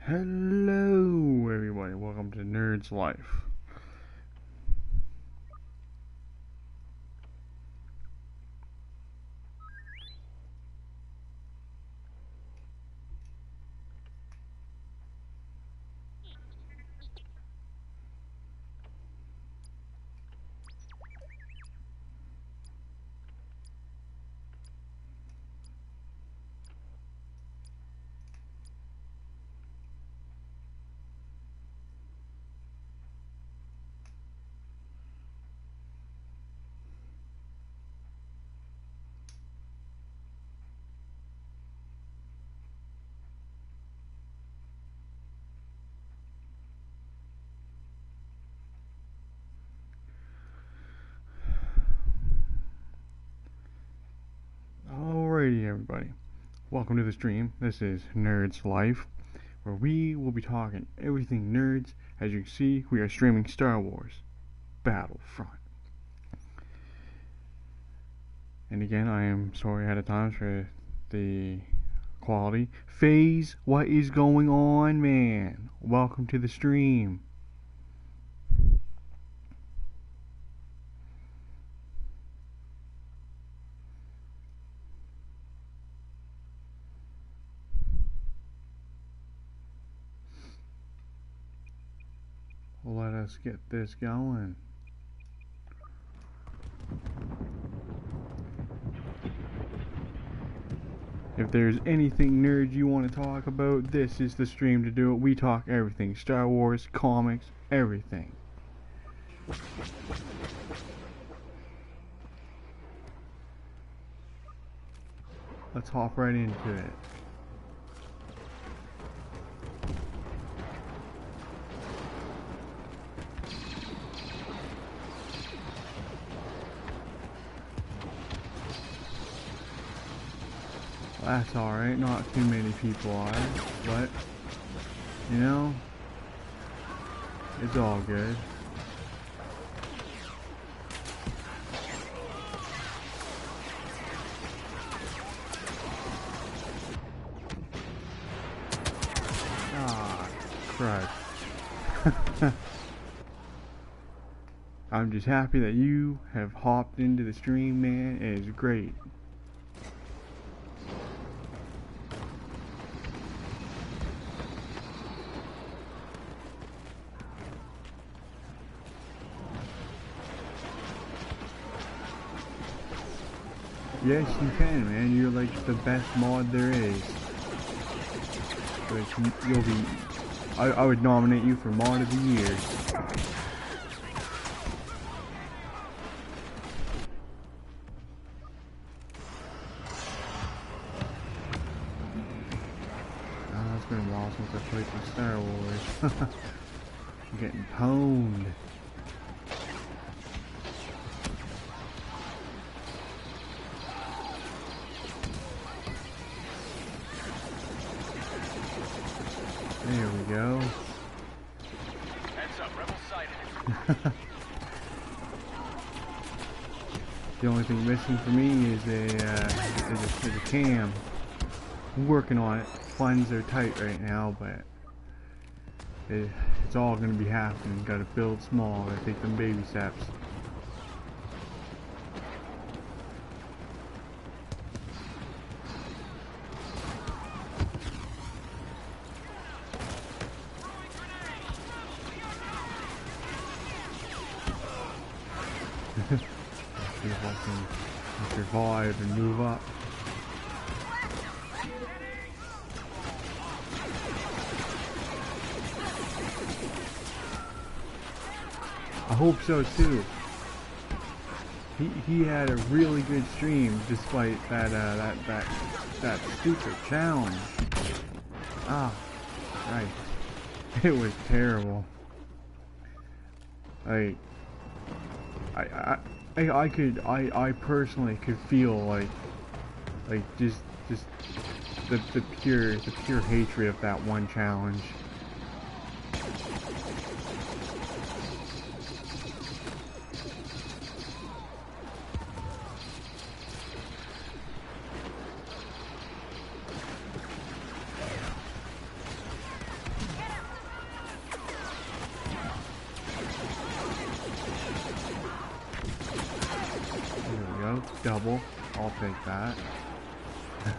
Hello everybody, welcome to Nerd's Life. Alrighty everybody, welcome to the stream. This is Nerd's Life, where we will be talking everything nerds. As you can see, we are streaming Star Wars Battlefront. And again, I am sorry ahead of time for the quality. FaZe, what is going on, man? Welcome to the stream. Let us get this going. If there's anything nerds you want to talk about, this is the stream to do it. We talk everything. Star Wars, comics, everything. Let's hop right into it. That's alright, not too many people are, but, you know, it's all good. Ah, crud. I'm just happy that you have hopped into the stream, man. It is great. Yes, you can, man. You're like the best mod there is. Like, you'll be. I would nominate you for mod of the year. Oh, it's been a while since I played some Star Wars. I'm getting pwned. There we go. Heads up, rebel sighted. The only thing missing for me is a cam. I'm working on it. Funds are tight right now, but it's all gonna be happening. Gotta build small. Gotta take them baby steps. See if I can survive and move up. I hope so too. He had a really good stream despite that stupid challenge. Ah, right. It was terrible. Like, I personally could feel like just the pure hatred of that one challenge. go. Double. I'll take that.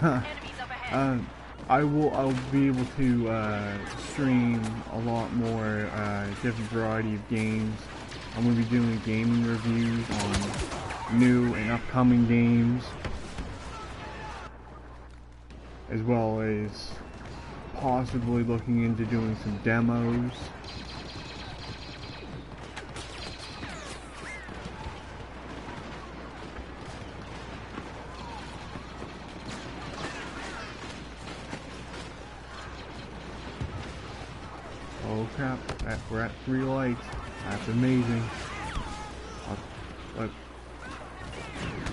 Enemies up ahead. I'll be able to stream a lot more different variety of games. I'm going to be doing gaming reviews on new and upcoming games, as well as possibly looking into doing some demos. Oh crap, we're at 3 lights. That's amazing.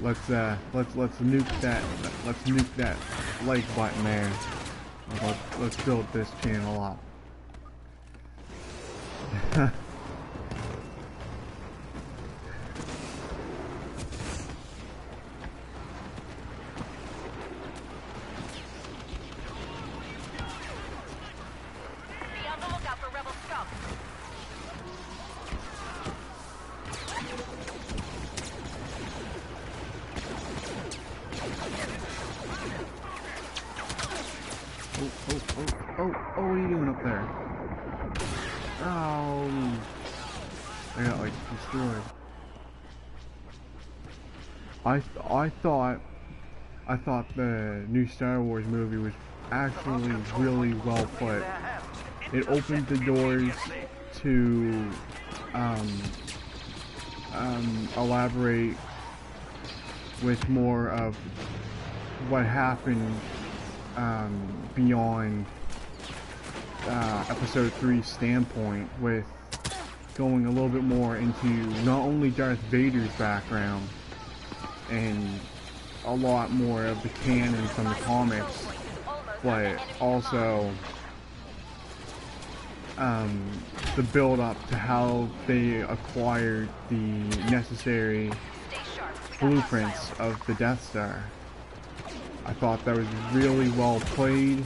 Let's nuke that like button there. Let's build this channel up. Be on the lookout for rebel scum. Oh, what are you doing up there? Oh, I got like destroyed. I thought the new Star Wars movie was actually really well put. It opened the doors to elaborate with more of what happened beyond episode 3's standpoint, with going a little bit more into not only Darth Vader's background and a lot more of the canon from the comics, but also the build up to how they acquired the necessary blueprints of the Death Star. I thought that was really well played.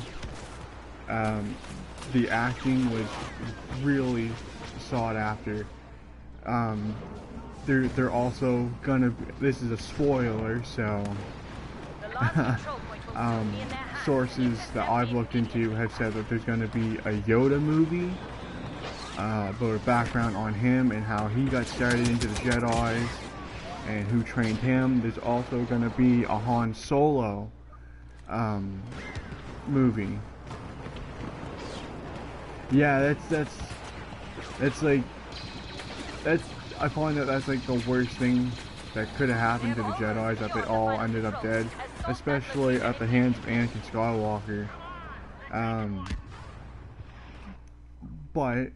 The acting was really sought after. They're also gonna. This is a spoiler, so sources that I've looked into have said that there's gonna be a Yoda movie, about a background on him and how he got started into the Jedi's and who trained him. There's also gonna be a Han Solo movie. Yeah, I find that's like the worst thing that could have happened to the Jedi's, that they all ended up dead, especially at the hands of Anakin Skywalker. But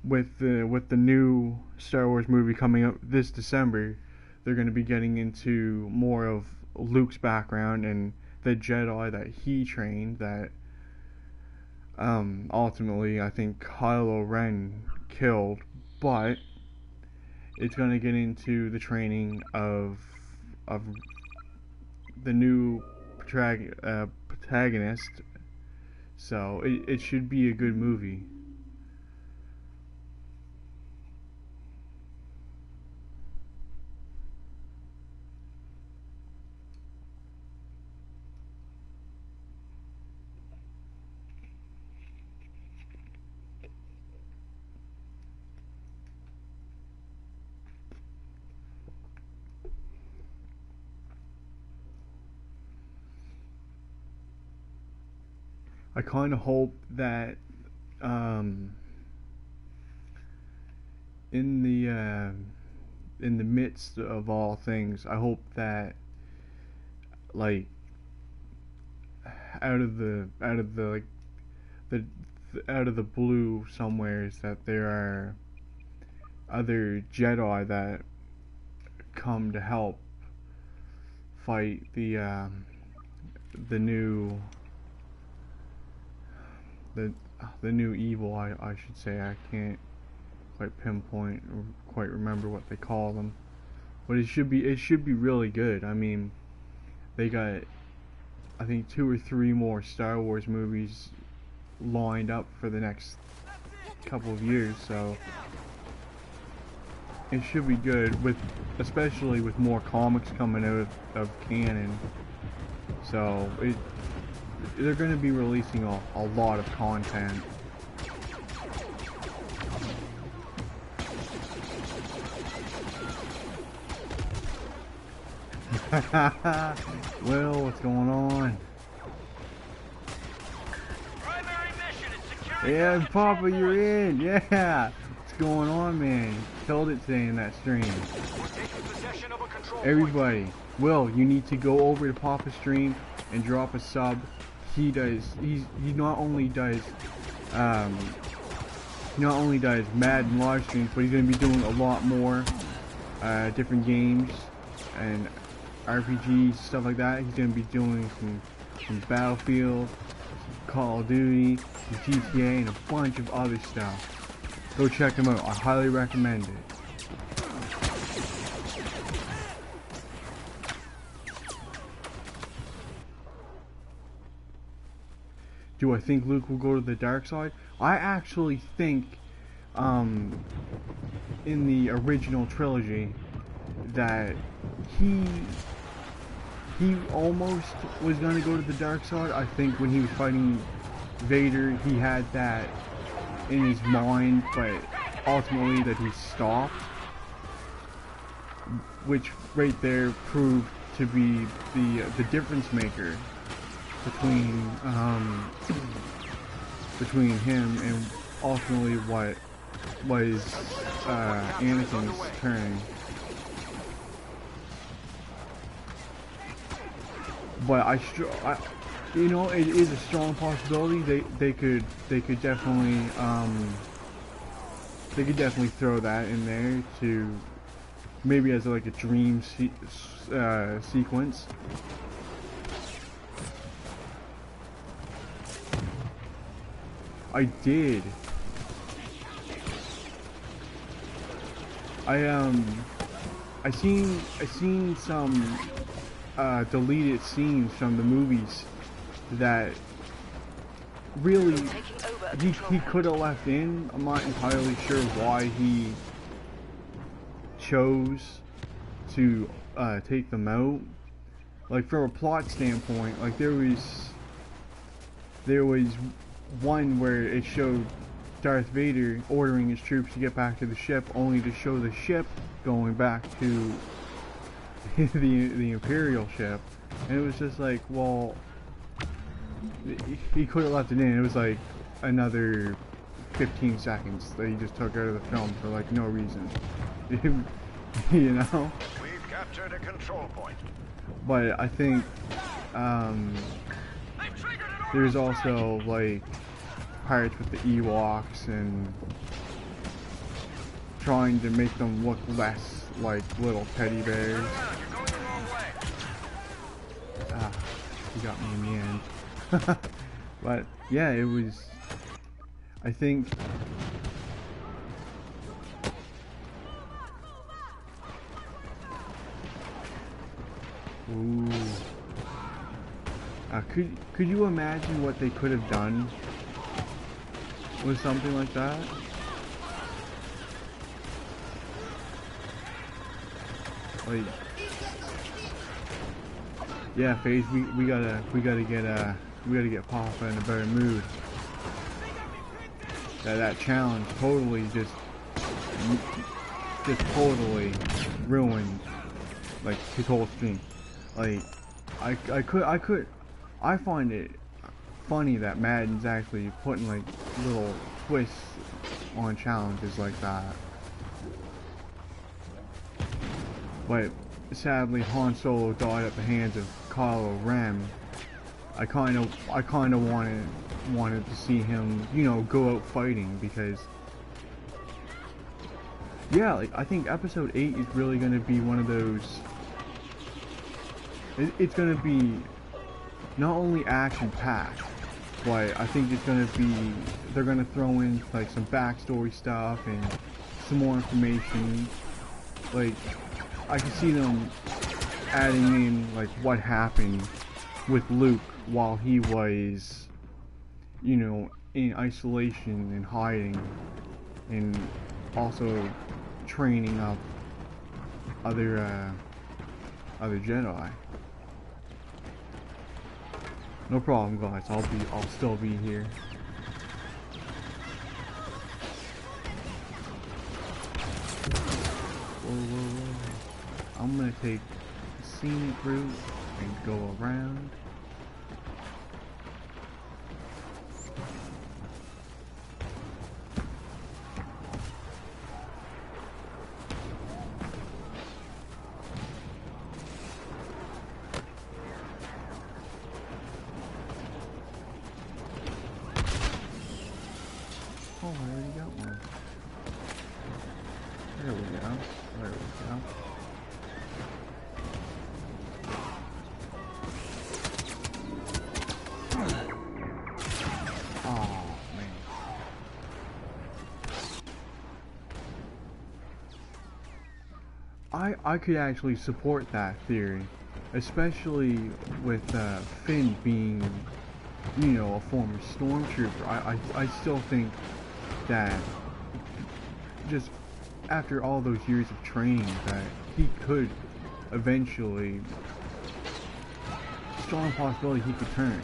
with the new Star Wars movie coming up this December, they're going to be getting into more of Luke's background and the Jedi that he trained, that ultimately I think Kylo Ren killed. But it's going to get into the training of the new protagonist, so it should be a good movie. I kind of hope that in the midst of all things, I hope that, like, out of the blue somewheres, that there are other Jedi that come to help fight the new evil, I should say. I can't quite pinpoint or quite remember what they call them, but it should be really good. I mean, they got, I think, 2 or 3 more Star Wars movies lined up for the next couple of years, so it should be good, with especially with more comics coming out of canon. So they're going to be releasing a lot of content. Well, what's going on? Primary mission is securing Yeah, the Papa, control you're point. in. Yeah, what's going on, man? Killed it today in that stream. Taking possession of a control point. Everybody, Will, you need to go over to Papa's stream and drop a sub. He not only does Madden live streams, but he's gonna be doing a lot more different games and RPGs, stuff like that. He's gonna be doing some Battlefield, Call of Duty, GTA, and a bunch of other stuff. Go check him out. I highly recommend it. Do I think Luke will go to the dark side? I actually think, in the original trilogy, that he almost was gonna go to the dark side. I think when he was fighting Vader, he had that in his mind, but ultimately that he stopped, which right there proved to be the difference maker between him and ultimately what was Anakin's turn. But you know, it is a strong possibility. They could definitely throw that in there to maybe as like a dream sequence. I did. I seen some deleted scenes from the movies that really he could have left in. I'm not entirely sure why he chose to take them out. Like from a plot standpoint, like there was one where it showed Darth Vader ordering his troops to get back to the ship, only to show the ship going back to the Imperial ship, and it was just like, well, he could have left it in. It was like another 15 seconds that he just took out of the film for like no reason. You know? We've captured a control point. But I think there's also like pirates with the Ewoks and trying to make them look less like little teddy bears. Ah, he got me in the end. But yeah, it was, I think, ooh. Could you imagine what they could have done with something like that? Like, yeah, FaZe, we gotta get Papa in a better mood. That challenge totally just totally ruined like his whole stream. Like, I find it funny that Madden's actually putting like little twists on challenges like that. But sadly, Han Solo died at the hands of Kylo Ren. I kind of wanted to see him, you know, go out fighting, because yeah, like I think Episode 8 is really going to be one of those. It's going to be not only action packed, but I think it's going to be, they're going to throw in like some backstory stuff and some more information. Like, I can see them adding in like what happened with Luke while he was, you know, in isolation and hiding, and also training up other Jedi. No problem, guys. I'll still be here. Whoa. I'm gonna take the scenic route and go around. Oh, I already got one. There we go. There we go. Oh, man. I could actually support that theory, especially with Finn being, you know, a former stormtrooper. I still think that just after all those years of training that he could eventually, strong possibility he could turn.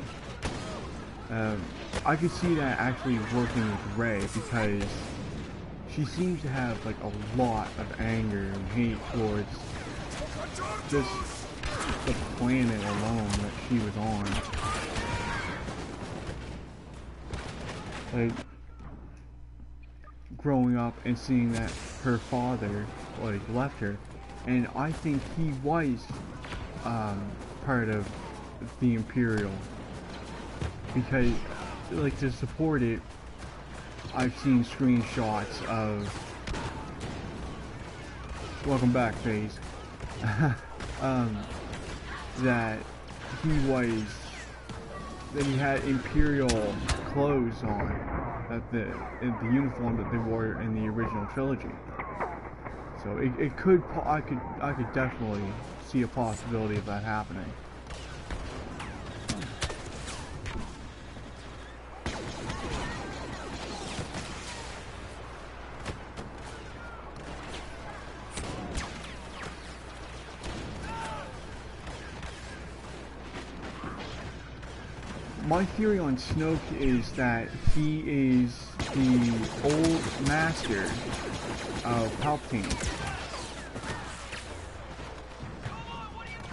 I could see that actually working with Rey, because she seems to have like a lot of anger and hate towards just the planet alone that she was on. Like, growing up and seeing that her father like left her, and I think he was part of the Imperial, because like to support it, I've seen screenshots of, welcome back, FaZe, that he had Imperial clothes on, that the uniform that they wore in the original trilogy. So I could definitely see a possibility of that happening. My theory on Snoke is that he is the old master of Palpatine.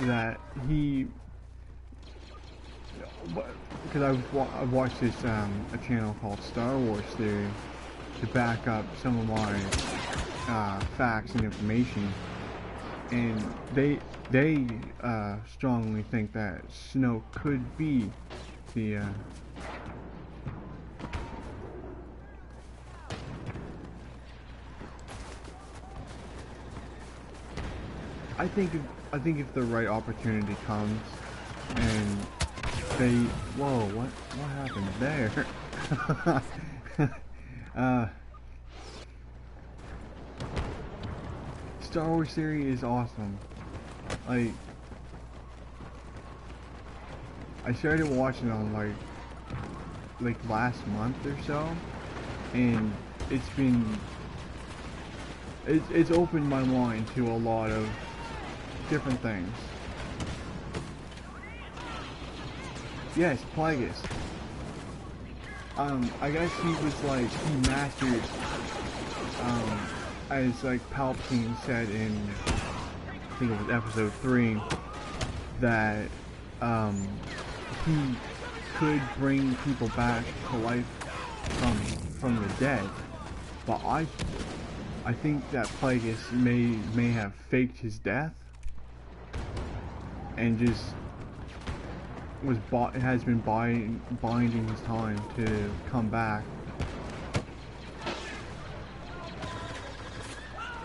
That he, because I've watched this a channel called Star Wars Theory to back up some of my facts and information, and they strongly think that Snoke could be the I think if the right opportunity comes and they, whoa, what happened there? Star Wars Theory is awesome. Like, I started watching on like last month or so, and it's opened my mind to a lot of different things. Yes, Plagueis. I guess he was like, he mastered, as like Palpatine said in, I think it was episode 3, that he could bring people back to life from the dead. But I think that Plagueis may have faked his death and just has been biding his time to come back.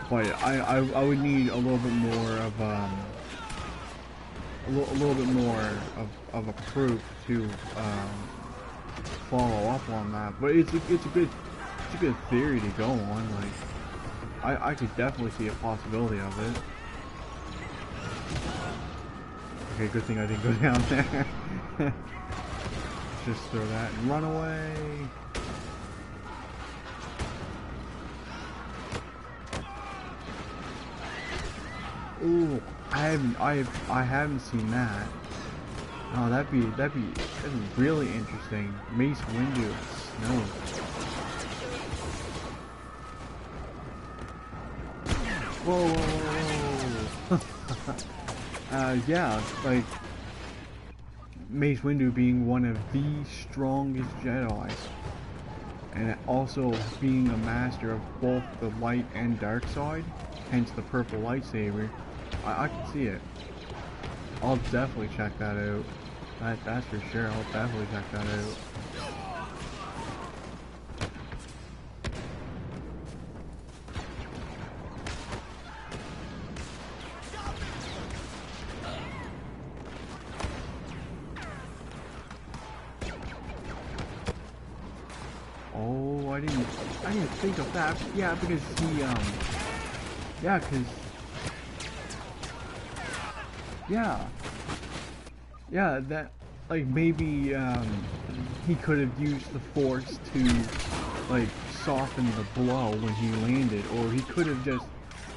But I would need a little bit more of of a proof to follow up on that. But it's a good theory to go on. Like, I could definitely see a possibility of it. Okay, good thing I didn't go down there. Just throw that and run away. Ooh, I haven't seen that. Oh, that'd be really interesting. Mace Windu and Snow. Whoa, whoa, whoa. Yeah, like Mace Windu being one of the strongest Jedi, and also being a master of both the light and dark side, hence the purple lightsaber. I can see it. I'll definitely check that out. That's for sure. I'll definitely check that out. Oh, I didn't think of that. Yeah, because he yeah, that, like, maybe he could have used the Force to, like, soften the blow when he landed, or he could have just,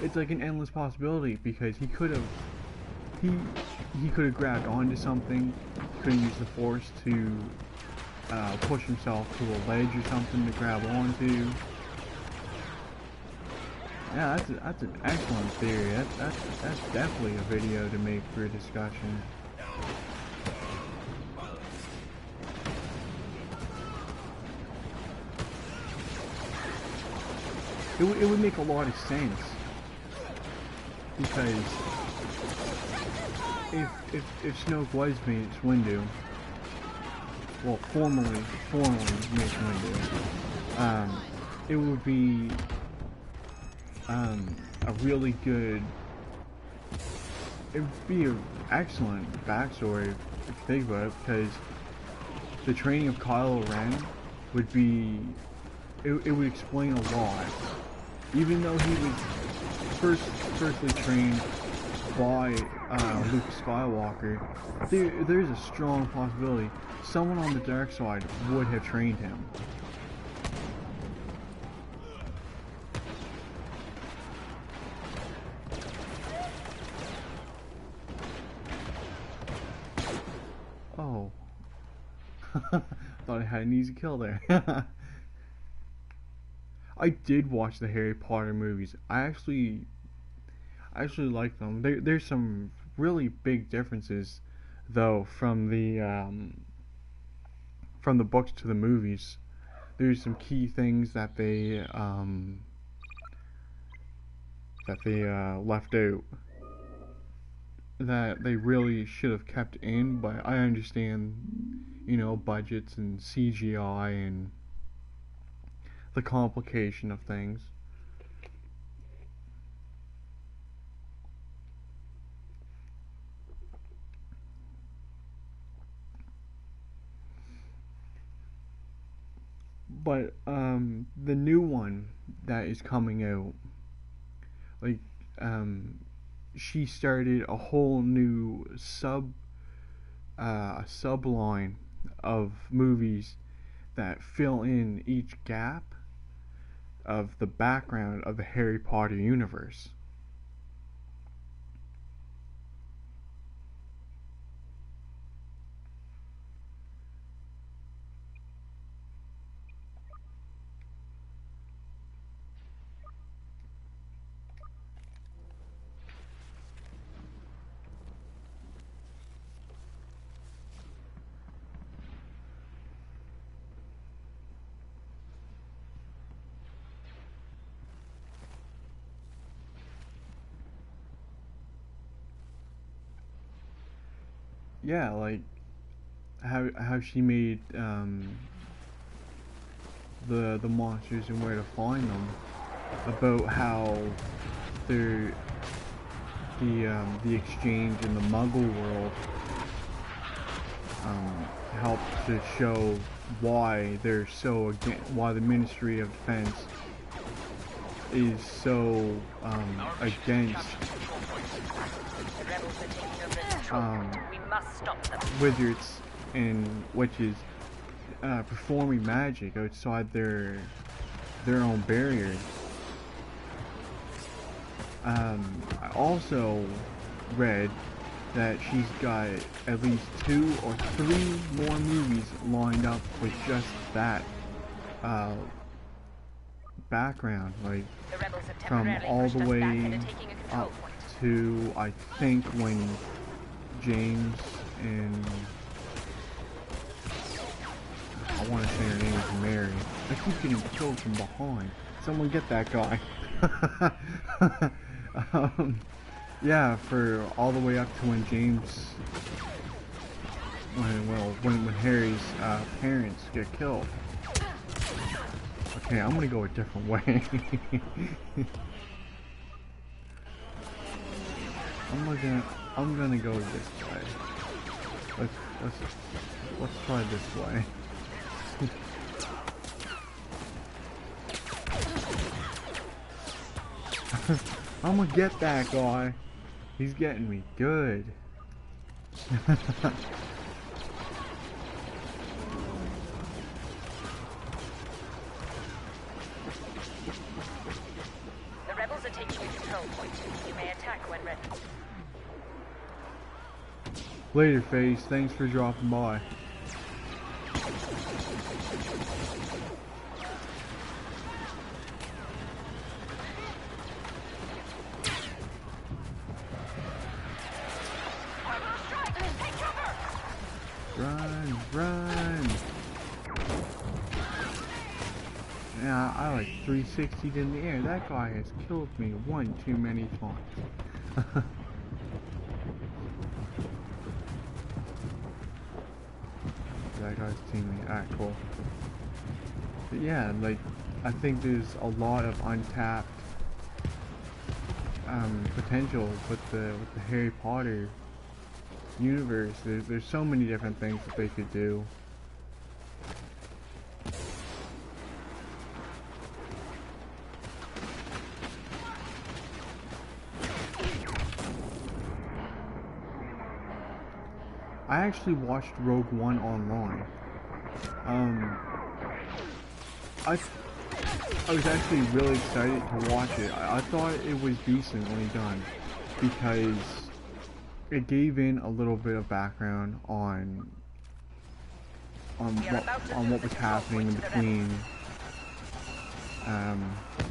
it's like an endless possibility, because he could have grabbed onto something. He could have used the Force to push himself to a ledge or something to grab onto. Yeah, that's an excellent theory. That's definitely a video to make for a discussion. It would make a lot of sense, because if Snoke was Mace Windu, well, formerly Mace Windu, it would be a really good, it would be an excellent backstory if you think about it, because the training of Kylo Ren would be, it would explain a lot. Even though he was firstly trained by Luke Skywalker, there's a strong possibility someone on the dark side would have trained him. Oh. Thought I had an easy kill there. I did watch the Harry Potter movies. I actually like them. There's some really big differences, though, from the books to the movies. There's some key things that they left out that they really should have kept in. But I understand, you know, budgets and CGI and the complication of things. But the new one that is coming out, like, she started a whole new subline of movies that fill in each gap of the background of the Harry Potter universe. Yeah, like how she made the monsters and where to find them, about how they're the exchange in the Muggle world helped to show why they're so why the Ministry of Defense is so against wizards and witches performing magic outside their own barriers. I also read that she's got at least 2 or 3 more movies lined up with just that background, like The rebels have from temporarily all pushed the us back way into taking a control up point. to, I think, when James and I want to say her name is Mary. I keep getting killed from behind. Someone get that guy. Yeah, for all the way up to when James, when Harry's parents get killed. Okay, I'm gonna go a different way. I'm gonna go this way. Let's try this way. I'm gonna get that guy. He's getting me good. The rebels are taking a control point. You may attack when ready. Later, Face. Thanks for dropping by. Run, run! Yeah, I like 360'd in the air. That guy has killed me one too many times. That guy's teammate. Alright, cool. But yeah, like, I think there's a lot of untapped potential with the Harry Potter universe. There's so many different things that they could do. I actually watched Rogue One online. I was actually really excited to watch it. I thought it was decently done because it gave in a little bit of background on what was happening in between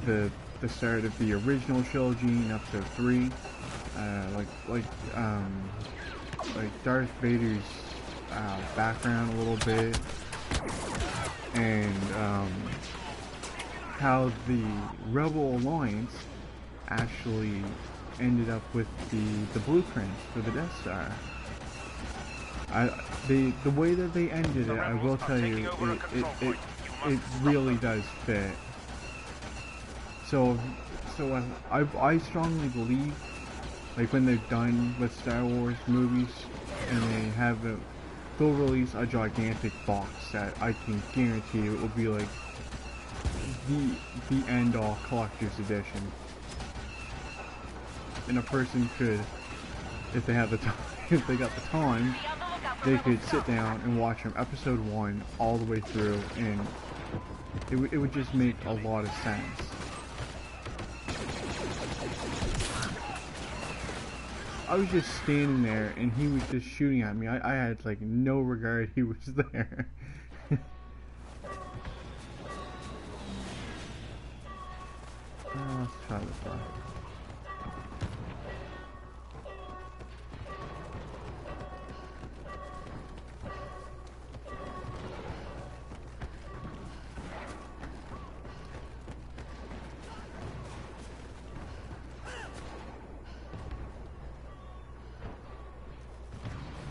the start of the original trilogy and up to 3, like Darth Vader's background a little bit, and how the Rebel Alliance actually ended up with the blueprint for the Death Star. The way that they ended it, I will tell you, it really does fit. So I strongly believe, like, when they're done with Star Wars movies and they have they'll release a gigantic box set, I can guarantee you it will be like the end all collector's edition. And a person could, if they have the time, if they got the time, they could sit down and watch from episode 1 all the way through, and it would just make a lot of sense. I was just standing there and he was just shooting at me. I had like no regard he was there. Let's try this one.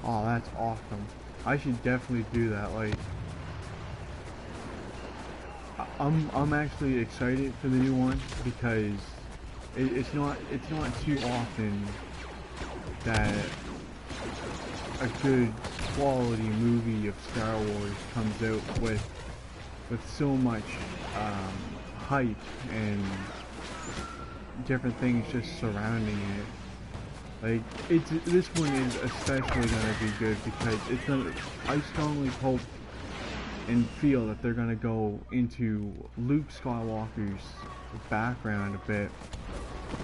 Oh, that's awesome. I should definitely do that. Like, I'm actually excited for the new one because it's not too often that a good quality movie of Star Wars comes out with so much hype and different things just surrounding it. Like, this one is especially gonna be good because it's gonna, I strongly hope and feel that they're gonna go into Luke Skywalker's background a bit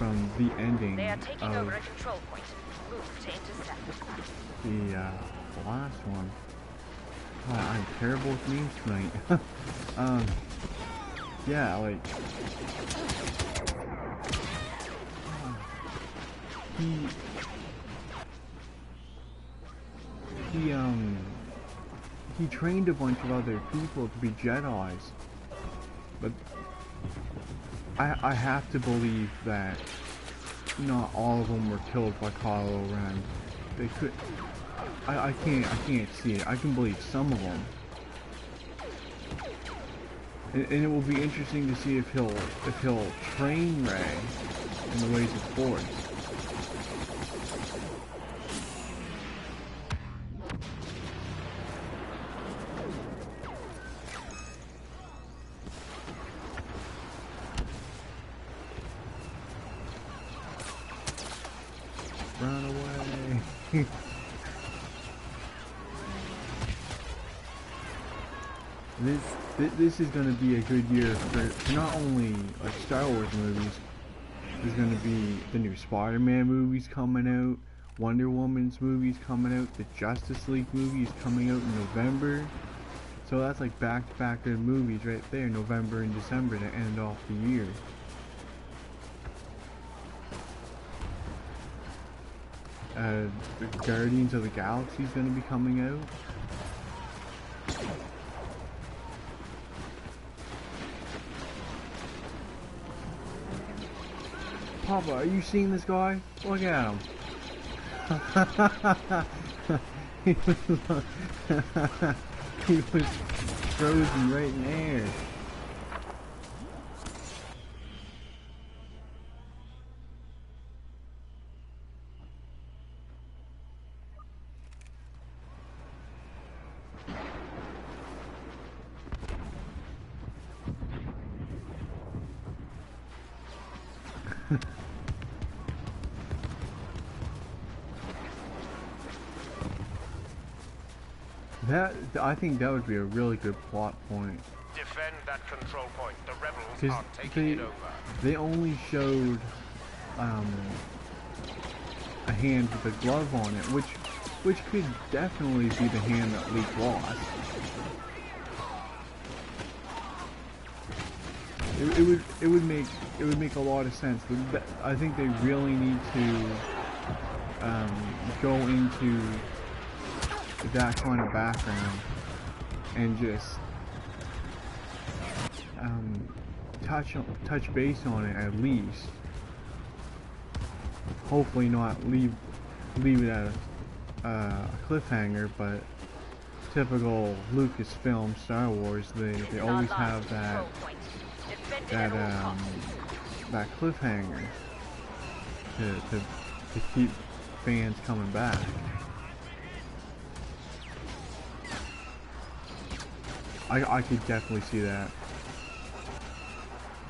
from the ending They are taking of over a control point. Move to intercept. the last one. God, I'm terrible with names tonight. Yeah, like he trained a bunch of other people to be Jedis, but I have to believe that not all of them were killed by Kylo Ren. They could. I can't see it. I can believe some of them, and it will be interesting to see if he'll train Rey in the ways of Force. Run away. This is going to be a good year for not only like Star Wars movies. There's going to be the new Spider-Man movies coming out, Wonder Woman's movies coming out, the Justice League movie is coming out in November. So that's like back-to-back good movies right there, November and December, to end off the year. The Guardians of the Galaxy is going to be coming out. Papa, are you seeing this guy? Look at him. He was frozen right in air. I think that would be a really good plot point. Defend that control point. The rebels Because are taking it over. they only showed a hand with a glove on it, which could definitely be the hand that Luke lost. It would make a lot of sense. I think they really need to go into that kind of background and just touch base on it at least. Hopefully not leave it at a cliffhanger, but typical Lucasfilm Star Wars, they always have that cliffhanger to keep fans coming back. I could definitely see that.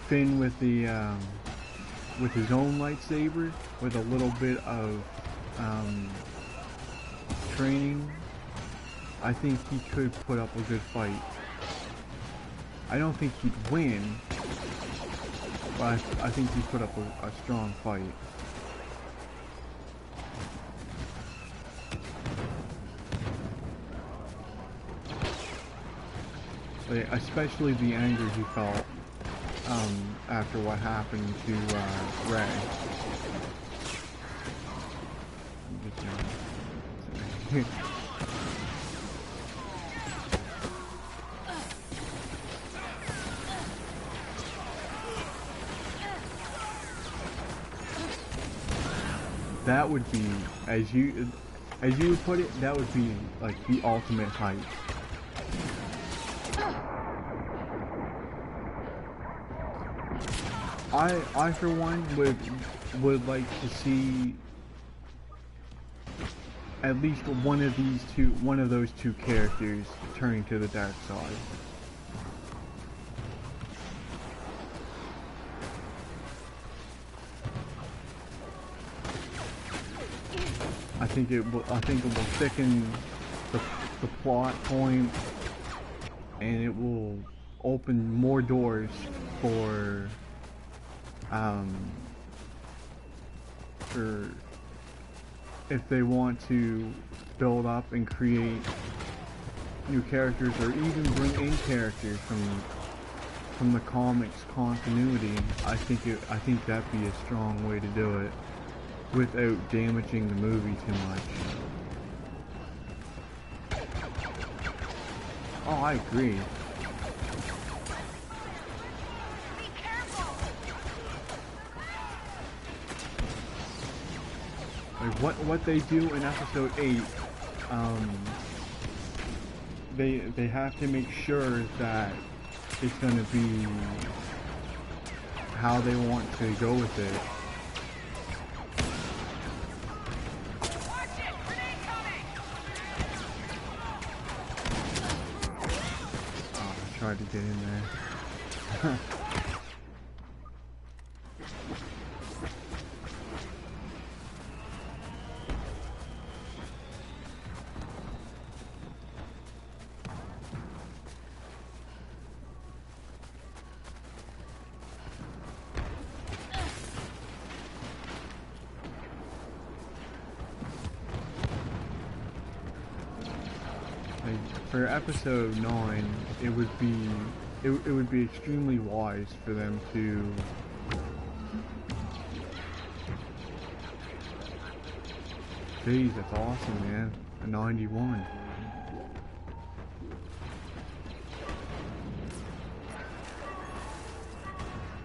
Finn with the with his own lightsaber, with a little bit of training. I think he could put up a good fight. I don't think he'd win, but I think he'd put up a strong fight. Especially the anger he felt after what happened to Rey. That would be, as you would put it, that would be like the ultimate hype. I for one would like to see at least one of those two characters turning to the dark side. I think it will thicken the plot point, and it will open more doors for or if they want to build up and create new characters, or even bring in characters from the comics continuity, I think that'd be a strong way to do it without damaging the movie too much. Oh, I agree. Like what they do in episode 8, they have to make sure that it's gonna be how they want to go with it. Oh, I tried to get in there. For episode 9, it would be extremely wise for them to Jeez, that's awesome, man. A 91.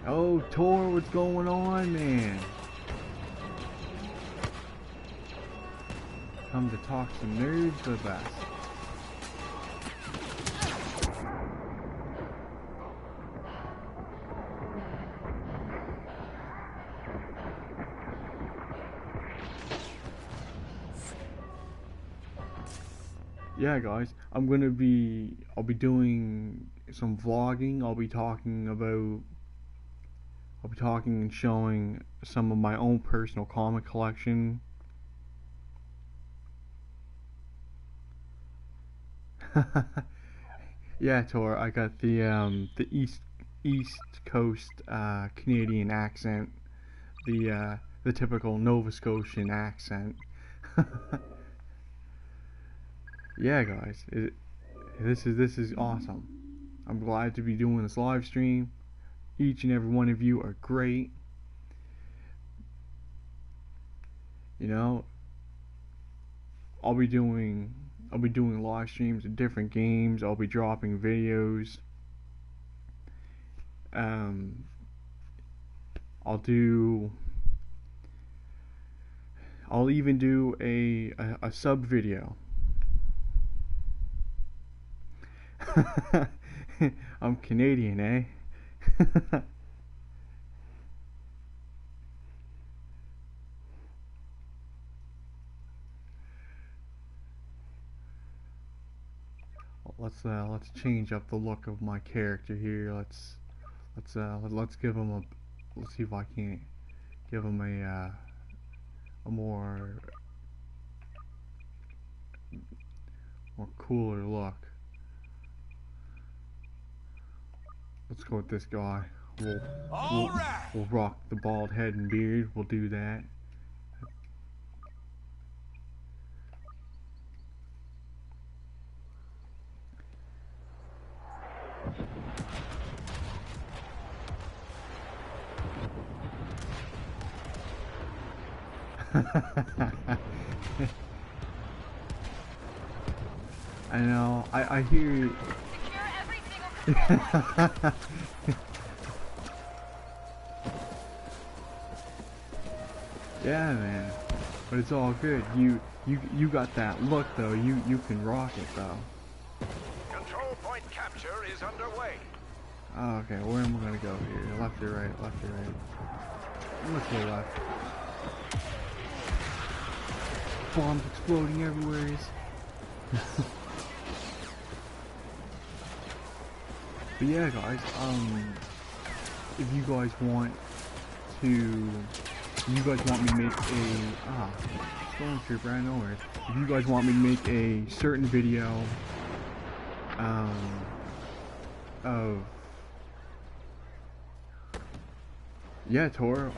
Oh, Tor, what's going on, man? Come to talk some nerds with us. Yeah, guys, I'll be doing some vlogging. I'll be talking and showing some of my own personal comic collection. Yeah, Tor, I got the East Coast Canadian accent, the typical Nova Scotian accent. Yeah, guys, this is awesome. I'm glad to be doing this live stream. Each and every one of you are great. You know, I'll be doing live streams of different games. I'll be dropping videos. I'll even do a sub video. I'm Canadian, eh? Let's change up the look of my character here. Let's give him let's see if I can't give him a more cooler look. Let's go with this guy. We'll rock the bald head and beard. We'll do that. I know. I hear you. Yeah, man, but it's all good. You got that look though. You can rock it though. Control point capture is underway. Oh, okay, where am I gonna go here? Left or right? Left or right? Let's go left. Bombs exploding everywhere. But yeah, guys, if you guys want me to make a stormtrooper, I know it. If you guys want me to make a certain video of Yeah, Tor,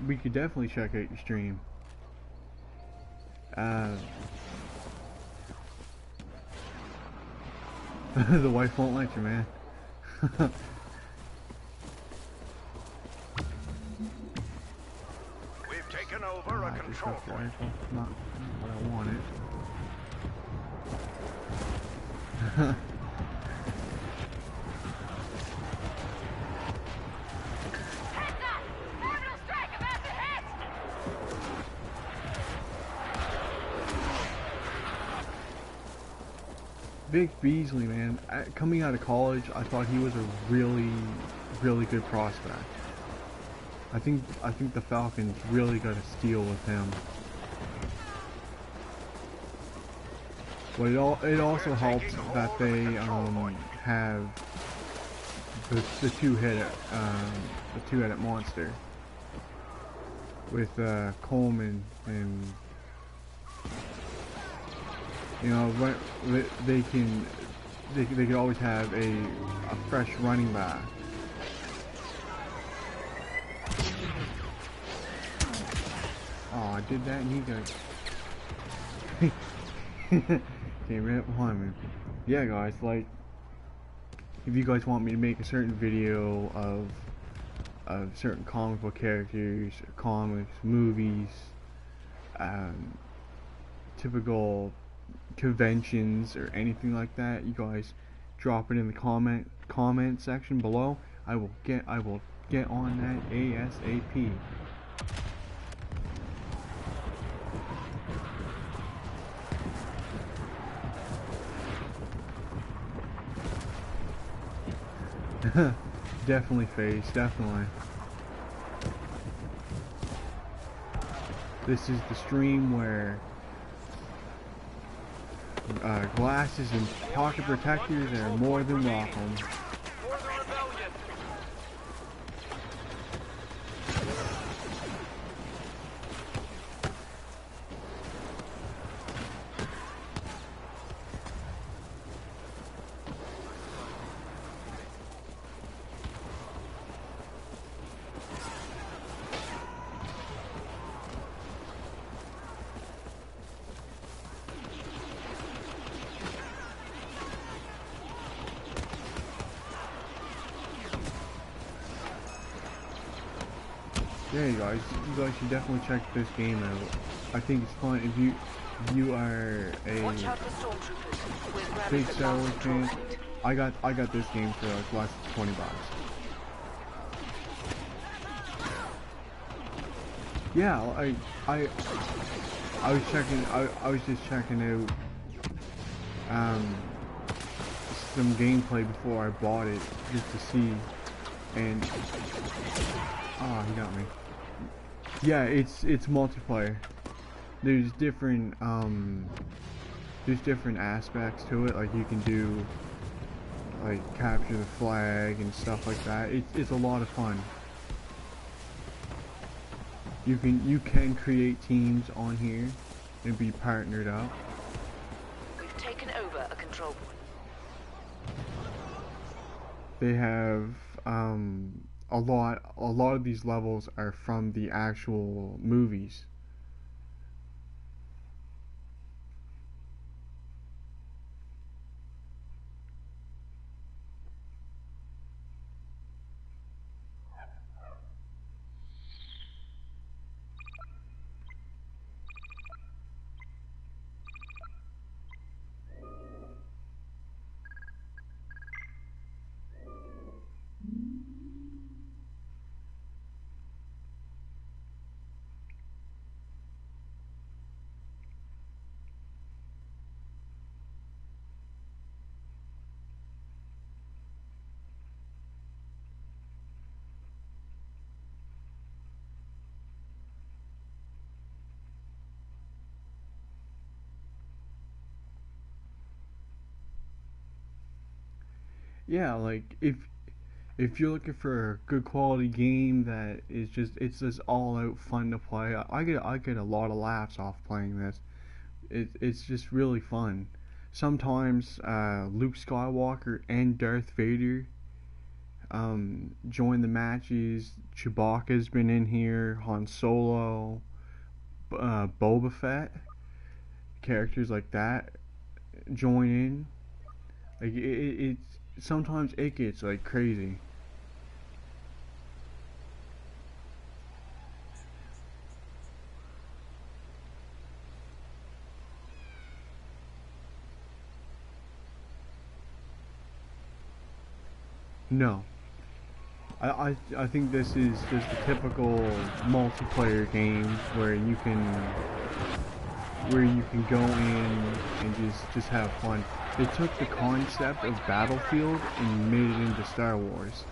we could definitely check out your stream. The wife won't let you, man. We've taken over a control point. Not what I wanted. Heads up! Orbital strike about to hit! Vic Beasley, man, coming out of college, I thought he was a really, really good prospect. I think the Falcons really got a steal with him. But it also helps that they have the two-headed monster with Coleman, and you know they could always have a fresh running back. Oh, I did that and he got came right behind me. Yeah, guys, like, if you guys want me to make a certain video of certain comic book characters, comics, movies, typical conventions or anything like that, you guys drop it in the comment section below. I will get on that ASAP. Definitely face, definitely. This is the stream where glasses and pocket protectors are more than welcome. For the rebellion. Yeah, you guys should definitely check this game out. I think it's fun. If you are Watch a out for stormtroopers. We're grabbing big the Star last Wars control fan, point. I got this game for like less than 20 bucks. Yeah, I was checking. I was just checking out some gameplay before I bought it, just to see. And oh, he got me. Yeah, it's multiplayer. There's different aspects to it. Like you can do like capture the flag and stuff like that. It's a lot of fun. You can create teams on here and be partnered up. We've taken over a control point. They have a lot of these levels are from the actual movies. Yeah, like if you're looking for a good quality game that is it's just all out fun to play, I get a lot of laughs off playing this. It's just really fun. Sometimes Luke Skywalker and Darth Vader join the matches. Chewbacca's been in here, Han Solo, Boba Fett, characters like that join in. Like it's sometimes it gets like crazy. No, I think this is just a typical multiplayer game where you can go in and just have fun. They took the concept of Battlefield and made it into Star Wars.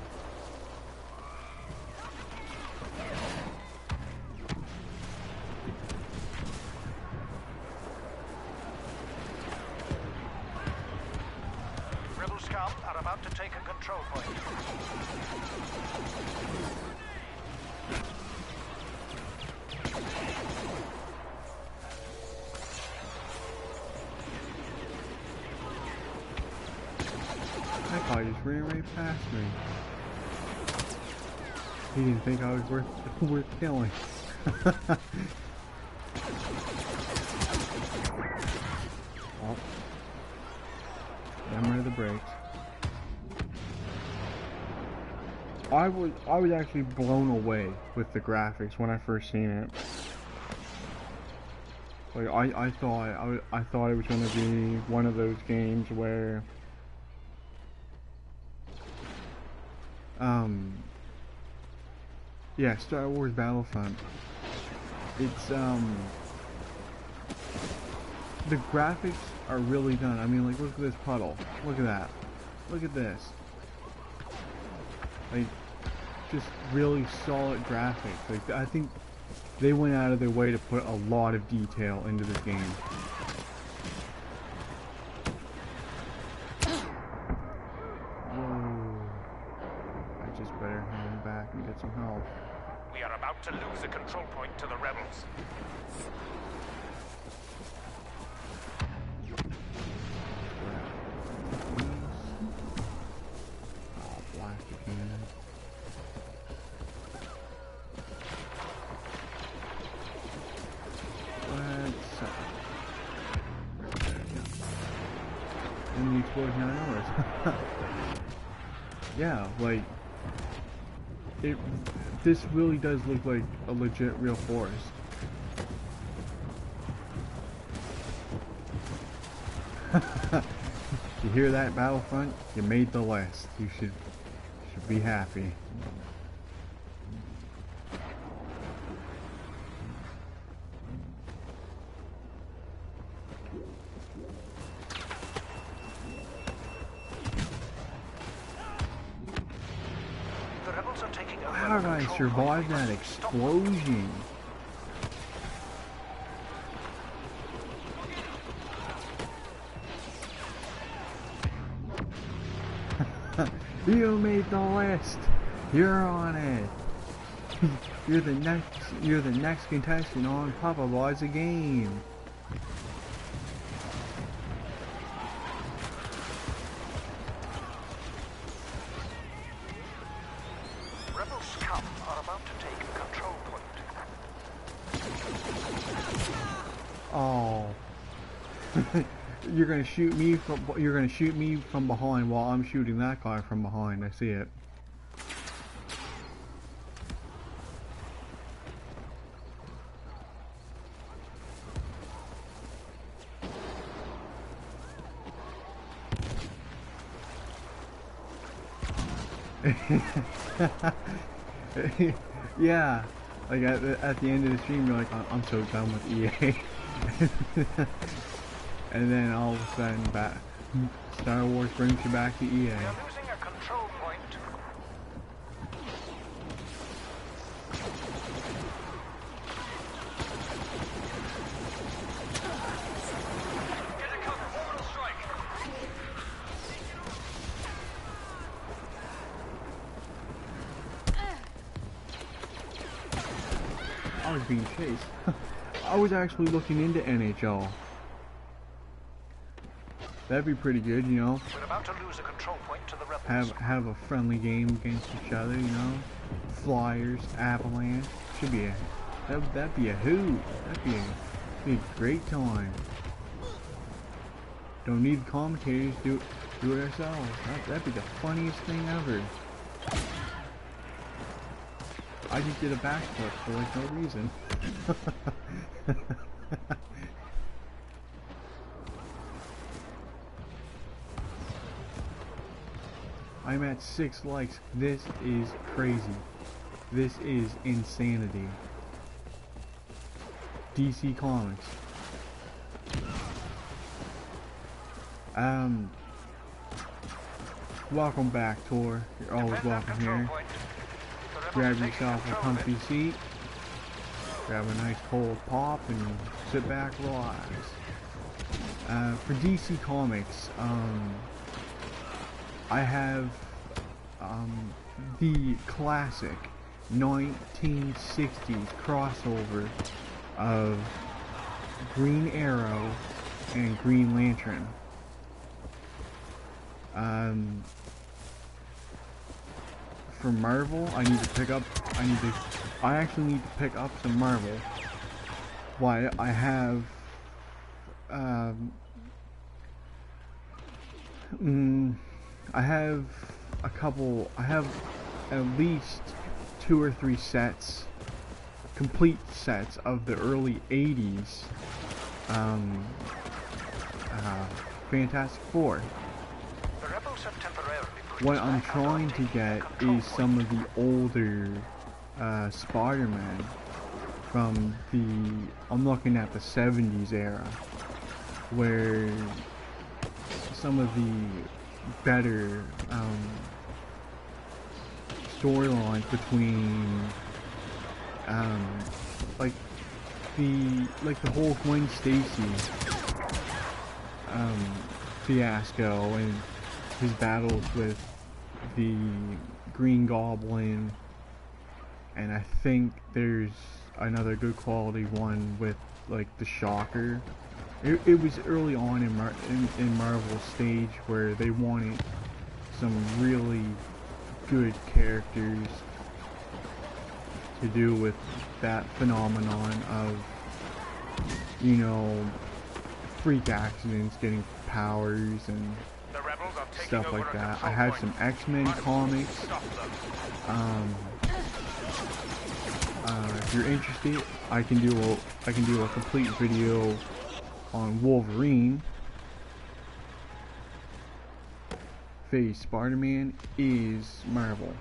Rebel scum are about to take a control point. That guy just ran right past me. He didn't think I was worth killing. Oh. Hammer the brakes. I was actually blown away with the graphics when I first seen it. Like I thought it was gonna be one of those games where yeah, Star Wars Battlefront. It's the graphics are really done. I mean, like, look at this puddle. Look at that. Look at this. Like, just really solid graphics. Like, I think they went out of their way to put a lot of detail into this game. Whoa. I just better hang back and get some help. We are about to lose a control point to the rebels. And the explosion out of nowhere. Yeah, like this really does look like a legit real forest. You hear that, Battlefront? You made the list. You should be happy. The rebels are taking over. How did I survive that explosion? You made the list. You're on it. You're the next contestant on Papa Boys a game. Rebel scum are about to take a control point. Oh. You're gonna shoot me from behind while I'm shooting that guy from behind. I see it. Yeah, like at the end of the stream, you're like, I'm so done with EA. And then all of a sudden, Star Wars brings you back to EA. We are losing a control point. Get a cover, orbital strike. I was being chased. I was actually looking into NHL. That'd be pretty good, you know. We're about to lose a control point to the rebels. Have a friendly game against each other, you know. Flyers, Avalanche. Should be a that'd be a hoot. Be a great time. Don't need commentators. Do it ourselves. That'd be the funniest thing ever. I just did a backflip for like no reason. I'm at 6 likes. This is crazy. This is insanity. DC Comics. Welcome back, Tor. You're always welcome here. Grab yourself a comfy seat. Grab a nice cold pop and sit back, relax. For DC Comics, I have the classic 1960s crossover of Green Arrow and Green Lantern. For Marvel, I actually need to pick up some Marvel. Why I have I have at least 2 or 3 sets, complete sets of the early 80s Fantastic Four. The rebels have temporarily pushed What I'm back our trying to ability get control is some of the older Spider-Man from I'm looking at the 70s era, where some of the better storylines between like the whole Gwen Stacy fiasco and his battles with the Green Goblin, and I think there's another good quality one with like the Shocker. It was early on in Marvel's stage where they wanted some really good characters to do with that phenomenon of, you know, freak accidents, getting powers and The rebels are taking stuff over like a that. control I have point. some X-Men comics. Stop them. If you're interested, I can do a complete video on Wolverine. Phase Spider-Man is Marvel.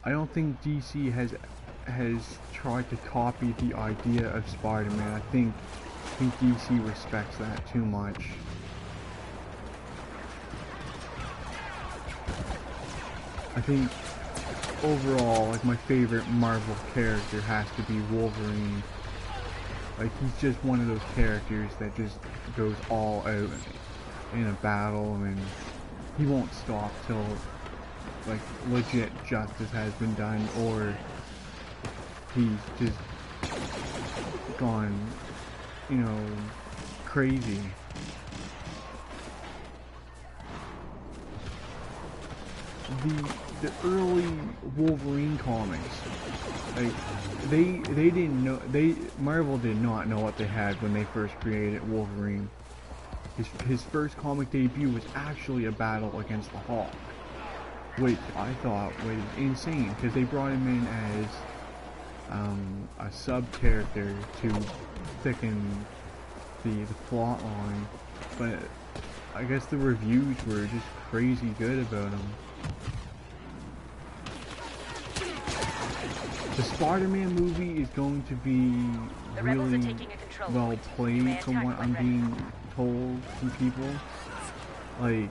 I don't think DC has tried to copy the idea of Spider-Man. I think DC respects that too much. I think overall, like, my favorite Marvel character has to be Wolverine. Like, he's just one of those characters that just goes all out in a battle, and he won't stop till, like, legit justice has been done, or he's just gone, you know, crazy. The early Wolverine comics, like, they didn't know, Marvel did not know what they had when they first created Wolverine. His first comic debut was actually a battle against the Hulk, which I thought was insane, because they brought him in as a sub-character to thicken the plot line, but I guess the reviews were just crazy good about him. The Spider-Man movie is going to be really well played, from what I'm being told from people. Like,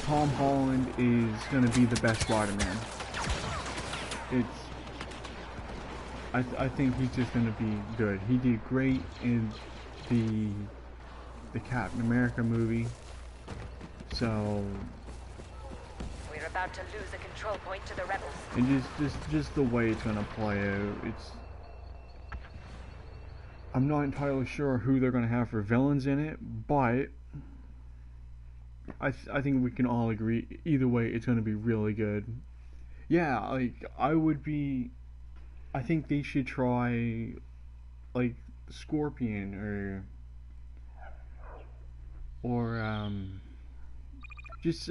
Tom Holland is going to be the best Spider-Man. I think he's just going to be good. He did great in the Captain America movie, so We're about to lose a control point to the rebels. and just the way it's gonna play out, I'm not entirely sure who they're going to have for villains in it, but I think we can all agree either way it's going to be really good. Yeah, like I think they should try like Scorpion or just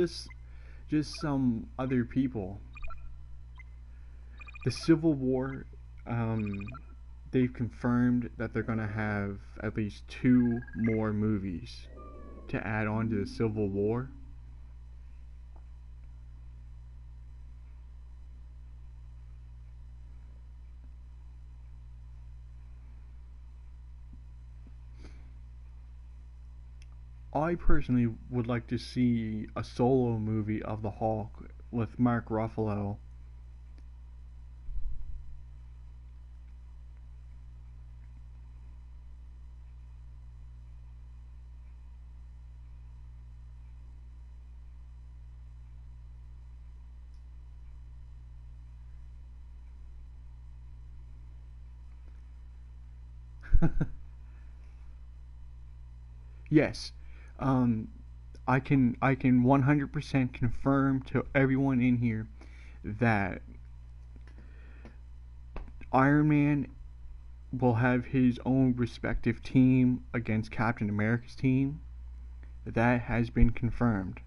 some other people. The Civil War, they've confirmed that they're gonna have at least 2 more movies to add on to the Civil War. I personally would like to see a solo movie of the Hulk with Mark Ruffalo. Yes, I can 100% confirm to everyone in here that Iron Man will have his own respective team against Captain America's team. That has been confirmed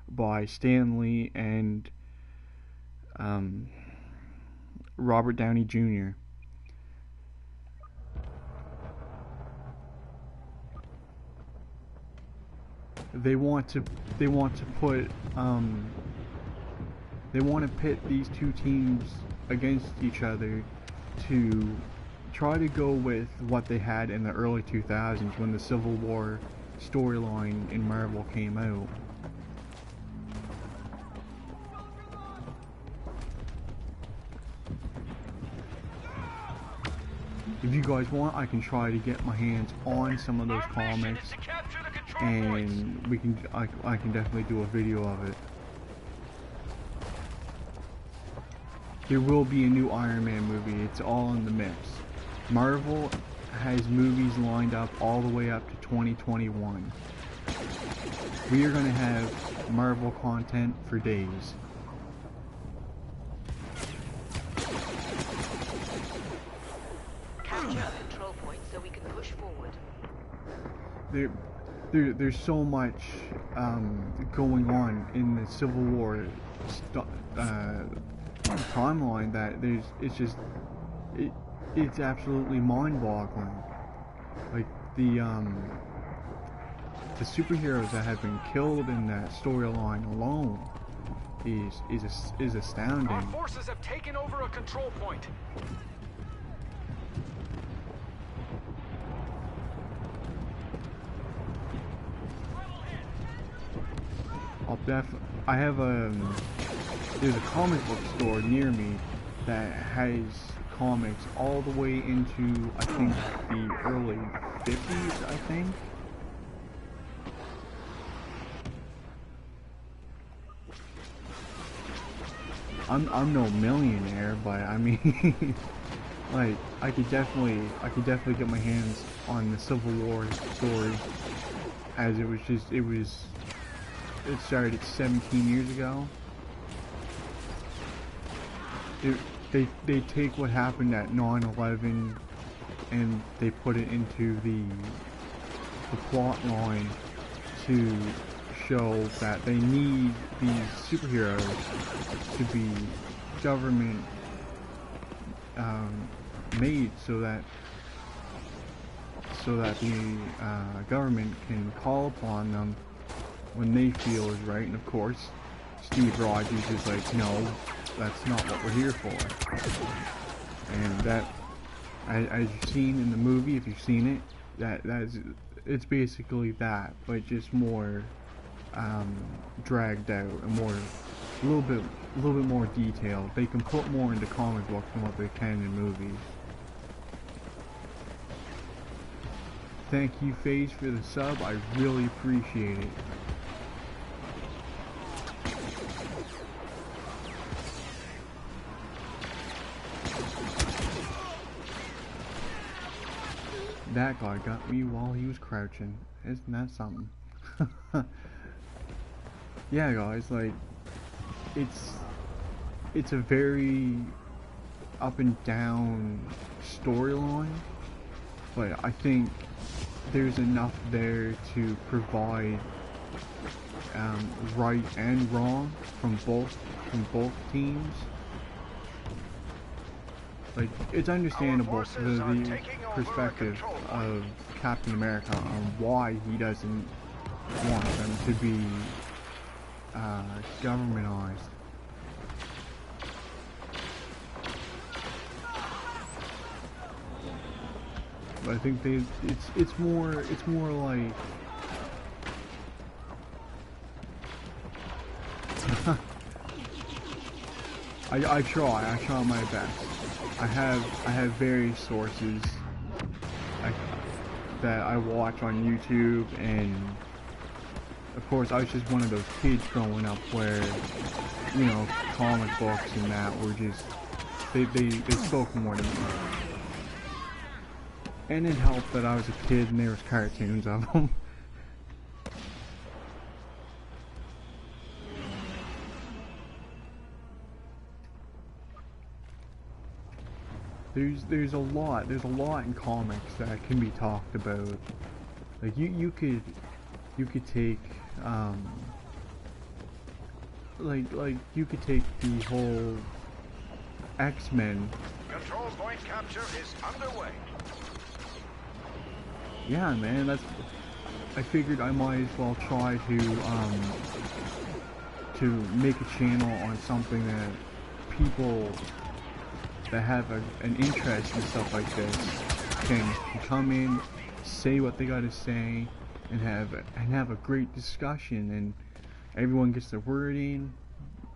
by Stan Lee and Robert Downey Jr. They want to put they want to pit these 2 teams against each other to try to go with what they had in the early 2000s when the Civil War storyline in Marvel came out. If you guys want, I can try to get my hands on some of those comics, and I can definitely do a video of it. There will be a new Iron Man movie. It's all in the mix. Marvel has movies lined up all the way up to 2021. We are going to have Marvel content for days. Capture a control point so we can push forward. There's so much going on in the Civil War timeline that it's absolutely mind-boggling. Like the superheroes that have been killed in that storyline alone is astounding. Our forces have taken over a control point. I have there's a comic book store near me that has comics all the way into, I think, the early 50s, I think. I'm no millionaire, but I mean, like, I could definitely get my hands on the Civil War story, as it started 17 years ago. They take what happened at 9/11 and they put it into the plot line to show that they need these superheroes to be government made so that the government can call upon them when they feel is right. And of course, Steve Rogers is like, no, that's not what we're here for. And that, as you've seen in the movie, if you've seen it, it's basically that, but just more dragged out and a little bit more detailed. They can put more into comic books than what they can in movies. Thank you, FaZe, for the sub. I really appreciate it. That guy got me while he was crouching. Isn't that something? Yeah, guys, like, it's a very up and down storyline, but I think there's enough there to provide right and wrong from both teams. Like, it's understandable from the perspective of Captain America on why he doesn't want them to be governmentized. But I think it's more like I try my best. I have various sources that I watch on YouTube, and of course I was just one of those kids growing up where, you know, comic books and that were just they spoke more to me. And it helped that I was a kid and there was cartoons of them. There's a lot in comics that can be talked about. Like you could take like you could take the whole X-Men. Control point capture is underway. Yeah, man, I figured I might as well try to make a channel on something that people that have an interest in stuff like this can come in, say what they gotta say, and have a great discussion, and everyone gets their word in.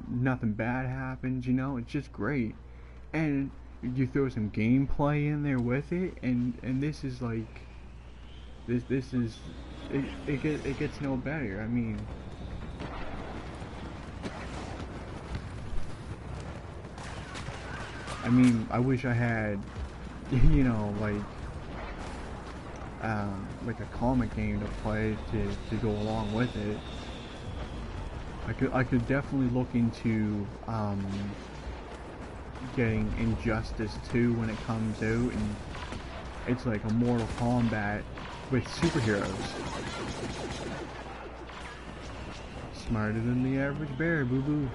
Nothing bad happens, you know. It's just great, and you throw some gameplay in there with it, and this is like this is it gets no better. I mean, I wish I had, you know, like a comic game to play to go along with it. I could definitely look into getting Injustice 2 when it comes out, and it's like a Mortal Kombat with superheroes. Smarter than the average bear, boo boo.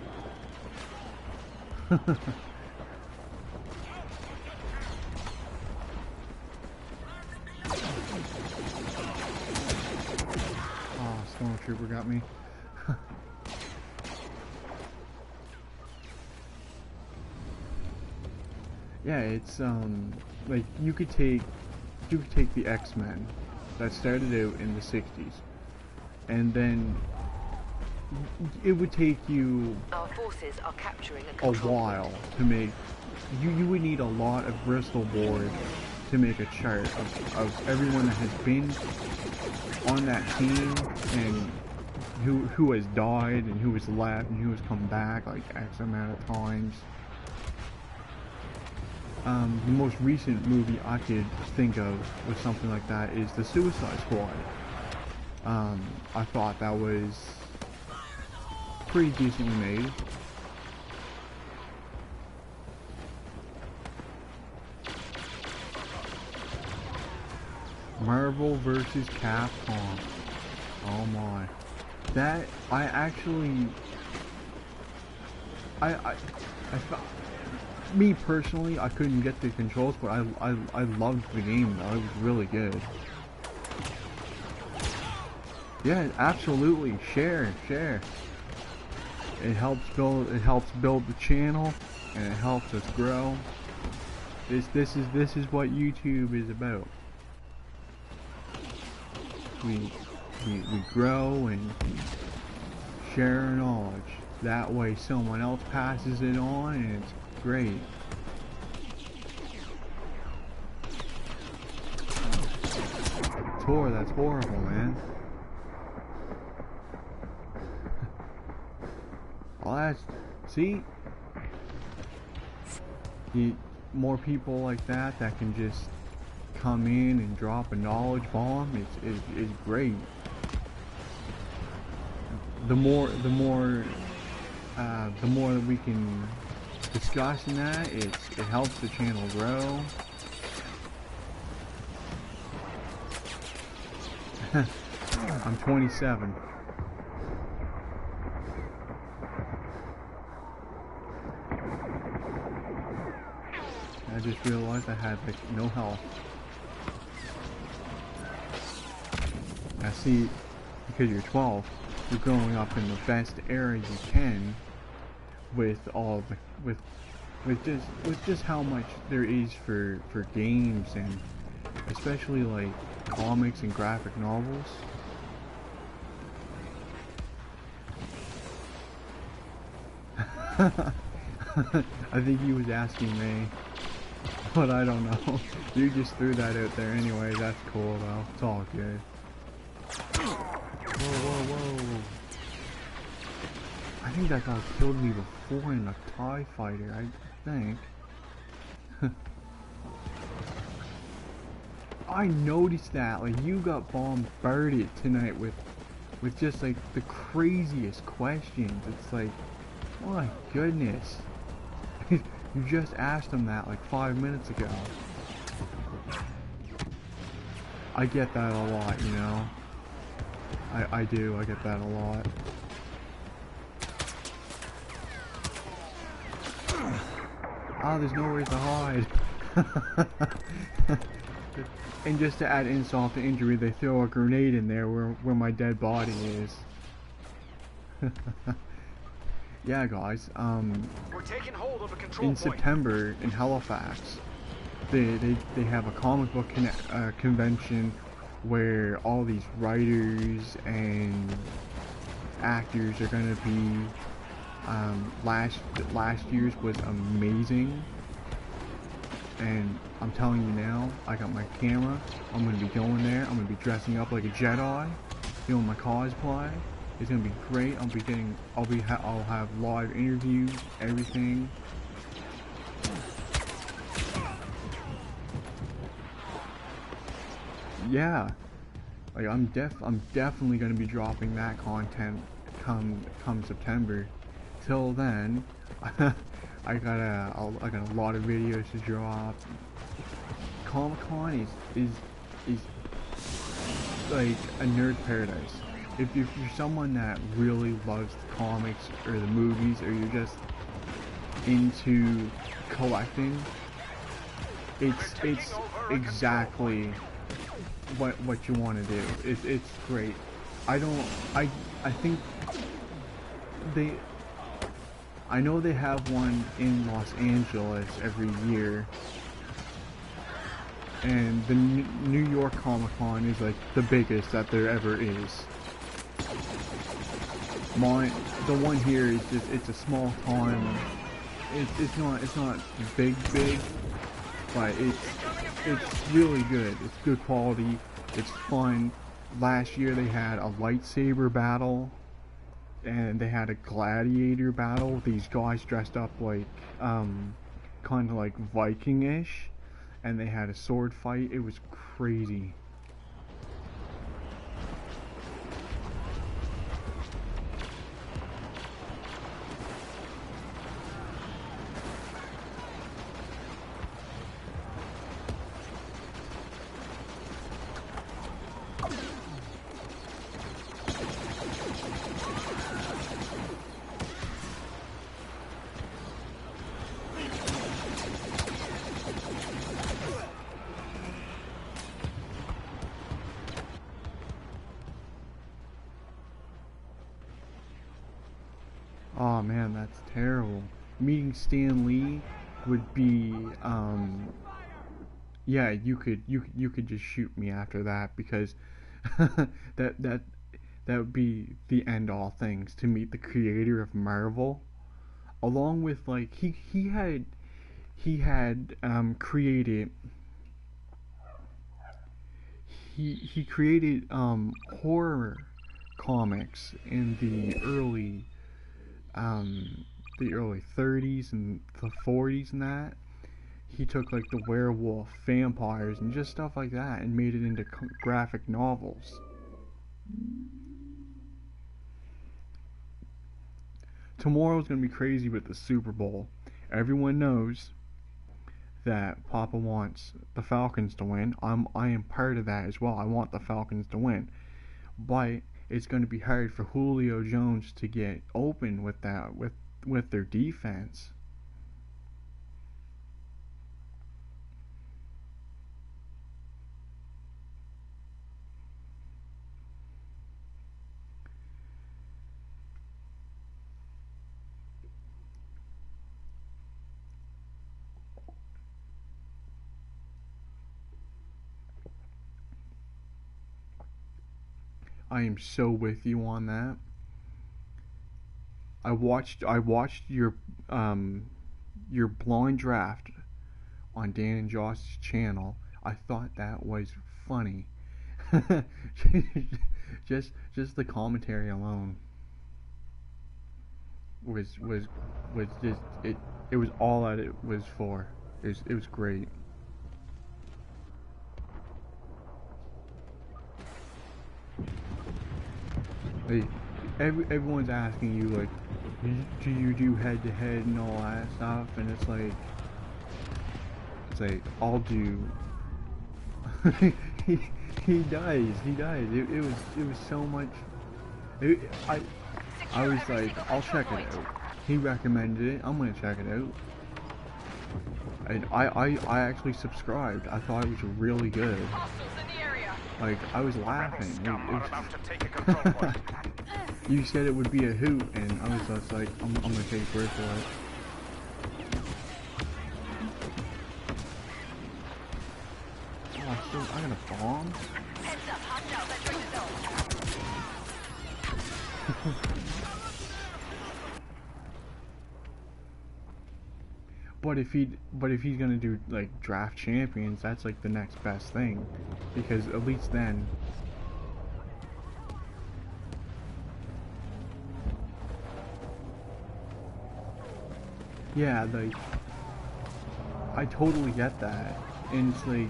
Oh, Stormtrooper got me. Yeah, it's like you could take the X-Men that started out in the 60s, and then it would take you Our forces are capturing a while to make. You would need a lot of Bristol board to make a chart of everyone that has been on that team, and who has died and who has left and who has come back like X amount of times. The most recent movie I could think of with something like that is The Suicide Squad. I thought that was pretty decently made. Marvel vs. Capcom. Oh my. That, I actually... I me personally, I couldn't get the controls, but I loved the game though. It was really good. Yeah, absolutely. Share. It helps build the channel, and it helps us grow. This is what YouTube is about. We grow and share our knowledge. That way someone else passes it on, and it's great. Tor, that's horrible, man. Well, that's... See? More people like that can just come in and drop a knowledge bomb, it's great. The more that we can discuss in that, it helps the channel grow. I'm 27. I just realized I had like no health. Now see, because you're 12, you're growing up in the best era you can with all the with just how much there is for games, and especially like comics and graphic novels. I think he was asking me, but I don't know. You just threw that out there anyway. That's cool though. It's all good. Whoa, whoa, whoa. I think that guy killed me before in a TIE fighter, I think. I noticed that, like, you got bombarded tonight with just like the craziest questions. It's like, oh my goodness. You just asked him that like 5 minutes ago. I get that a lot, you know. I do, I get that a lot. Oh, there's nowhere to hide. And just to add insult to injury, they throw a grenade in there where my dead body is. Yeah, guys, We're taking hold of a control in point. September in Halifax, they have a comic book convention where all these writers and actors are gonna be. Last year's was amazing, and I'm telling you now, I got my camera. I'm gonna be going there. I'm gonna be dressing up like a Jedi, doing my cosplay. It's gonna be great. I'll have live interviews, everything. Yeah, like I'm definitely gonna be dropping that content come September. Till then, I got a lot of videos to drop. Comic-Con is like a nerd paradise. If you're someone that really loves the comics or the movies, or you're just into collecting, it's exactly what you want to do. It's great. I think I know they have one in Los Angeles every year, and the New York Comic Con is like the biggest that there ever is. The one here is it's a small town. It's not big, but it's really good. It's good quality. It's fun. Last year they had a lightsaber battle. And they had a gladiator battle. These guys dressed up like, kind of like Viking-ish, and they had a sword fight. It was crazy. Oh man, that's terrible. Meeting Stan Lee would be, yeah, you could just shoot me after that, because that would be the end all things, to meet the creator of Marvel, along with like he had created he created horror comics in the early 30s and the 40s and that. he took like the werewolf, vampires, and just stuff like that and made it into graphic novels. Tomorrow's gonna be crazy with the Super Bowl. Everyone knows that Papa wants the Falcons to win. I am part of that as well. I want the Falcons to win. But it's going to be hard for Julio Jones to get open with that with their defense. I am so with you on that. I watched your blind draft on Dan and Josh's channel. I thought that was funny. just the commentary alone was just it was all that it was for. It was great. Like, everyone's asking you, like, do you do head-to-head and all that stuff, and it's like I'll do. he does. It was so much. I was like, I'll check it out. He recommended it. I'm gonna check it out. And I actually subscribed. I thought it was really good. Like, I was laughing. You said it would be a hoot, and I was just like, I'm gonna take word for it. Oh, I got a bomb? But if he's gonna do like draft champions, that's like the next best thing, because at least then. Yeah, like I totally get that, and it's like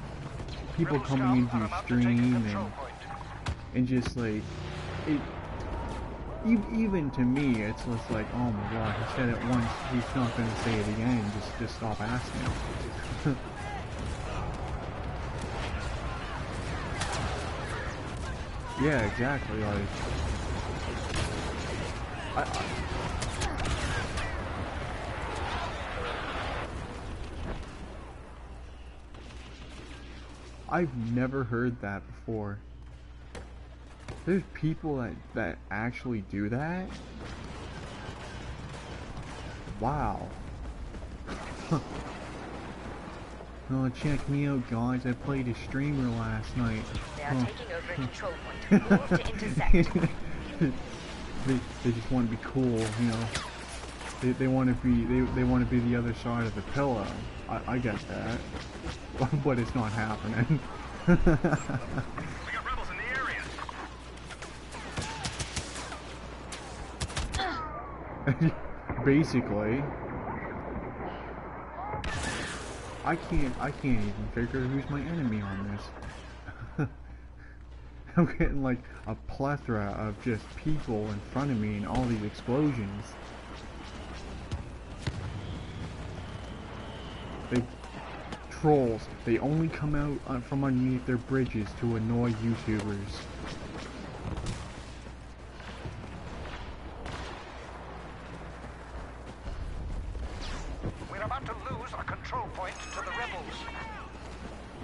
people coming into your stream and just like it. Even to me, it's just like, oh my god, he said it once, he's not going to say it again, just stop asking. Yeah, exactly, like, I've never heard that before. There's people that actually do that? Wow. Oh, check me out, guys. I played a streamer last night. They are taking over a control point. Move to intercept. They just want to be cool, you know. They want to be the other side of the pillow. I get that. But it's not happening. Basically, I can't even figure who's my enemy on this. I'm getting like a plethora of just people in front of me and all these explosions. Trolls, they only come out from underneath their bridges to annoy YouTubers.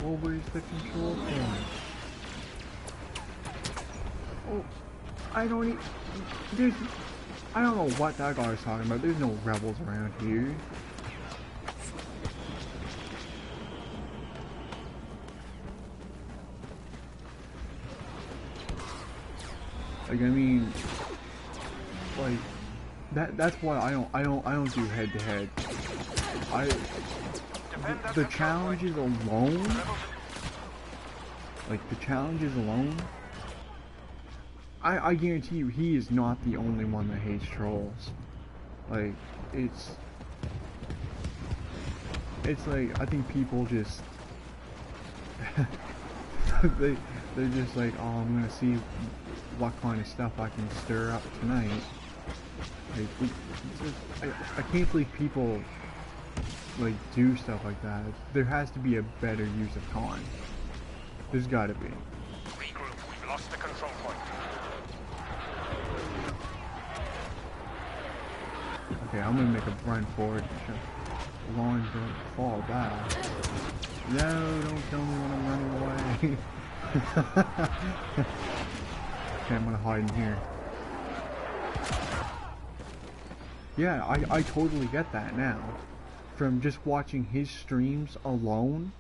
Oh, where's the control point? Oh, I don't know what that guy was talking about. There's no rebels around here. Like, I mean, like that's why I don't do head to head. The challenges alone, like the challenges alone, I guarantee you he is not the only one that hates trolls. Like, it's like, I think people just, they're just like, oh, I'm gonna see what kind of stuff I can stir up tonight. Like, I can't believe people, like, do stuff like that. There has to be a better use of time. There's gotta be. Regroup. We've lost the control point. Okay, I'm gonna make a run forward. Lawn, don't fall back. No, don't kill me when I'm running away. Okay, I'm gonna hide in here. Yeah, I totally get that now. From just watching his streams alone,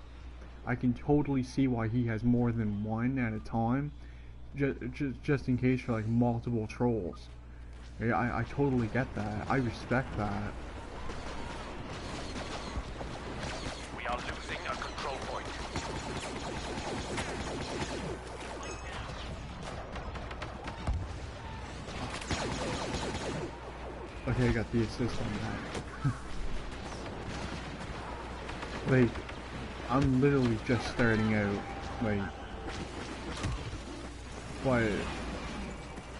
I can totally see why he has more than one at a time, just in case for like multiple trolls. Yeah, I totally get that. I respect that. We are losing a control point. Okay, I got the assist on that. Like, I'm literally just starting out, like, but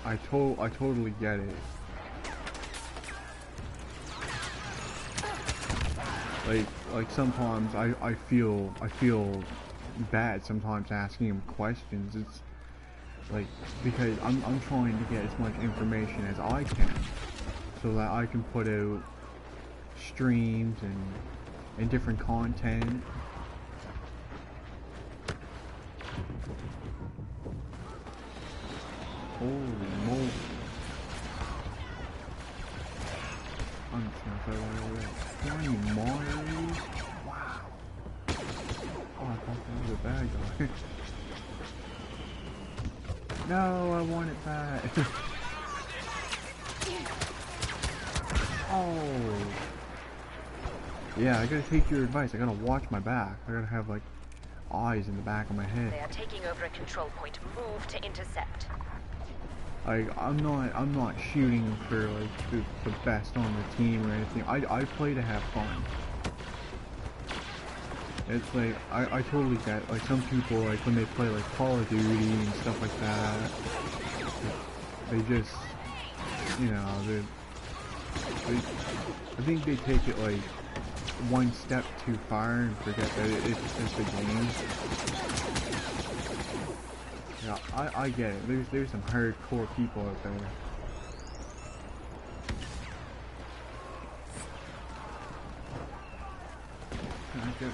I totally get it. Like sometimes I feel bad sometimes asking him questions. It's like, because I'm trying to get as much information as I can, so that I can put out streams and different content. Holy moly. I'm just gonna throw that away. 20 Mario? Wow. Oh, I thought that was a bad guy. No, I want it back. Oh. Yeah, I gotta take your advice. I gotta watch my back. I gotta have, like, eyes in the back of my head. They are taking over a control point. Move to intercept. Like, I'm not shooting for, like, the best on the team or anything. I play to have fun. It's like, I totally get, like, some people, like, when they play, like, Call of Duty and stuff like that, they just, you know, I think they take it, like, one step too far and forget that it's just a game. Yeah, I get it. There's some hardcore people out there. Can I get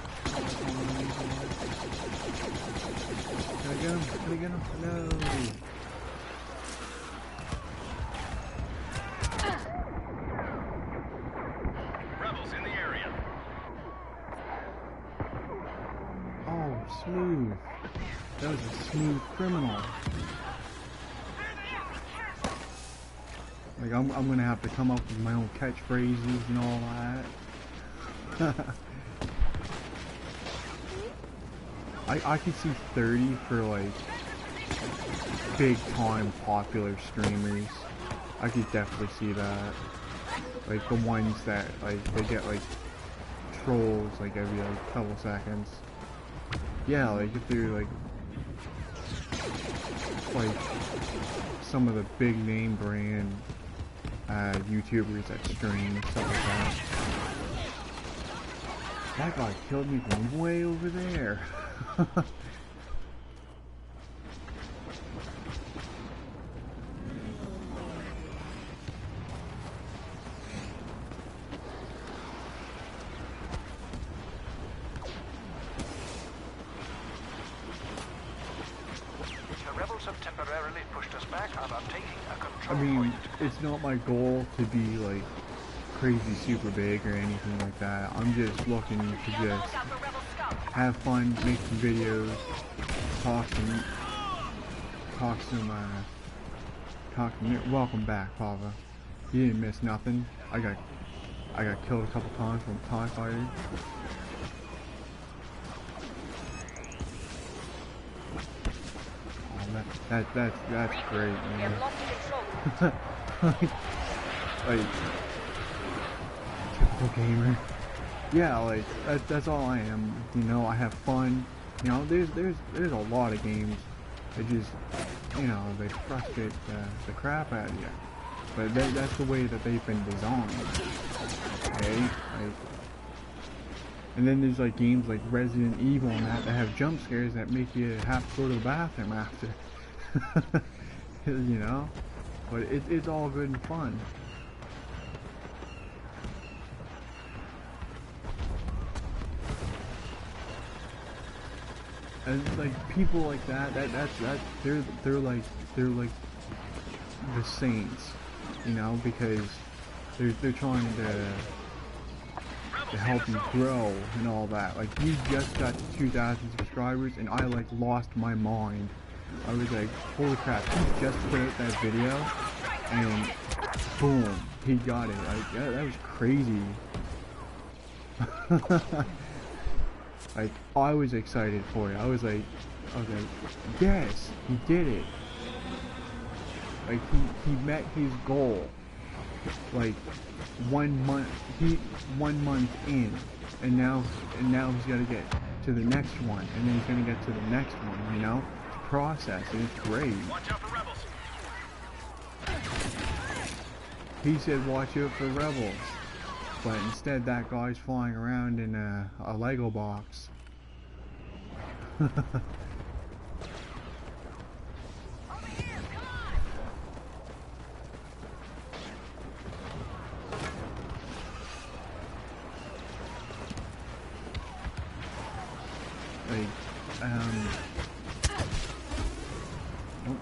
him? Can I get him? No. Rebels in the area. Oh, smooth. That was a smooth criminal. Like, I'm gonna have to come up with my own catchphrases and all that. I could see 30 for, like, big time popular streamers. I could definitely see that. Like, the ones that, like, they get, like, trolls, like, every, like, couple seconds. Yeah, like, if they're, like some of the big name brand YouTubers that stream and stuff like that. That guy killed me from way over there. I mean, it's not my goal to be, like, crazy super big or anything like that. I'm just looking to just have fun, make some videos, talk some, welcome back, Papa. You didn't miss nothing. I got killed a couple times from TIE Fighter. That's great, man. Like, typical gamer. yeah, like that's all I am. You know, I have fun. You know, there's a lot of games that just, you know, they frustrate the crap out of you. But that's the way that they've been designed. Okay, like, and then there's like games like Resident Evil and that have jump scares that make you have to go to the bathroom after. You know, but it's all good and fun. And like people like that they're like the saints, you know, because they're trying to help you grow and all that. Like, you just got to 2,000 subscribers and I like lost my mind. I was like, holy crap, he just put out that video and boom, he got it. Like, that was crazy. Like, I was excited for it. I was like, yes, he did it. Like, he met his goal. Like, 1 month in, and now he's got to get to the next one, and then he's gonna get to the next one. You know, it's a process, and it's great. Watch out for rebels. He said, "Watch out for rebels," but instead, that guy's flying around in a Lego box.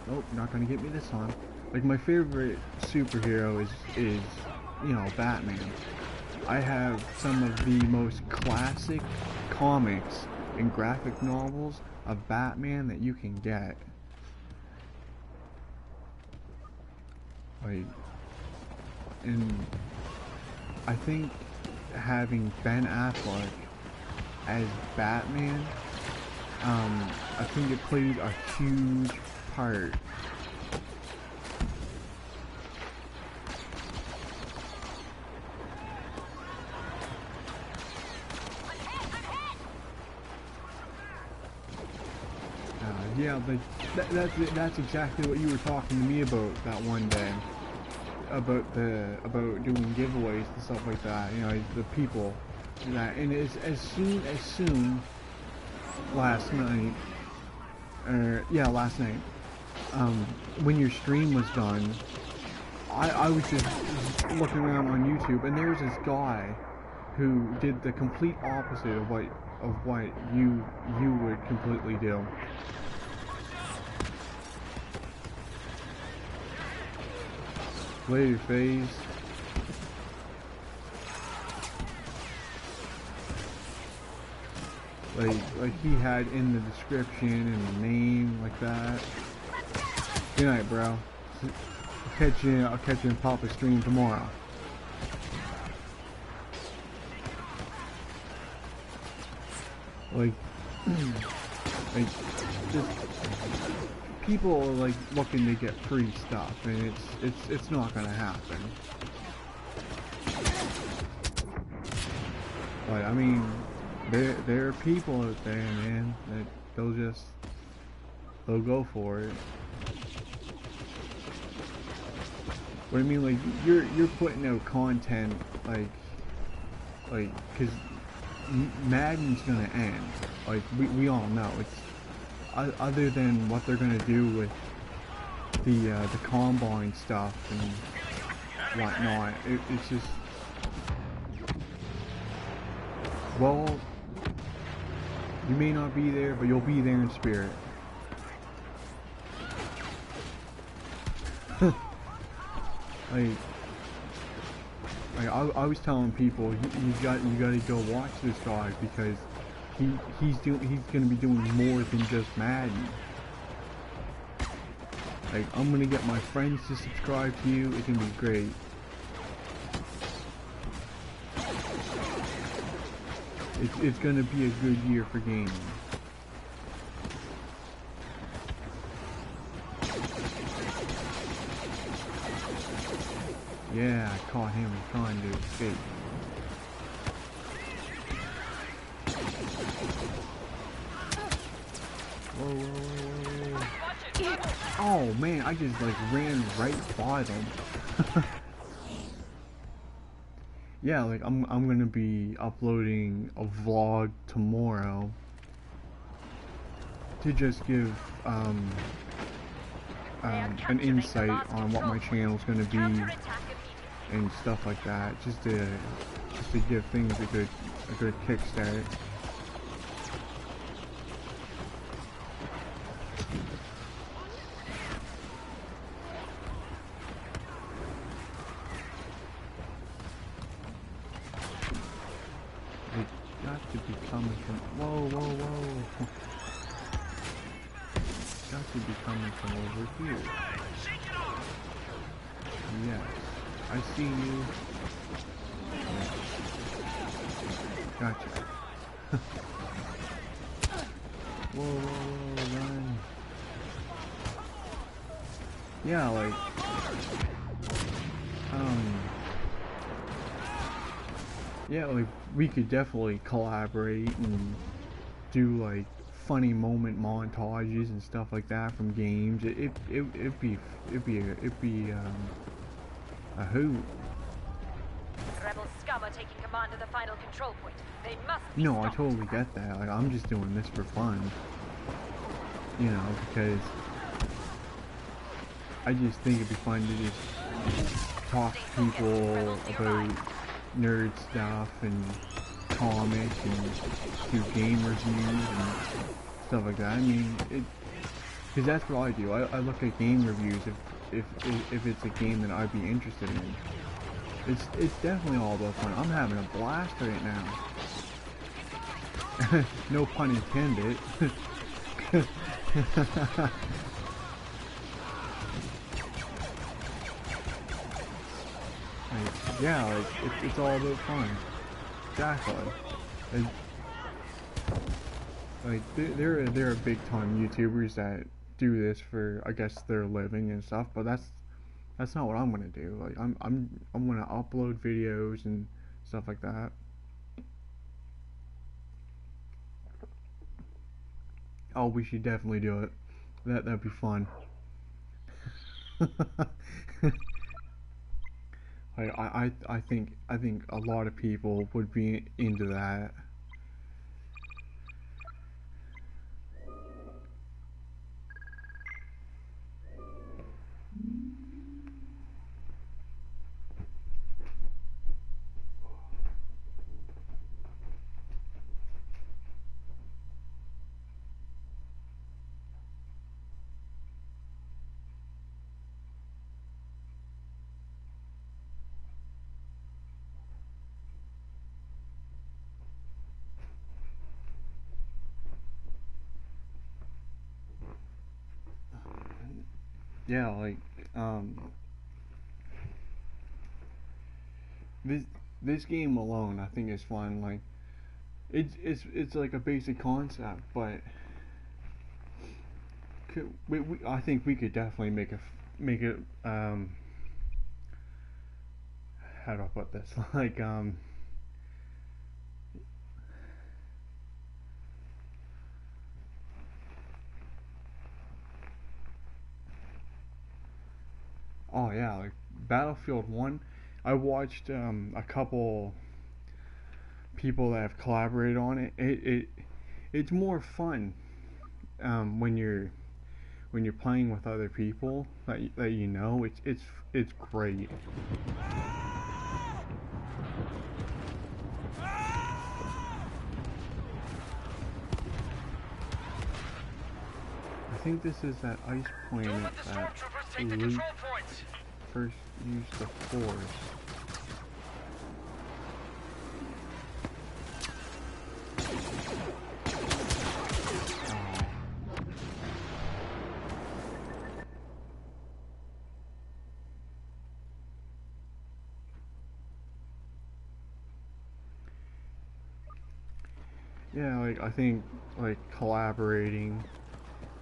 Nope, not gonna get me this time. Like, my favorite superhero is you know, Batman. I have some of the most classic comics and graphic novels of Batman that you can get. Like, and I think having Ben Affleck as Batman, I think it played a huge part. Yeah, but that's exactly what you were talking to me about that one day. About doing giveaways and stuff like that. You know, the people that, and as soon last night, last night, when your stream was done, I was just looking around on YouTube, and there was this guy who did the complete opposite of what you would completely do. Later phase. Like he had in the description and the name like that. Good night, bro. I'll catch you in Papa's stream tomorrow. Like just people are like looking to get free stuff, and it's not gonna happen. But I mean, there are people out there, man, that they'll go for it. What I mean, like, you're putting out content, like, cause Madden's gonna end. Like, we all know. It's other than what they're gonna do with the combine stuff and whatnot. It's just, well, you may not be there, but you'll be there in spirit. I was telling people, you gotta go watch this guy, because he's gonna be doing more than just Madden. Like, I'm gonna get my friends to subscribe to you. It's gonna be great. It's gonna be a good year for gaming. Yeah, I caught him trying to escape. Whoa, whoa, whoa, whoa. Oh man, I just like ran right by them. Yeah, like I'm gonna be uploading a vlog tomorrow to just give an insight on what my channel's gonna be and stuff like that, just to give things a good kickstart. They got to be coming from whoa. Got to be coming from over here. Yes, I see you. Gotcha. whoa, run. Yeah, like, yeah, like, we could definitely collaborate and do, like, funny moment montages and stuff like that from games. It'd be a hoot. Rebel scum are taking command of the final control point. They must be No, I stopped. totally get that. Like, I'm just doing this for fun. You know, because I just think it'd be fun to just talk to people about nerd stuff and comics and do game reviews and stuff like that. I mean, because that's what I do. I look at game reviews if it's a game that I'd be interested in. It's definitely all about fun. I'm having a blast right now. No pun intended. Like, yeah, like it's all about fun. Exactly. And, like there are big time YouTubers that do this for, I guess, their living and stuff, but that's not what I'm gonna do. Like I'm gonna upload videos and stuff like that. Oh, we should definitely do it. That'd be fun. I think a lot of people would be into that. Yeah, like this game alone, I think is fun. Like it's like a basic concept, but I think we could definitely make it how do I put this? Like oh yeah, like Battlefield 1. I watched a couple people that have collaborated on it. It's more fun when you're playing with other people that you know. It's great. I think this is that ice planet that Luke first used the Force. Yeah, like I think like collaborating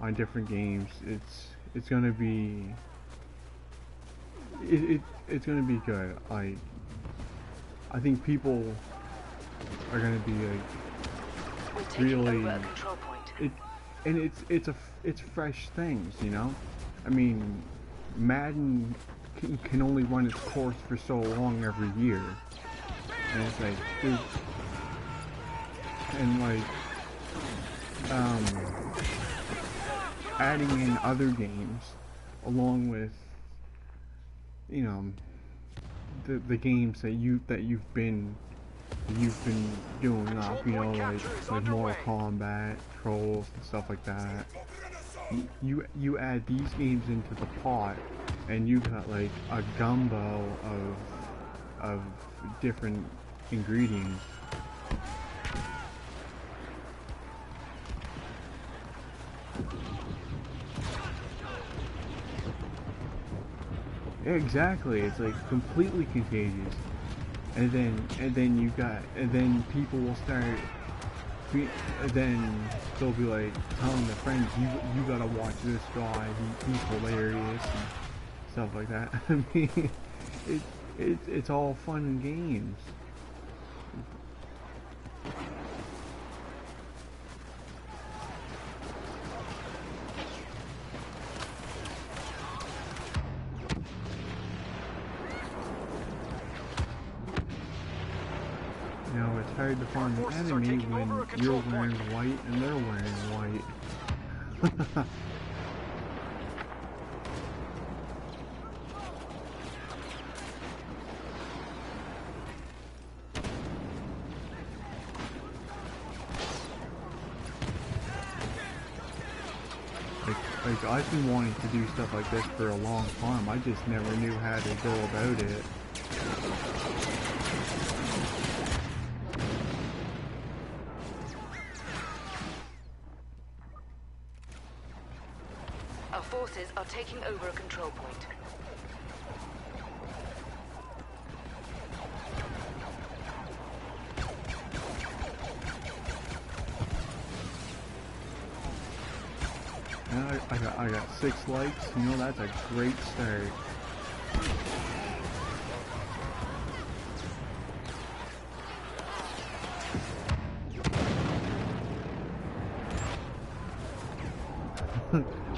on different games, it's gonna be it's gonna be good. Like I think people are gonna be like really and it's fresh things, you know. I mean, Madden can only run its course for so long every year, and it's like, and like, adding in other games along with, you know, the games that you've been doing up, you know, like Mortal Kombat, Trolls, and stuff like that. You add these games into the pot, and you got like a gumbo of different ingredients. Yeah, exactly. It's like completely contagious. And then people will start, and then they'll be like telling their friends, you gotta watch this guy, he's hilarious, and stuff like that. I mean, it's all fun and games. You know, it's hard to find an enemy when you're wearing white and they're wearing white. Like, I've been wanting to do stuff like this for a long time. I just never knew how to go about it. Our forces are taking over a control point. Yeah, I got 6 likes. You know, that's a great start.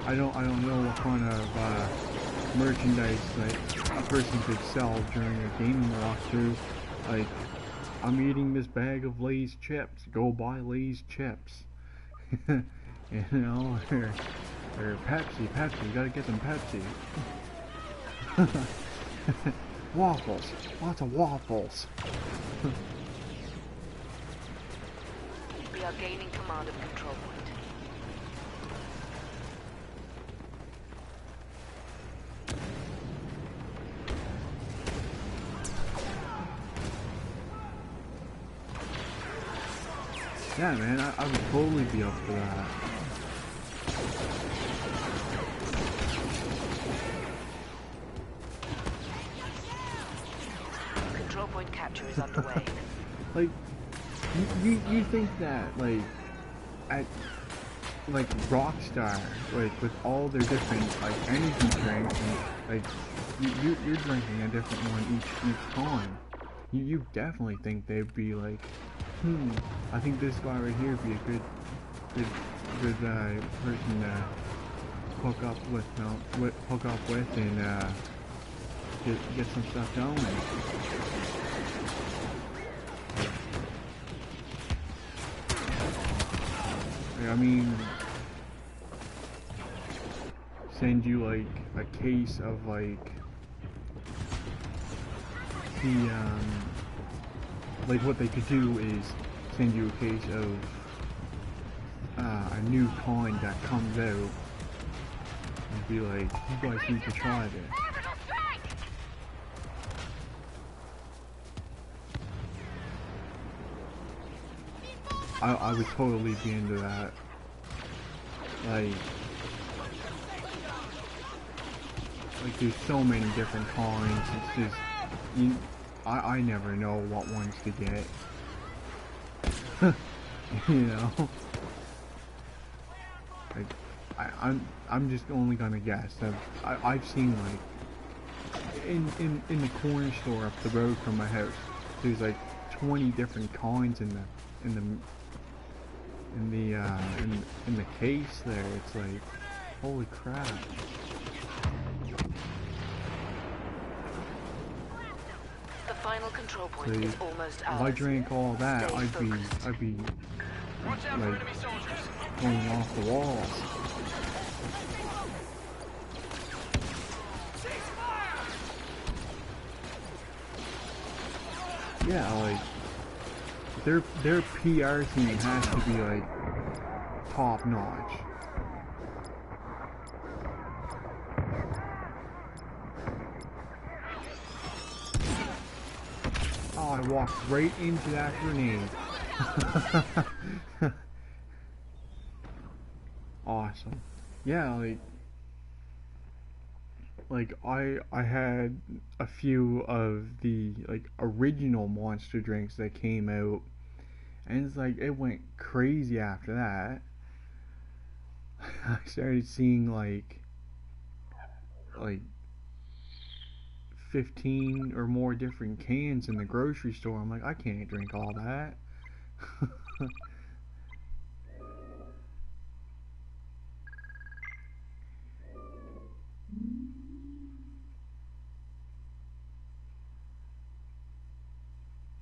I don't know what kind of merchandise like a person could sell during a gaming walkthrough. Like, I'm eating this bag of Lay's chips. Go buy Lay's chips. You know, or Pepsi. You gotta get some Pepsi. Waffles. Lots of waffles. We are gaining command of control point. Yeah, man, I would totally be up for that. Control point capture is underway. Like, you think that, like, at, like, Rockstar, like, with all their different, like, energy drinks, and, like, you're drinking a different one each time. You definitely think they'd be like, I think this guy right here would be a good person to hook up with, and get some stuff going. I mean, send you like a case of like the like what they could do is send you a case of a new kind that comes out and be like, you guys need to try this. I would totally be into that. Like there's so many different kinds. It's just I never know what ones to get. You know, like I'm just only gonna guess. I've seen like in the corner store up the road from my house, there's like 20 different kinds in the in the case there. It's like, holy crap. The final control point Like, is almost if ours. I drank all that, Stay I'd focused. be Watch out for like enemy soldiers. going off the walls. Yeah, like their PR team has to be like top notch. Oh, I walked right into that grenade. Awesome. Yeah, like I had a few of the like original monster drinks that came out, and it's like it went crazy after that. I started seeing like 15 or more different cans in the grocery store. I'm like, I can't drink all that.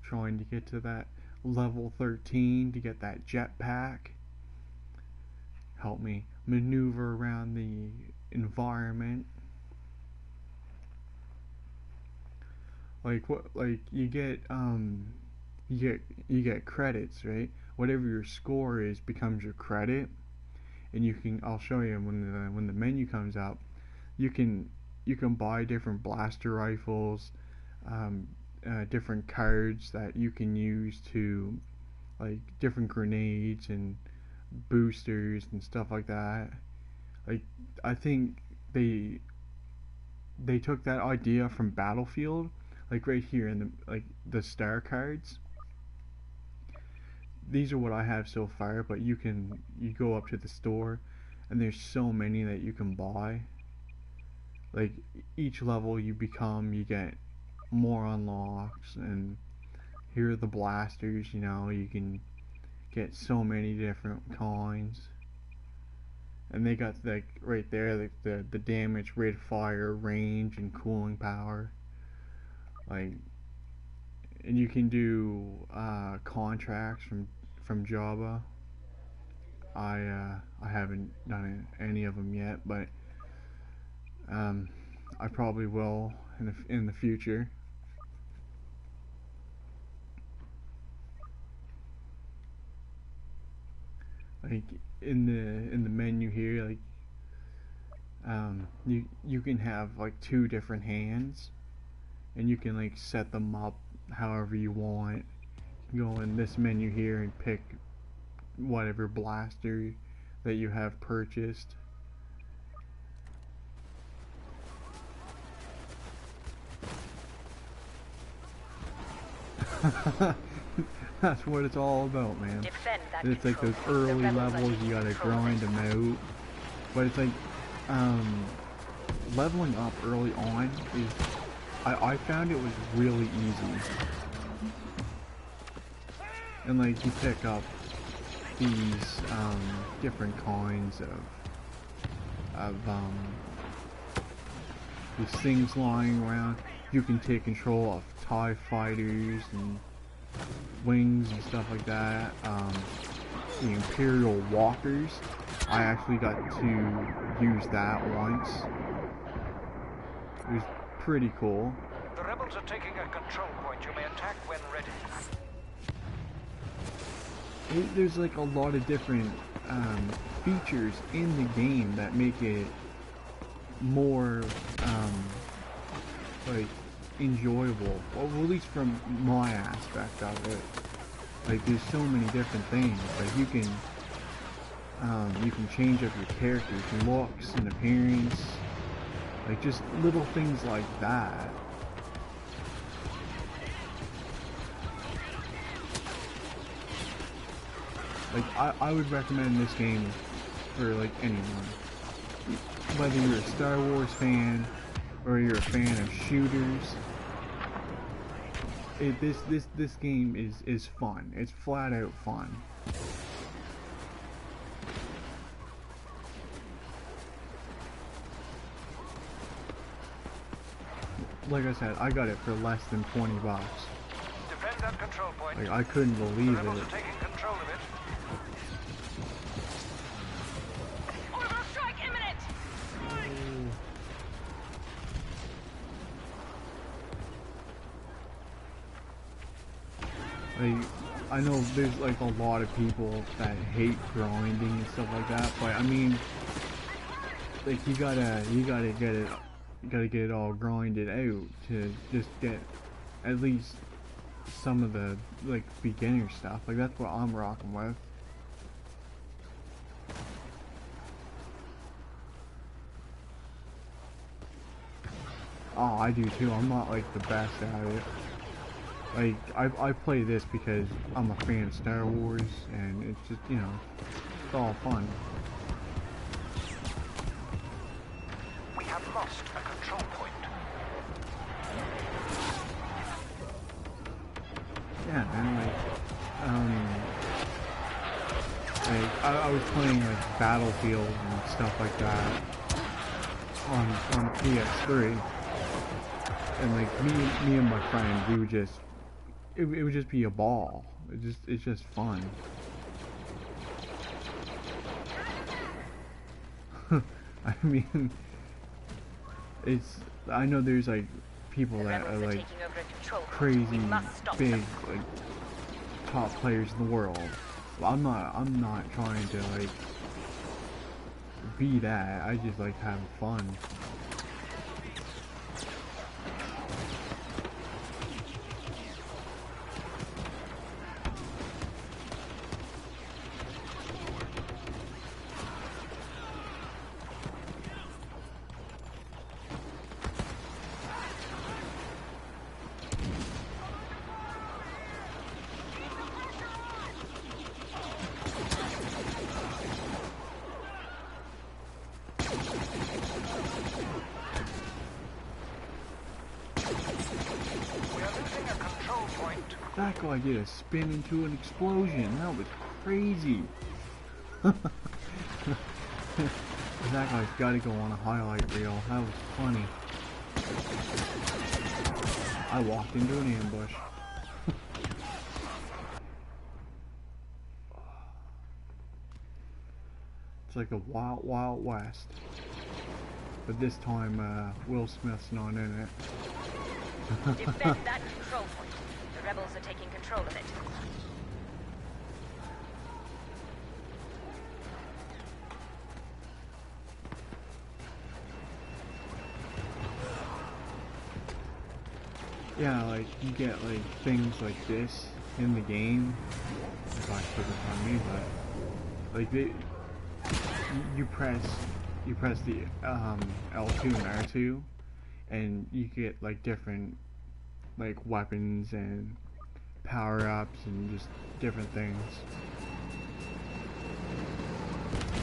Trying to get to that level 13 to get that jetpack. Help me maneuver around the environment. Like what? Like you get credits, right? Whatever your score is becomes your credit, and you can. I'll show you when the menu comes up. You can buy different blaster rifles, different cards that you can use to like different grenades and boosters and stuff like that. Like I think they took that idea from Battlefield, like right here in the star cards. These are what I have so far, but you go up to the store and there's so many that you can buy. Like each level you get more unlocks, and here are the blasters, you know, you can get so many different kinds. And they got like right there like the damage, rate of fire, range, and cooling power. Like, and you can do contracts from Java. I haven't done any of them yet, but I probably will in the future. Like in the menu here, like you can have like 2 different hands, and you can like set them up however you want. You go in this menu here and pick whatever blaster that you have purchased. That's what it's all about, man. Defend that It's like those control point. early The rebels are levels, taking you gotta control of grind it. them out. But it's like, leveling up early on is, I found it was really easy. And like, you pick up these, different kinds of these things lying around. You can take control of TIE fighters and wings and stuff like that. The Imperial walkers, I actually got to use that once. It was pretty cool. The rebels are taking a control point. You may attack when ready. There's like a lot of different features in the game that make it more like enjoyable, well, at least from my aspect of it. Like there's so many different things. Like you can change up your character's looks and appearance, like just little things like that. Like I would recommend this game for like anyone, whether you're a Star Wars fan or you're a fan of shooters. This game is fun. It's flat out fun. like I said, I got it for less than 20 bucks. Defend that control point. Like, I couldn't believe Rebels it. are taking control of it. Orbital strike imminent! Like, I know there's like a lot of people that hate grinding and stuff like that, but I mean, like you gotta get it all grinded out to just get at least some of the like beginner stuff. Like that's what I'm rocking with. Oh, I do too. I'm not like the best at it. Like, I play this because I'm a fan of Star Wars, and it's just, you know, it's all fun. We have lost a control point. Yeah, man, like, I was playing, like, Battlefield and stuff like that on PS3, and, like, me and my friend, we would just, it would just be a ball. It's just fun. I mean, I know there's like people that are like crazy big, like top players in the world. Well, I'm not trying to like be that. I just like having fun. That guy did a spin into an explosion. That was crazy. That guy's got to go on a highlight reel. That was funny. I walked into an ambush. It's like a wild, wild west. But this time, Will Smith's not in it. Defend that control point. The rebels are taking control of it. Yeah, like, you get, like, things like this in the game. If I put it on me, but, like, you press the, L2 and R2, and you get, like, different, like, weapons and power-ups and just different things.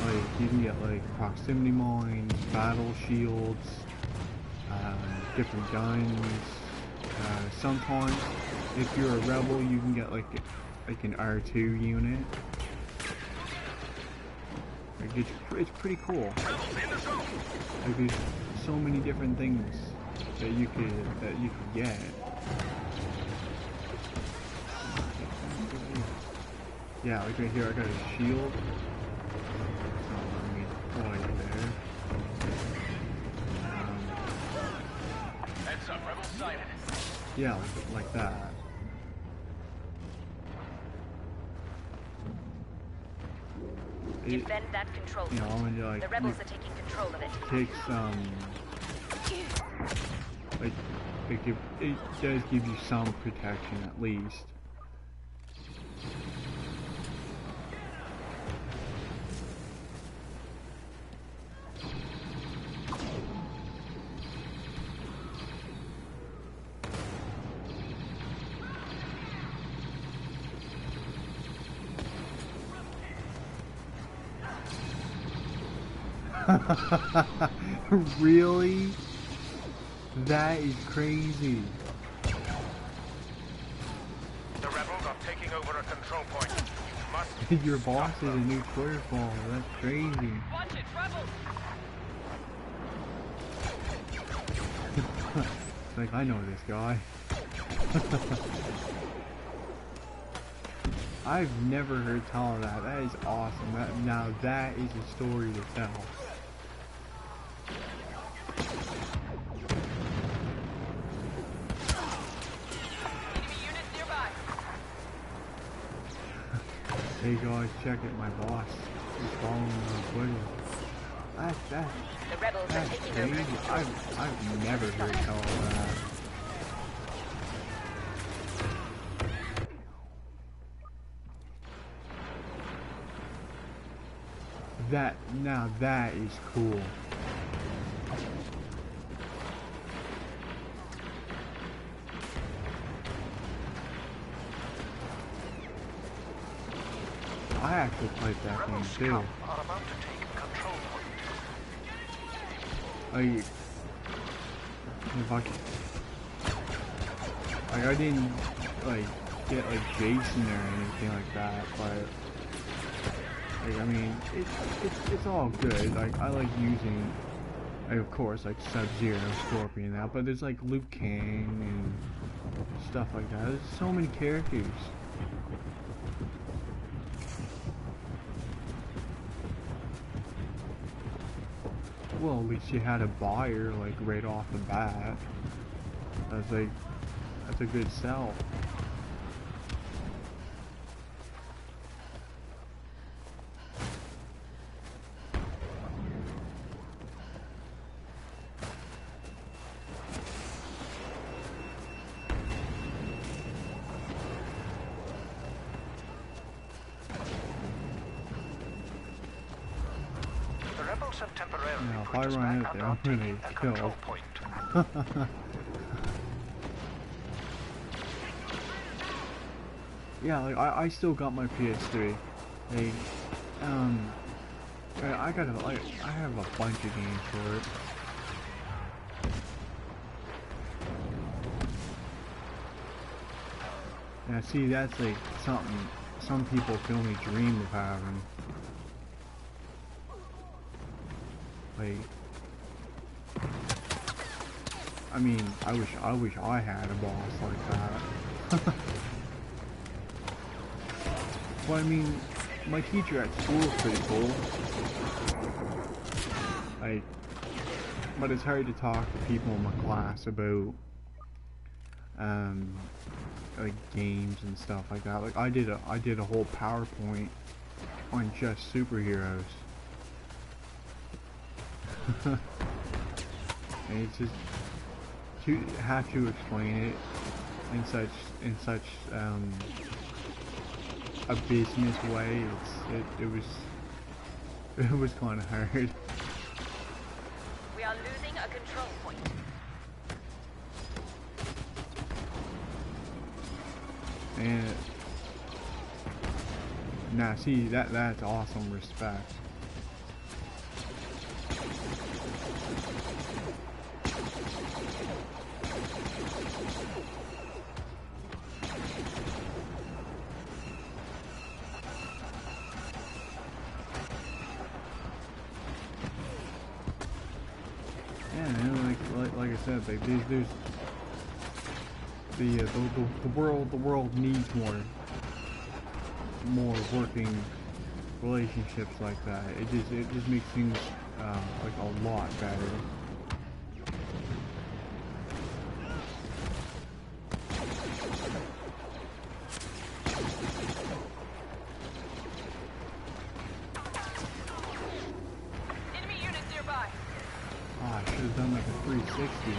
Like, you can get, like, proximity mines, battle shields, different guns. Sometimes, if you're a rebel, you can get, like an R2 unit. Like, it's pretty cool. Like, there's so many different things that you could get. Yeah, like right here, I got a shield. There. Heads up, rebel sighted. Yeah, like that. Defend that control You know, point. and like The rebels are taking control of it. takes like it does give you some protection at least. Really? That is crazy. The rebels are taking over a control point. You must Your boss is a new Twitter follower. That's crazy. Watch it, rebels! like, I know this guy. I've never heard tell of that. That is awesome. Now that is a story to tell. Enemy unit nearby. Hey guys, check it, my boss. He's following my footage. The rebels are That's taking crazy. over control. I've never heard tell of that. Now that is cool. I actually played that game too. Are about to take control point. I didn't like get like Jason or anything like that, but like, I mean, it's all good. Like, I like using, like, of course, like Sub-Zero, Scorpion now, but there's like Liu Kang and stuff like that. There's so many characters. Well, at least you had a buyer like right off the bat. That's like, that's a good sell. The rebels have temporarily Now, if put I us run back out there, under I'm gonna taking get a control killed. point. Yeah, like I still got my PS3. Like, I got I have a bunch of games for it. Now, see, that's like something some people can only dream of having. Like, I mean, I wish I had a boss like that. Well, I mean, my teacher at school is pretty cool. Like, but it's hard to talk to people in my class about, like games and stuff like that. Like, I did a whole PowerPoint on just superheroes. And it's just to have to explain it in such a business way. It was kind of hard. We are losing a control point. And now, see, that's awesome respect. Yeah, and like I said, like there's the world needs more working relationships like that. It just makes things like a lot better. Enemy unit nearby. Ah, I should have done like a 360.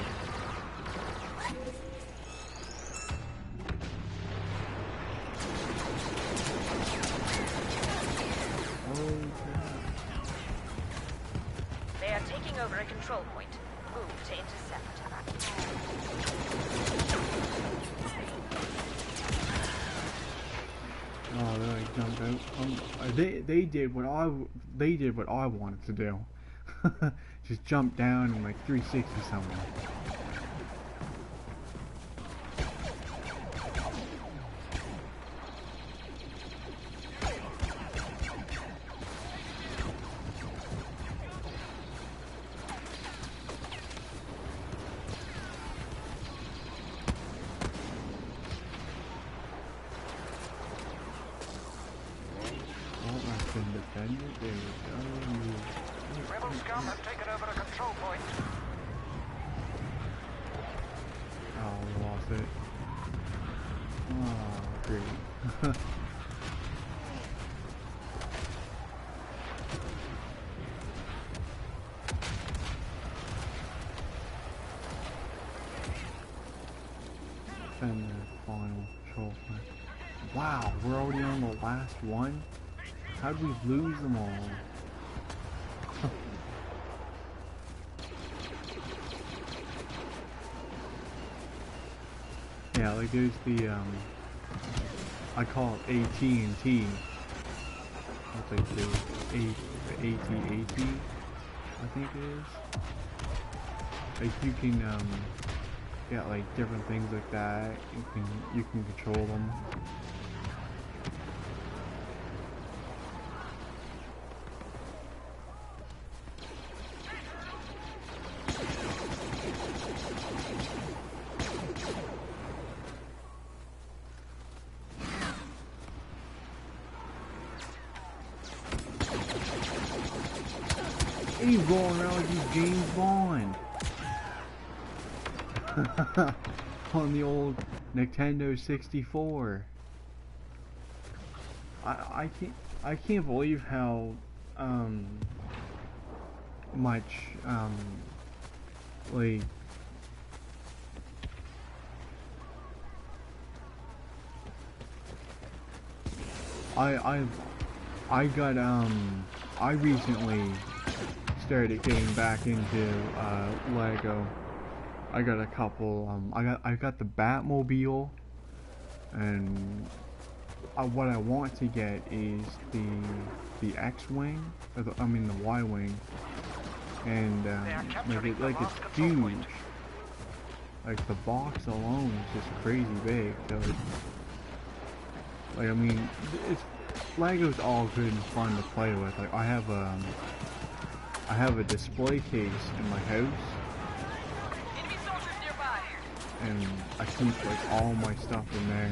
They are taking over a control point. Move to intercept. Oh, they like jumped out. They did what I wanted to do. Just jump down and like 360 someone. Scum have taken over a control point. Oh, we lost it. Oh, great. And the final control point. Wow, we're already on the last one? How'd we lose them all? Yeah, like there's the I call it AT&T. That's like the AT-AT, I think it is. Like you can get like different things like that. You can control them. He's rolling around like he's James Bond. On the old Nintendo 64. I can't believe how much like I recently started getting back into Lego. I got a couple. I got the Batmobile, and what I want to get is the X-wing, or the Y-wing, and it's huge. Like the box alone is just crazy big. So like I mean, Lego's all good and fun to play with. Like I have a display case in my house. And I keep like all my stuff in there.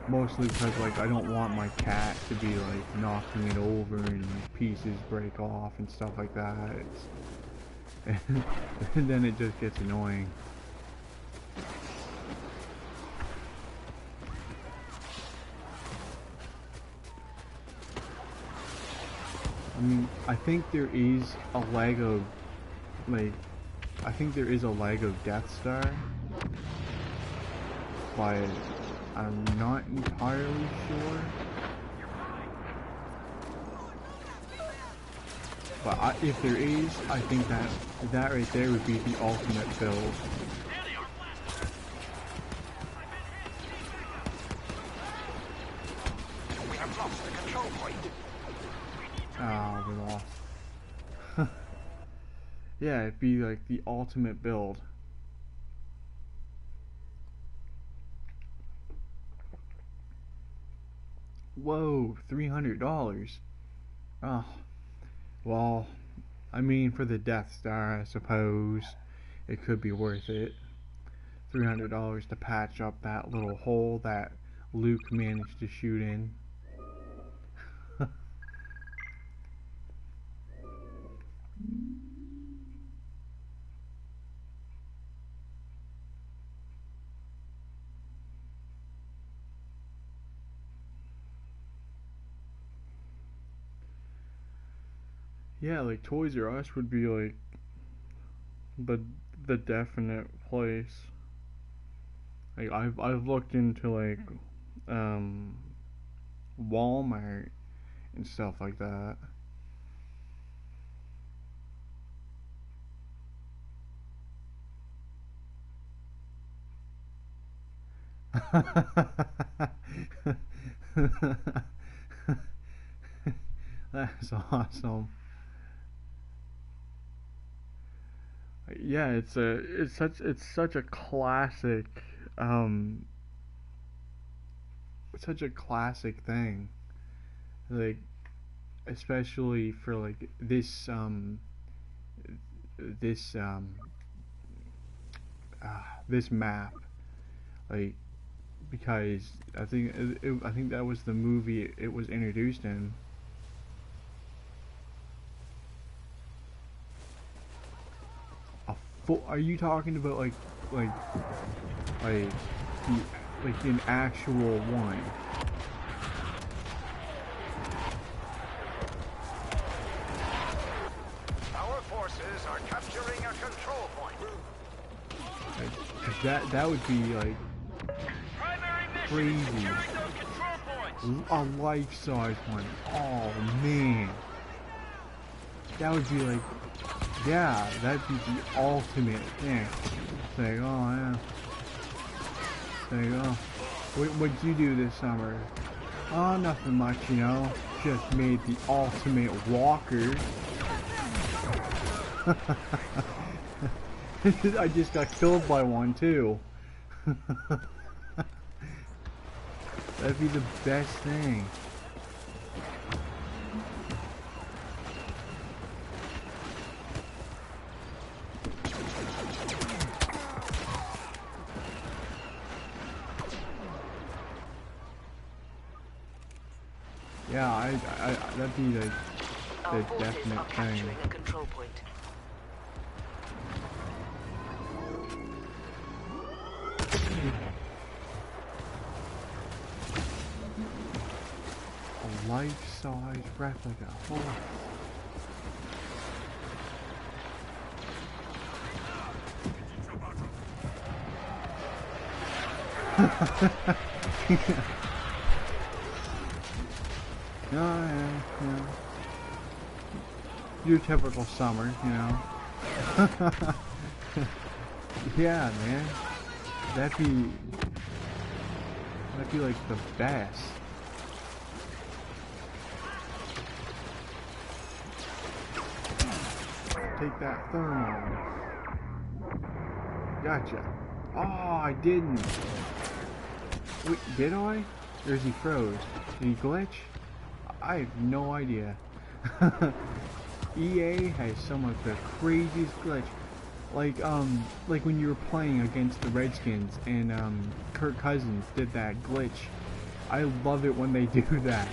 Mostly because like I don't want my cat to be like knocking it over and pieces break off and stuff like that. And then it just gets annoying. I mean, I think there is a Lego Death Star, but I'm not entirely sure. But if there is, I think that right there would be the ultimate build. We have lost the control point. Ah, we lost. Yeah, it'd be like the ultimate build. Whoa, $300. Oh, well, I mean, for the Death Star, I suppose it could be worth it. $300 to patch up that little hole that Luke managed to shoot in. Yeah, like Toys R Us would be like the definite place. Like I've looked into like Walmart and stuff like that. That's awesome. Yeah, it's such a classic such a classic thing. Like especially for like this this map, like because I think that was the movie it was introduced in. Are you talking about like the, like an actual one? Our forces are capturing a control point. Like, that would be like crazy. A life-size one. Oh man, that would be like, yeah, that'd be the ultimate thing. It's like, oh yeah. It's like, oh, what'd you do this summer? Oh, nothing much, you know. Just made the ultimate walker. I just got killed by one too. That'd be the best thing. Yeah, that'd be like the definite thing. A control point. A life-size replica. Oh. Yeah. Your typical summer, you know. Yeah, man. That'd be like the best. Take that thermal. Gotcha. Oh, I didn't. Wait, did I? Or is he froze? Did he glitch? I have no idea. EA has some of the craziest glitch. Like when you were playing against the Redskins and Kirk Cousins did that glitch. I love it when they do that.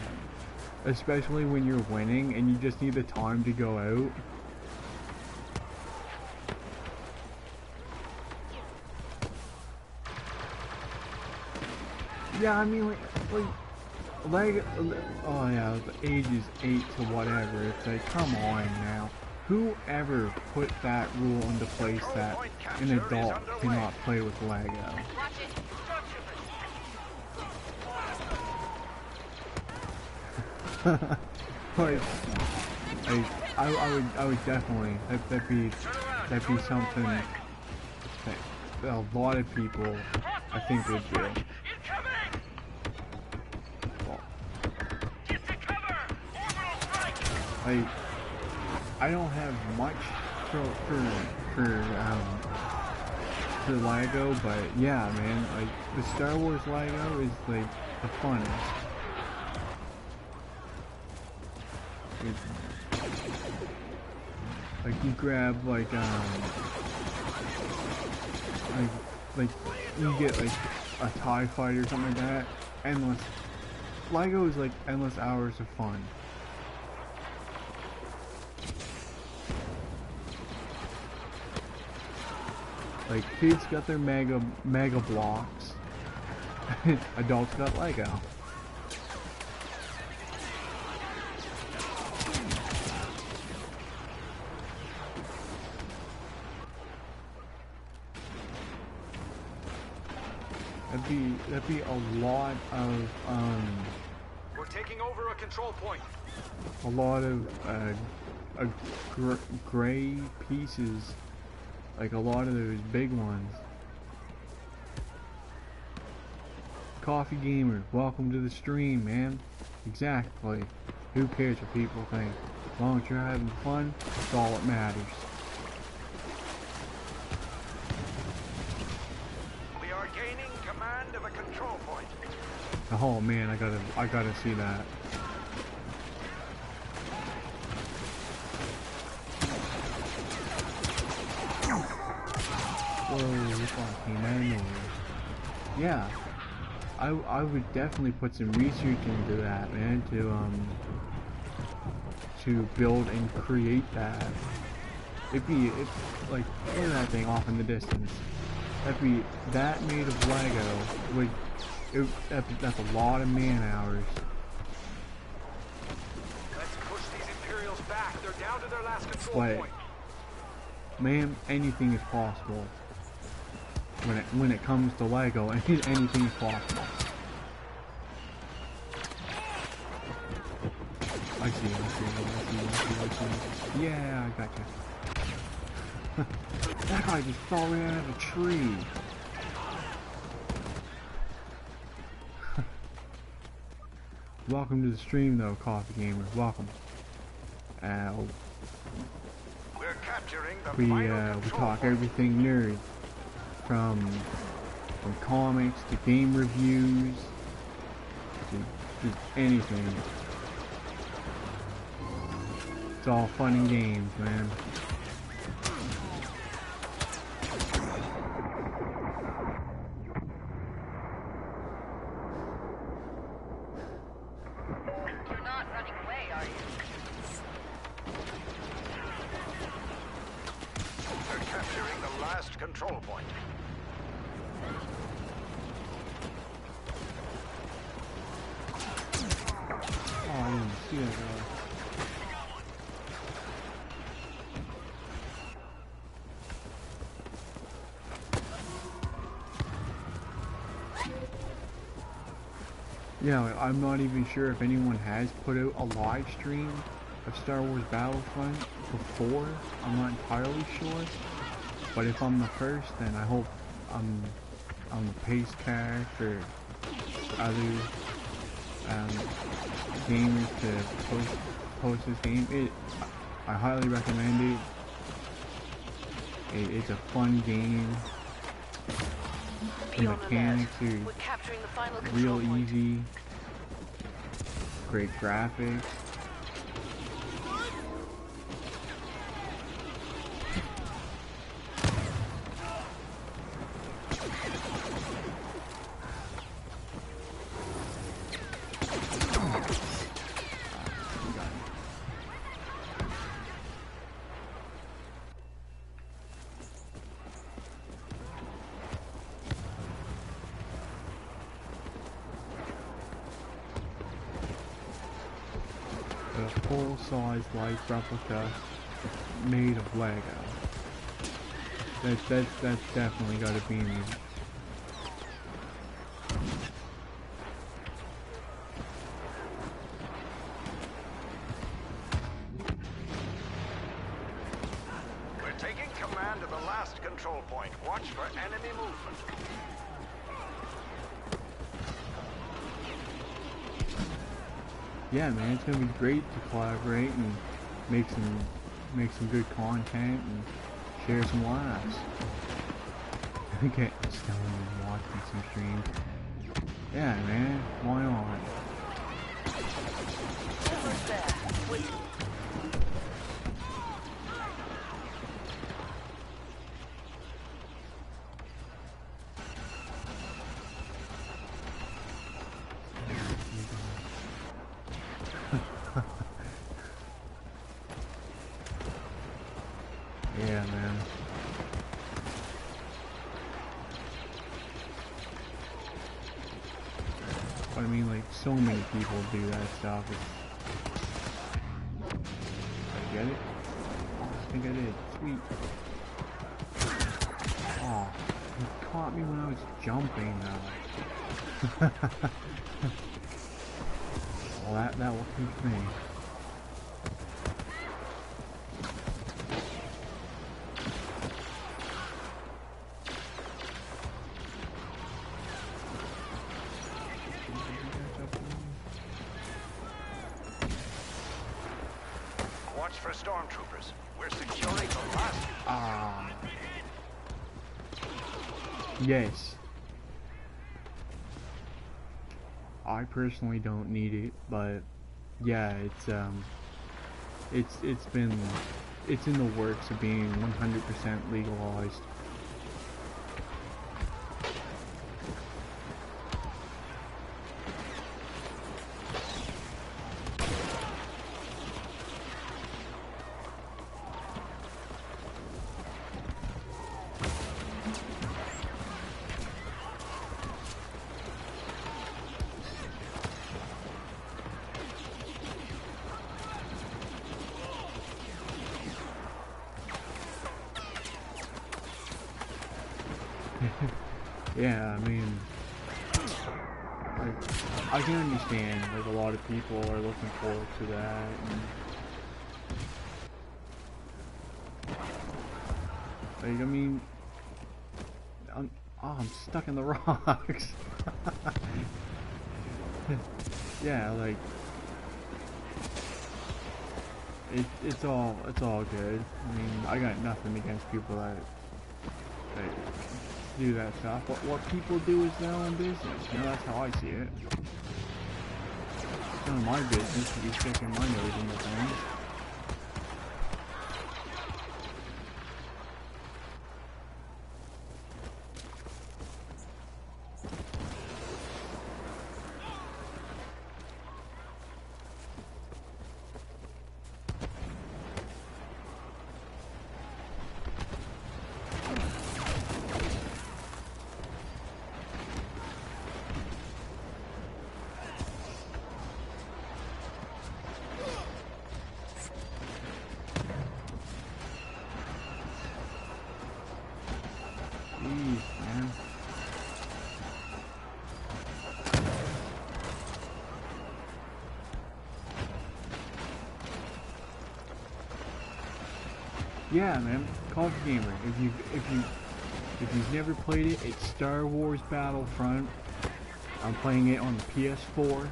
Especially when you're winning and you just need the time to go out. Yeah, I mean like oh yeah, the age is 8 to whatever. It's like, come on now. Whoever put that rule into place that an adult cannot play with Lego? Like, I would definitely, that'd be something that a lot of people, I think, would do. Like, I don't have much for Lego, but yeah, man, like the Star Wars Lego is like the funnest. Like you grab like you get like a TIE fighter or something like that. Endless. Lego is like endless hours of fun. Like kids got their mega blocks. Adults got Lego. That'd be a lot of We're taking over a control point. a lot of gray pieces, like a lot of those big ones. Coffee Gamer, welcome to the stream, man. Exactly. Who cares what people think? As long as you're having fun, that's all that matters. We are gaining command of a control point. Oh man, I gotta see that. Whoa, fucking animals. Yeah. I would definitely put some research into that, man, to build and create that. It'd be, like, look at that thing off in the distance. That'd be, that made of Lego would, that's a lot of man hours. Let's push these Imperials back. They're down to their last control But, point. man, anything is possible. When it comes to Lego, anything is possible. I see. Yeah, I got you. That guy just fell right out of a tree. Welcome to the stream, though, Coffee Gamer. Welcome. We're capturing the We final control talk point. everything nerd, from comics to game reviews to just anything. It's all fun and games, man. You're not running away, are you? We're capturing the last control point. Oh, I didn't see that guy. Yeah, like, I'm not even sure if anyone has put out a live stream of Star Wars Battlefront before. I'm not entirely sure. But if I'm the first, then I hope I'm the pace car for other gamers to post this game. I highly recommend it. It's a fun game. The Be on mechanics alert. are We're capturing the final control real point. easy. Great graphics. A full-size life replica made of Lego. That's definitely got to be in the... We're taking command of the last control point. Watch for enemy movement. Yeah, man, it's gonna be great to collaborate and make some good content and share some laughs. Get stoned and watching some streams. Yeah, man, why not? Almost there. Wait. Yeah, man. But I mean, like, so many people do that stuff. Did I get it? Oh, I think I did. Sweet. Oh, he caught me when I was jumping, though. Well, that will teach me. Watch for stormtroopers. We're securing the last. Yes. I personally don't need it, but yeah, it's in the works of being 100% legalized. Yeah, I mean, like, I can understand, like, a lot of people are looking forward to that, and, like, I mean, I'm stuck in the rocks. Yeah, like, it's all good. I mean, I got nothing against people that do that stuff. What people do is their own business. You know, that's how I see it. It's none of my business to be sticking my nose into things. Man. Yeah, man, Call Gamer. If you've never played it, it's Star Wars Battlefront. I'm playing it on the PS4.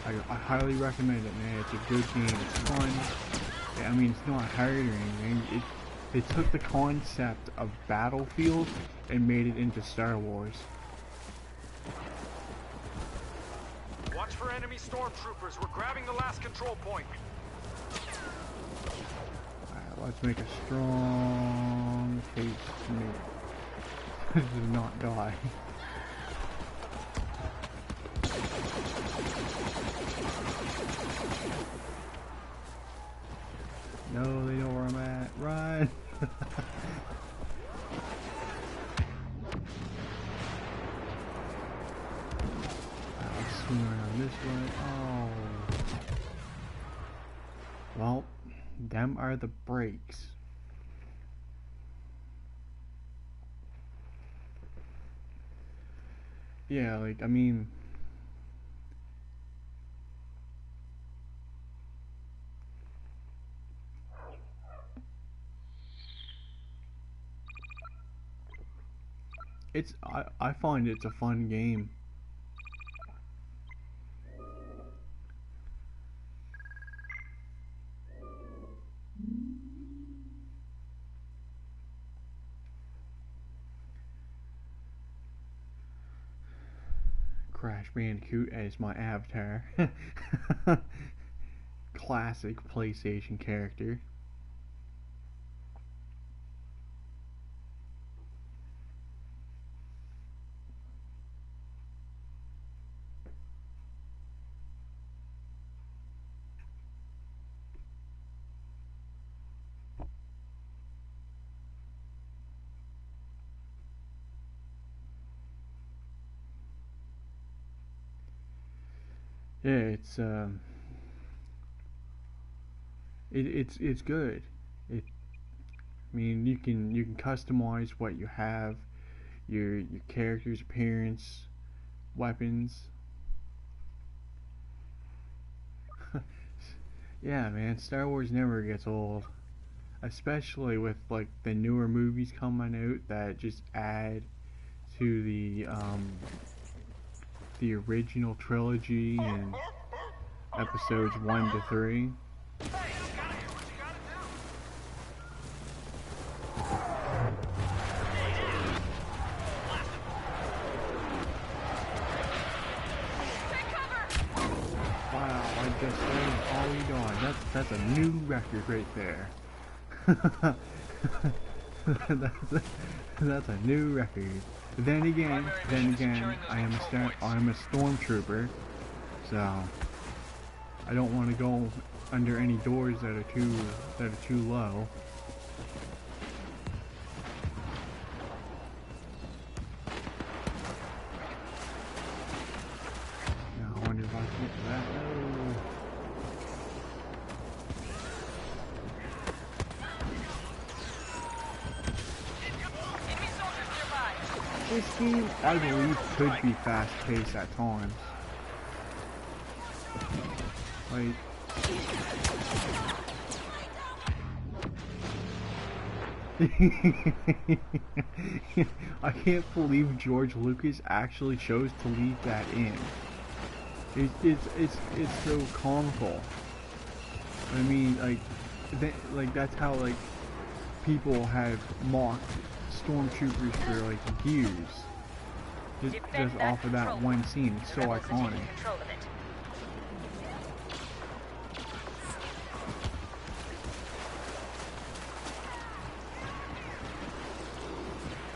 I highly recommend it, man. It's a good game. It's fun. I mean, it's not hard or anything. They took the concept of Battlefield and made it into Star Wars. Watch for enemy stormtroopers. We're grabbing the last control point. Alright, let's make a strong case to make this does not die. No, they know where I'm at. Run! Let's swing around this way. Oh. Well, them are the brakes. Yeah, like, I mean... I find it's a fun game. Crash Bandicoot as my avatar. Classic PlayStation character. Yeah, it's good. I mean, you can customize what you have, your character's appearance, weapons. Yeah, man, Star Wars never gets old, especially with like the newer movies coming out that just add to the original trilogy and episodes 1 to 3. Wow, I just saved Ollie Dawn. That's a new record right there. that's a new record. Then again, I am a stormtrooper, so I don't want to go under any doors that are too low. Now I wonder if I can get to that. No. Enemy soldiers nearby. this game, I believe, could be fast-paced at times. Like, I can't believe George Lucas actually chose to leave that in. It's so comical. I mean, like that's how like people have mocked stormtroopers for like years, just off of that one scene. It's so iconic.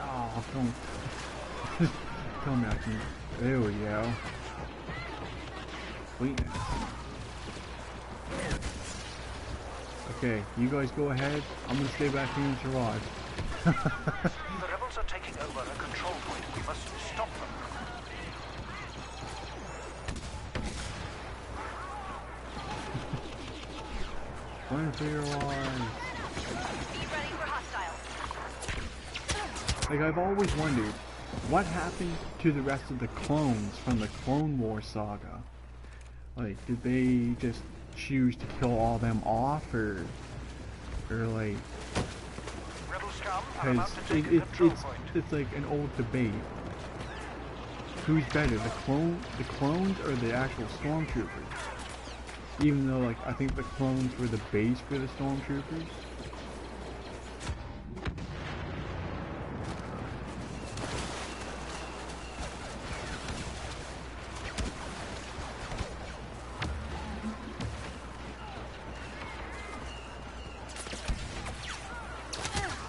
Oh, don't tell me I can. There we go. Sweetness. Okay, you guys go ahead. I'm gonna stay back here and survive. The rebels are taking over a control point. We must stop them. Run for your lives. Ready for hostiles. Like, I've always wondered, what happened to the rest of the clones from the Clone Wars saga? Like, did they just choose to kill all them off, or like, Rebel scum are because about to take a control point. it's like an old debate. Who's better, the clones or the actual stormtroopers? Even though, like, I think the clones were the base for the stormtroopers.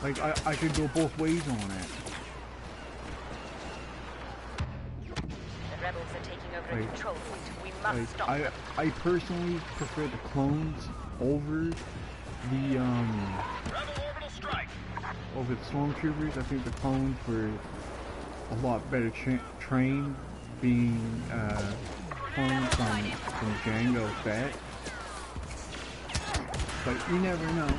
Like, I could go both ways on it. The rebels are taking over a control point. We must Like, stop them. I personally prefer the clones over the over the stormtroopers. I think the clones were a lot better trained, being clones from Jango Fett. But you never know.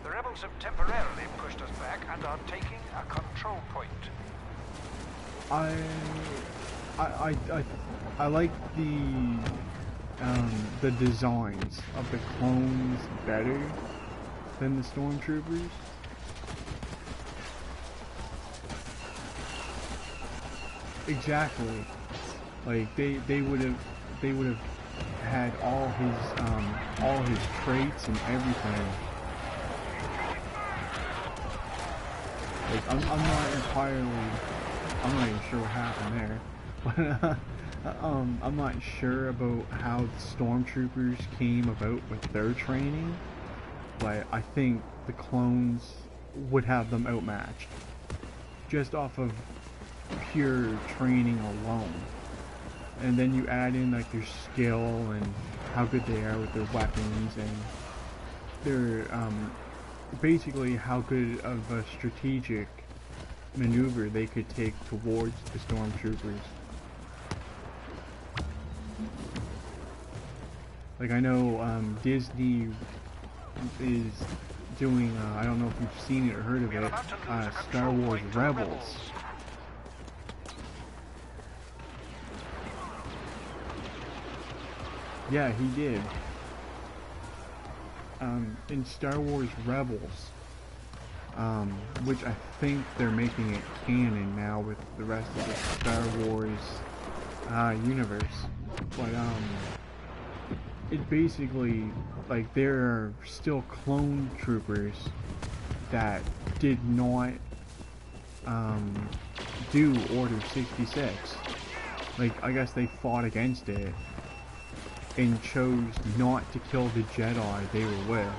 The rebels have temporarily pushed us back and are taking a control point. I like the designs of the clones better than the stormtroopers. Exactly. Like they would have had all his traits and everything. Like I'm not even sure what happened there, but I'm not sure about how the stormtroopers came about with their training, but I think the clones would have them outmatched just off of pure training alone. And then you add in like their skill and how good they are with their weapons and their basically how good of a strategic maneuver they could take towards the stormtroopers. Like I know Disney is doing, I don't know if you've seen it or heard of it, Star Wars Rebels. Yeah, he did. In Star Wars Rebels, which I think they're making it canon now with the rest of the Star Wars universe. But it basically, like, there are still clone troopers that did not do Order 66. Like, I guess they fought against it and chose not to kill the Jedi they were with.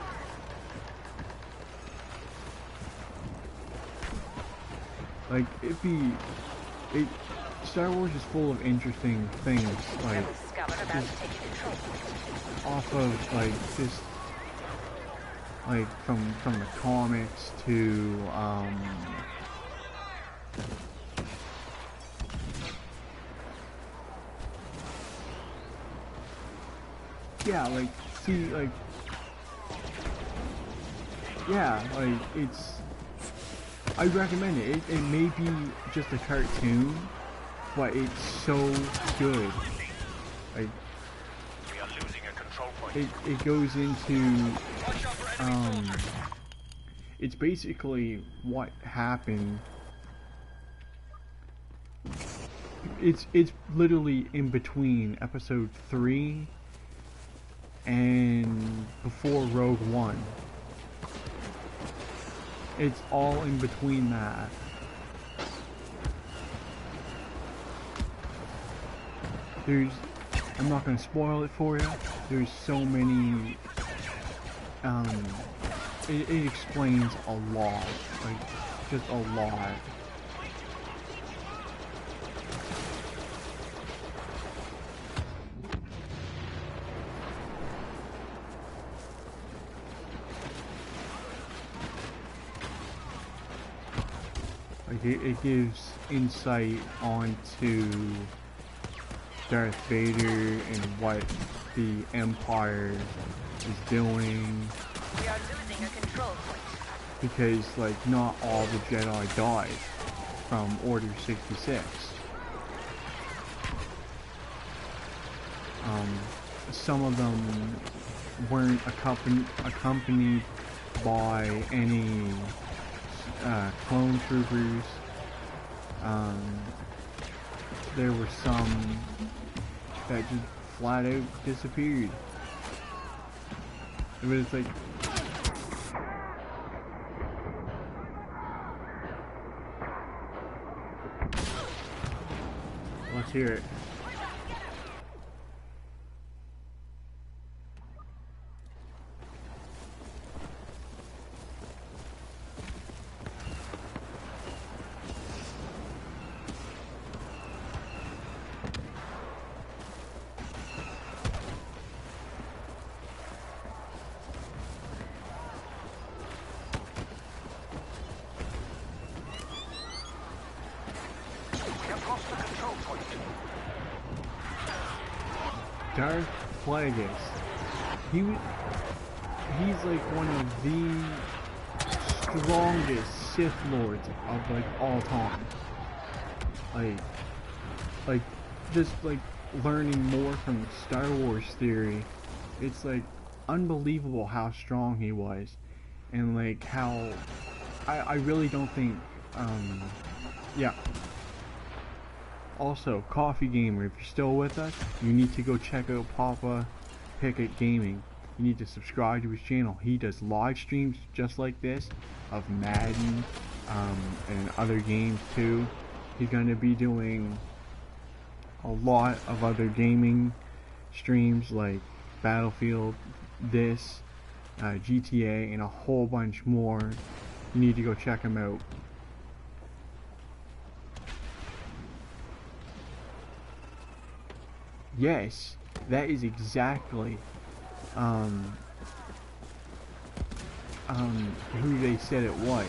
Like, Star Wars is full of interesting things, like, just off of, like, just, like, from the comics to, yeah, like, see, like, yeah, like it's. I recommend it. It may be just a cartoon, but it's so good. Like We are losing a control point. it goes into it's basically what happened. It's literally in between episode 3 and before Rogue One. It's all in between that. I'm not gonna spoil it for you. There's so many, it explains a lot, like, just a lot. Like, it gives insight onto Darth Vader and what the Empire is doing. We are losing a control point. Because, like, not all the Jedi died from Order 66. Some of them weren't accompanied by any clone troopers. There were some that just flat out disappeared. It was like, let's hear it. Darth Plagueis. He's like one of the strongest Sith Lords of like all time. Like just like learning more from Star Wars theory, it's like unbelievable how strong he was, and like how I really don't think yeah. Also, Coffee Gamer, if you're still with us, you need to go check out Papa Pickett Gaming. You need to subscribe to his channel. He does live streams just like this of Madden and other games too. He's going to be doing a lot of other gaming streams like Battlefield, this, GTA, and a whole bunch more. You need to go check him out. Yes, that is exactly who they said it was.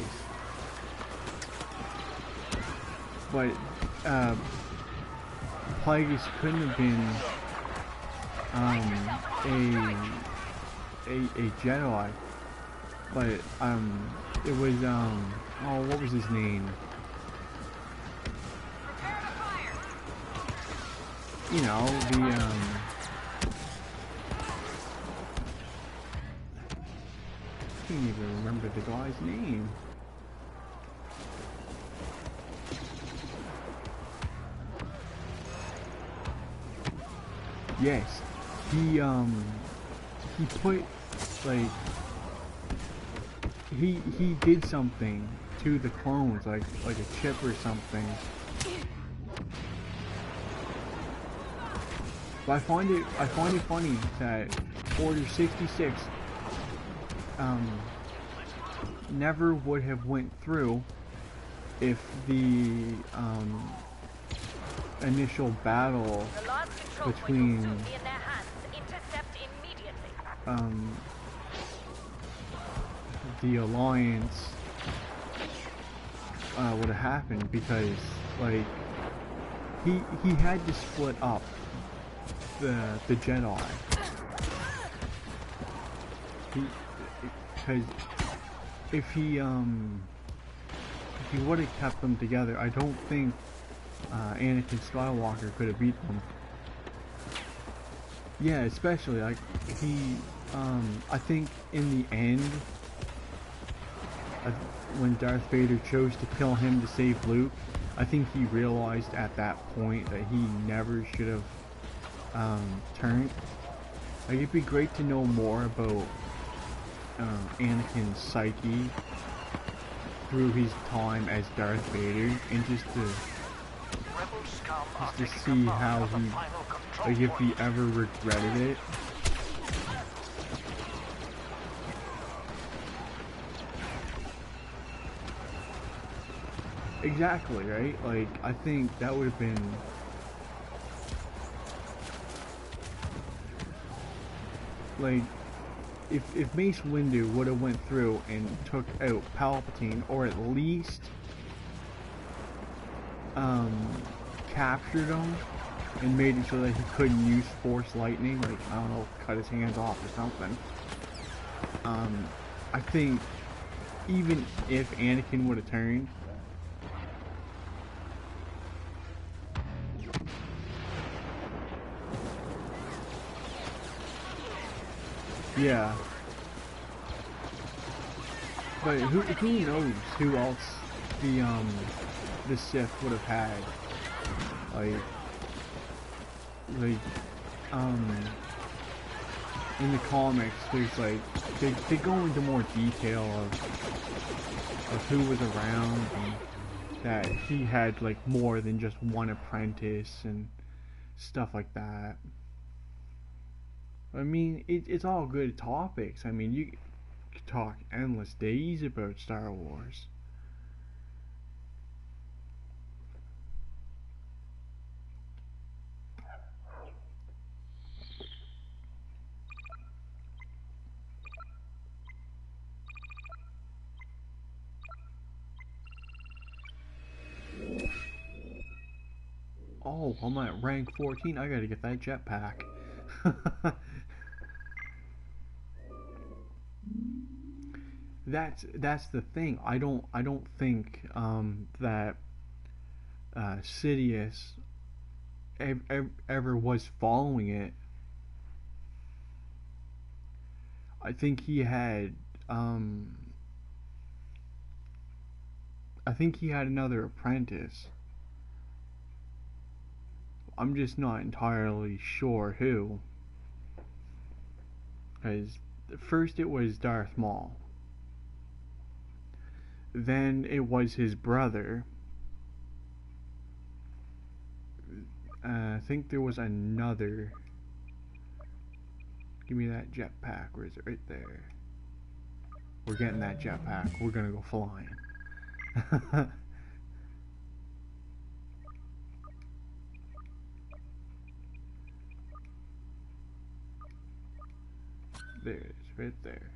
But Plagueis couldn't have been a Jedi, but it was oh, what was his name? You know, the I can't even remember the guy's name. Yes, he put like he did something to the clones, like a chip or something. But I find it funny that Order 66 never would have went through if the initial battle between the Alliance would have happened, because like he had to split up the Jedi, because if he would have kept them together, I don't think Anakin Skywalker could have beat them. Yeah, especially like he, I think in the end, when Darth Vader chose to kill him to save Luke, I think he realized at that point that he never should have turned. Like, it'd be great to know more about Anakin's psyche through his time as Darth Vader, and just to see how he, like, if he ever regretted it. Exactly, right? Like, I think that would have been like, if Mace Windu would have went through and took out Palpatine, or at least captured him and made it so that he couldn't use Force Lightning, like, I don't know, cut his hands off or something. I think even if Anakin would have turned, yeah. But who knows who else the Sith would have had. Like in the comics, there's like they go into more detail of who was around, and that he had like more than just one apprentice and stuff like that. I mean, it's all good topics. I mean, you could talk endless days about Star Wars. Oh, I'm at rank 14. I gotta get that jetpack. That's the thing. I don't think that Sidious ever was following it. I think he had another apprentice. I'm just not entirely sure who. Because first it was Darth Maul. Then it was his brother. I think there was another. Give me that jetpack. Where is it? Right there. We're getting that jetpack. We're gonna go flying. There it is, right there.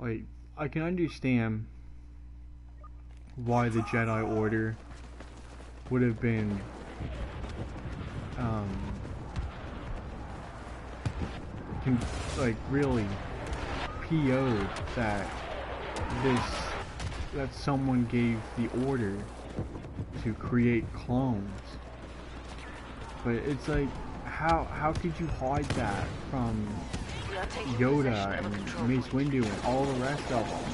Like, I can understand why the Jedi Order would have been like really PO'd that someone gave the order to create clones. But it's like, how could you hide that from Yoda and Mace Windu and all the rest of them?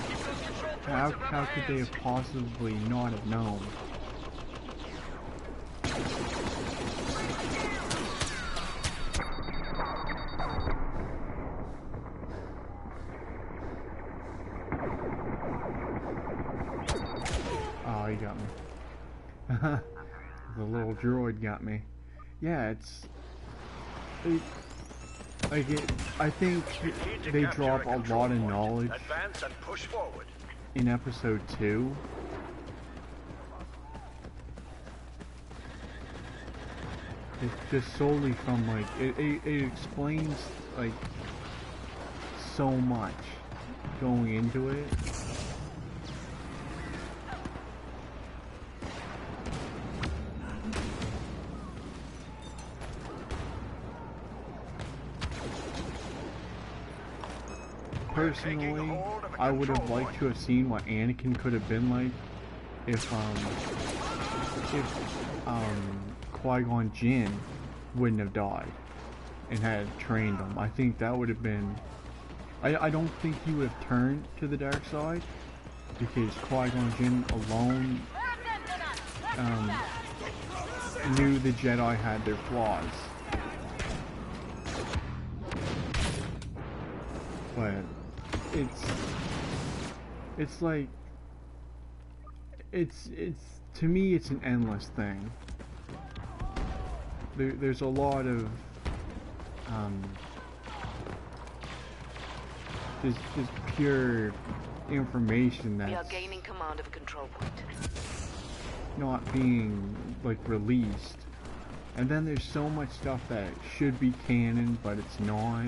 How could they have possibly not have known? Oh, he got me. The little droid got me. Yeah, I think they drop a lot of knowledge in episode 2. It's just solely from like it explains like so much going into it. personally, I would have liked to have seen what Anakin could have been like if Qui-Gon Jinn wouldn't have died and had trained him. I think that would have been... I don't think he would have turned to the dark side, because Qui-Gon Jinn alone knew the Jedi had their flaws. But it's like, it's to me it's an endless thing. There's a lot of just pure information that's We are gaining command of a control point. not being like released, and then there's so much stuff that should be canon but it's not.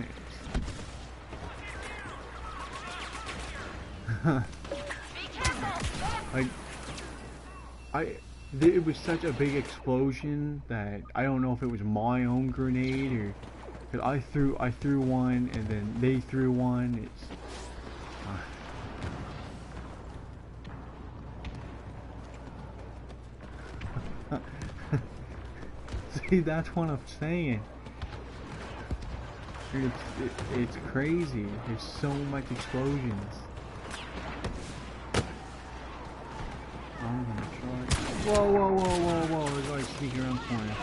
Like, it was such a big explosion that I don't know if it was my own grenade or, cause I threw one and then they threw one. See, that's what I'm saying. It's crazy. There's so much explosions. I'm gonna try. Whoa! There's like sneaking around the corner.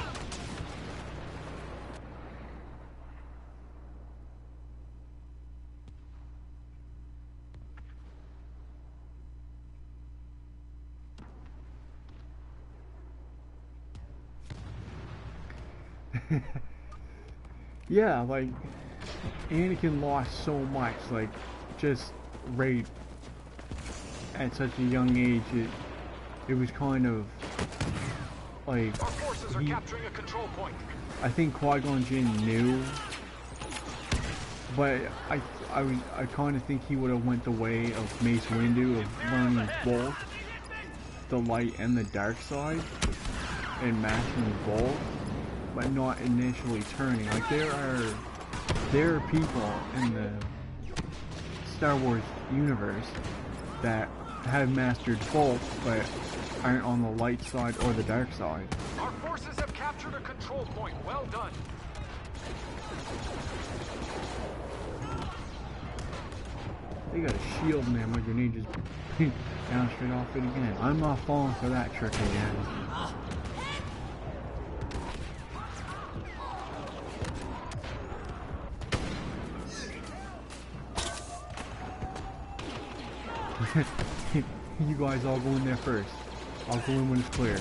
Yeah, like Anakin lost so much, like just right at such a young age. It was kind of like Our forces are capturing a control point. I think Qui-Gon Jinn knew, but I kind of think he would have went the way of Mace Windu of learning both the light and the dark side and mastering both, but not initially turning. Like there are people in the Star Wars universe that have mastered both, but aren't on the light side or the dark side. Our forces have captured a control point. Well done. They got a shield, man. My grenade just down straight off it again. I'm not falling for that trick again. You guys all go in there first. I'll go in when it's clear.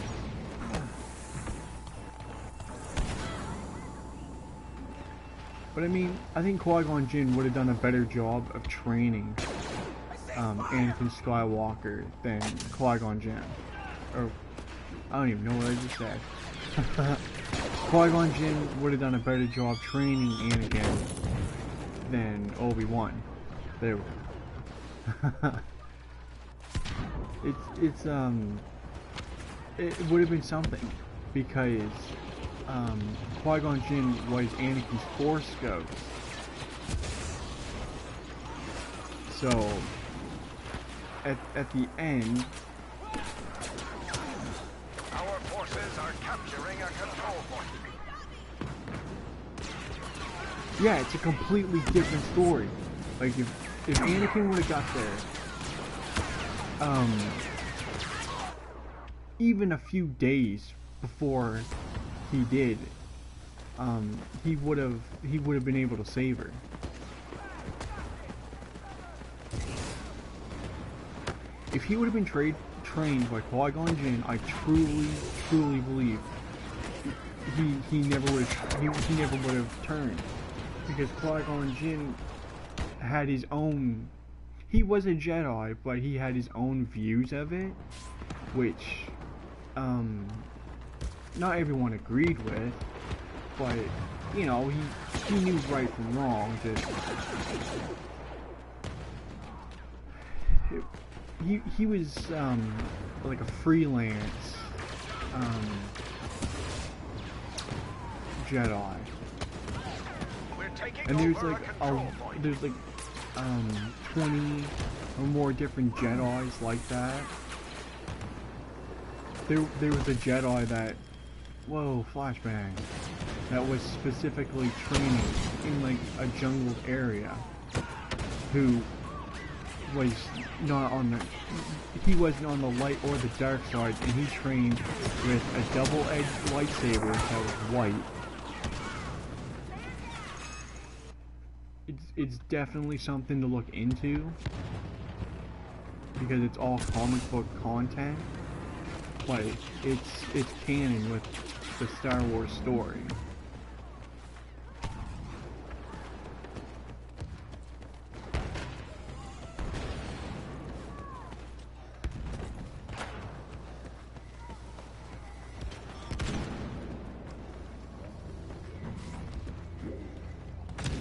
But I mean, I think Qui-Gon Jinn would have done a better job of training Anakin Skywalker than Qui-Gon Jinn. Or, I don't even know what I just said. Qui-Gon Jinn would have done a better job training Anakin than Obi-Wan. There we go. It would have been something, because Qui-Gon Jinn was Anakin's Force Ghost. So at the end, Our forces are capturing a control point. yeah, it's a completely different story. Like if Anakin would have got there even a few days before he did, he would have been able to save her. If he would have been trained by Qui-Gon Jinn, I truly believe he never would have turned, because Qui-Gon Jinn had his own. He was a Jedi, but he had his own views of it, which not everyone agreed with, but you know, he knew right from wrong. Just he was like a freelance Jedi, We're taking and there's over like a control point. 20 or more different Jedis like that. There was a Jedi that, whoa, flashbang, that was specifically training in like a jungled area, who was not on the, he wasn't on the light or the dark side, and he trained with a double-edged lightsaber that was white. It's definitely something to look into, because it's all comic book content, but it's canon with the Star Wars story.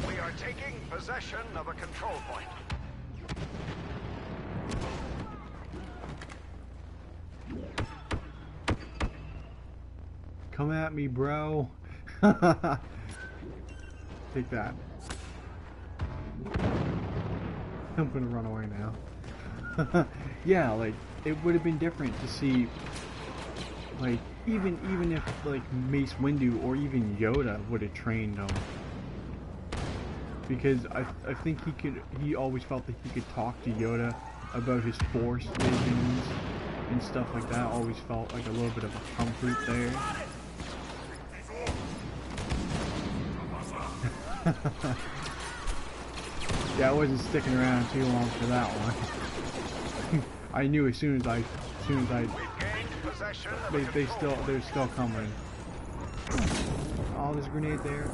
We are taking possession of a control point. Come at me, bro. Take that. I'm gonna run away now. Yeah, like, it would have been different to see, like, even if, like, Mace Windu or even Yoda would have trained him. Because I think he always felt that he could talk to Yoda about his Force visions and stuff like that. Always felt like a little bit of a comfort there. Yeah, I wasn't sticking around too long for that one. I knew as soon as I they're still coming. Oh, there's a grenade there.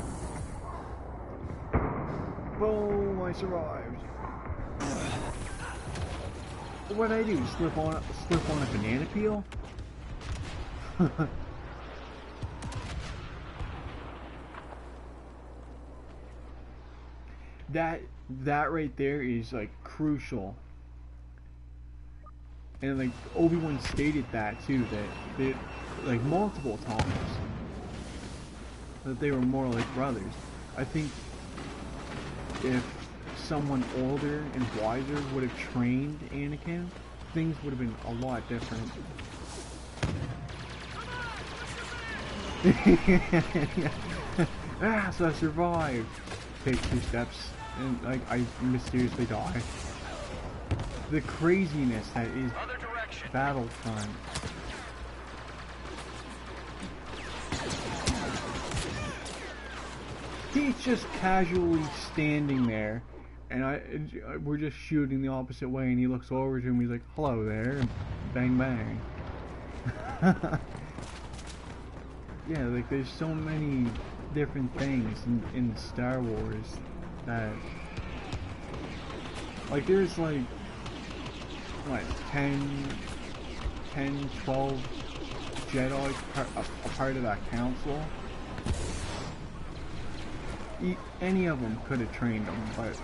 Boom! I survived. What'd I do? Slip on a banana peel? That right there is like crucial, and like Obi-Wan stated that too, that they, like, multiple times, that they were more like brothers. I think if someone older and wiser would have trained Anakin, things would have been a lot different. Ah, so I survived. Take 2 steps and like I mysteriously die. The craziness that is Battlefront. He's just casually standing there, and we're just shooting the opposite way, and he looks over to him. He's like, "Hello there," and bang bang. Yeah, like there's so many different things in Star Wars that, like, there's like what, 12 Jedi a part of that council. Any of them could have trained them, but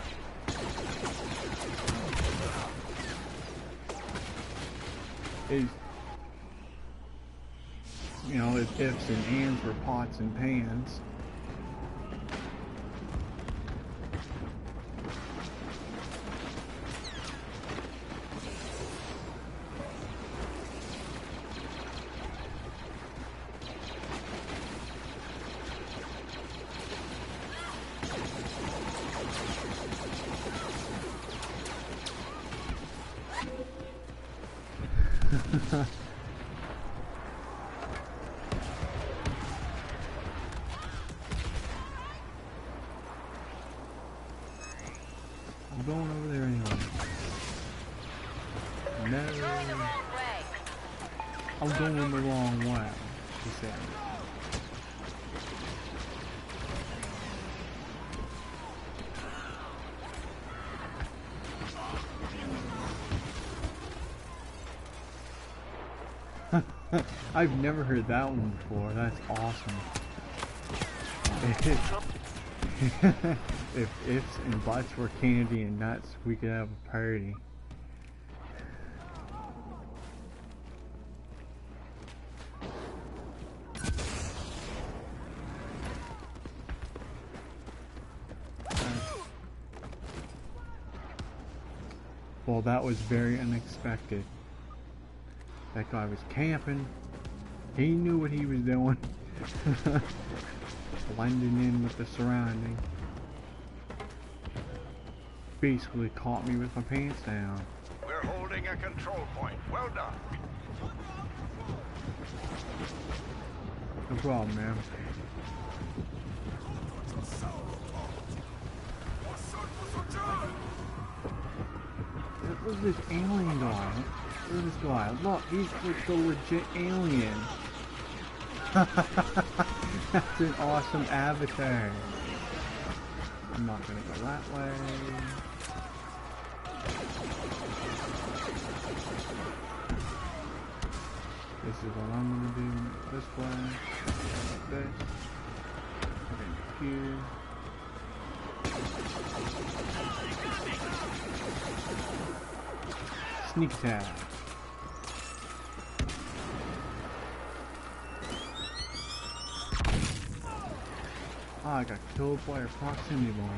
is, you know, if ifs and ands were pots and pans. I'm going over there anyway. No. I'm going the wrong way, she said. I've never heard that one before. That's awesome. If ifs and buts were candy and nuts, we could have a party. Well, that was very unexpected. That guy was camping. He knew what he was doing. Blending in with the surrounding. Basically caught me with my pants down. We're holding a control point. Well done. No problem, man. Look at this alien guy. Look at this guy. Look, he's like the legit alien. That's an awesome avatar. I'm not gonna go that way. This is what I'm gonna do. This way. Like this. Okay, here. Sneak attack. Oh, I got killed by a proximity bomb.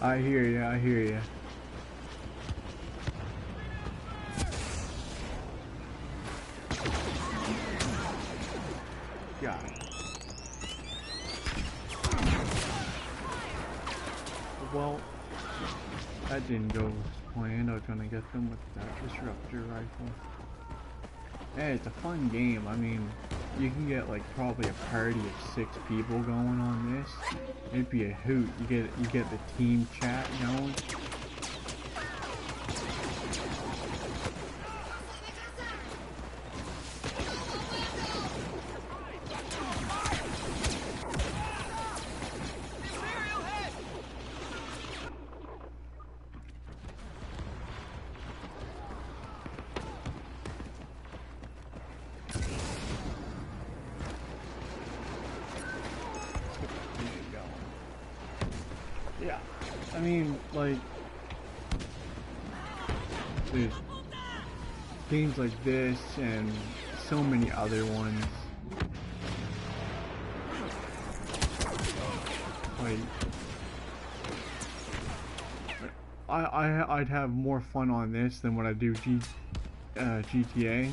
I hear ya, I hear ya. God. Well, that didn't go as planned. I was gonna get them with that disruptor rifle. Hey, it's a fun game. I mean, you can get like probably a party of 6 people going on this. It'd be a hoot. You get the team chat going. Yeah, I mean, like, there's games like this and so many other ones. Like, I'd have more fun on this than when I do GTA.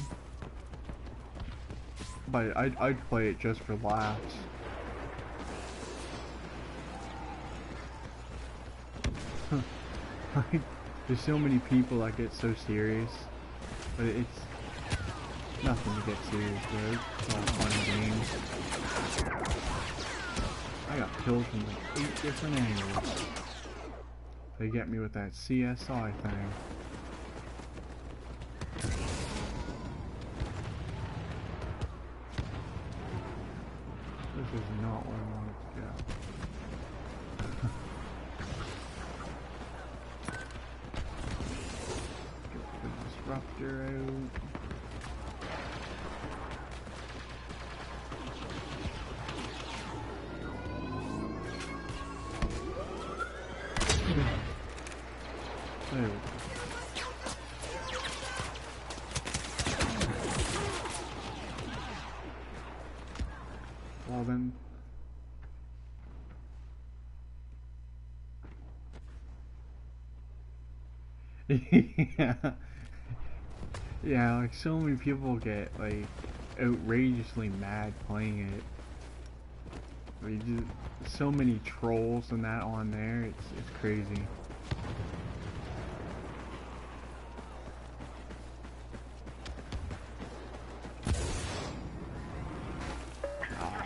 But I'd play it just for laughs. There's so many people that get so serious, but it's nothing to get serious with. It's all fun and games. I got killed from like 8 different angles. They get me with that CSI thing. This is not where I wanted to go. Disruptor out. There we go. Well then. Yeah. Yeah, like so many people get like outrageously mad playing it. Like, just so many trolls and that on there, it's crazy.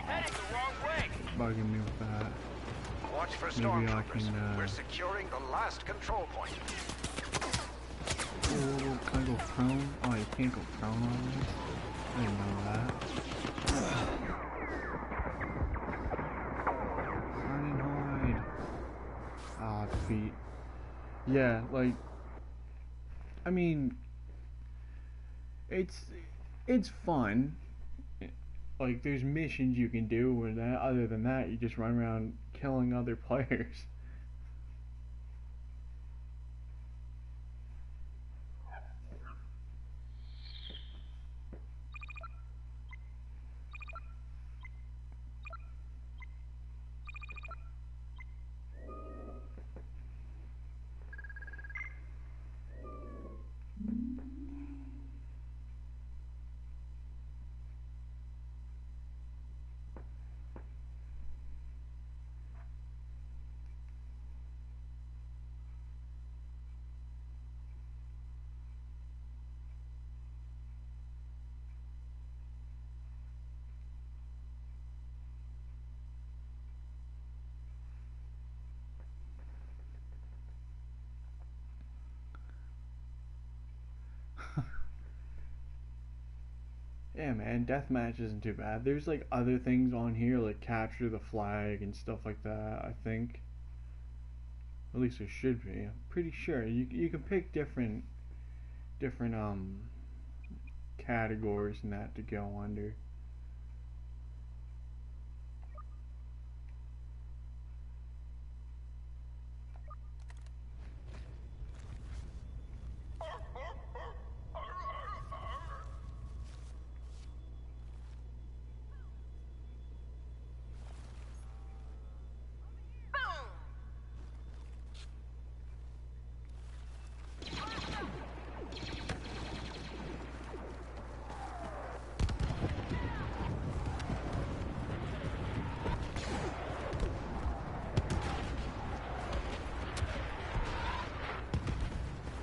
Heading the wrong way. Bugging me with that. Watch for Maybe I stormtroopers. can, We're securing the last control point. Oh, can I go prone? Oh, you can't go prone on this? I didn't know that. Run and hide. Ah, defeat. Yeah, like, I mean, it's fun. Like, there's missions you can do, and that, other than that, you just run around killing other players. Yeah, man, deathmatch isn't too bad. There's like other things on here like capture the flag and stuff like that, I think. At least there should be. I'm pretty sure. You can pick different categories and that to go under.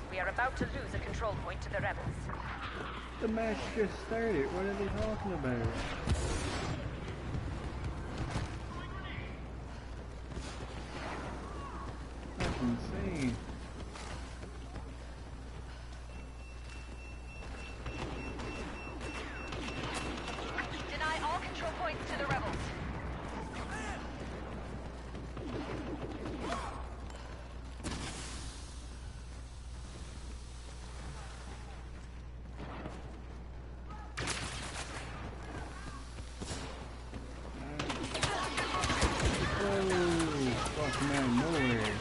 We are about to lose a control point to the rebels. The match just started. What are they talking about? That's insane. Deny all control points to the rebels. Come out of nowhere.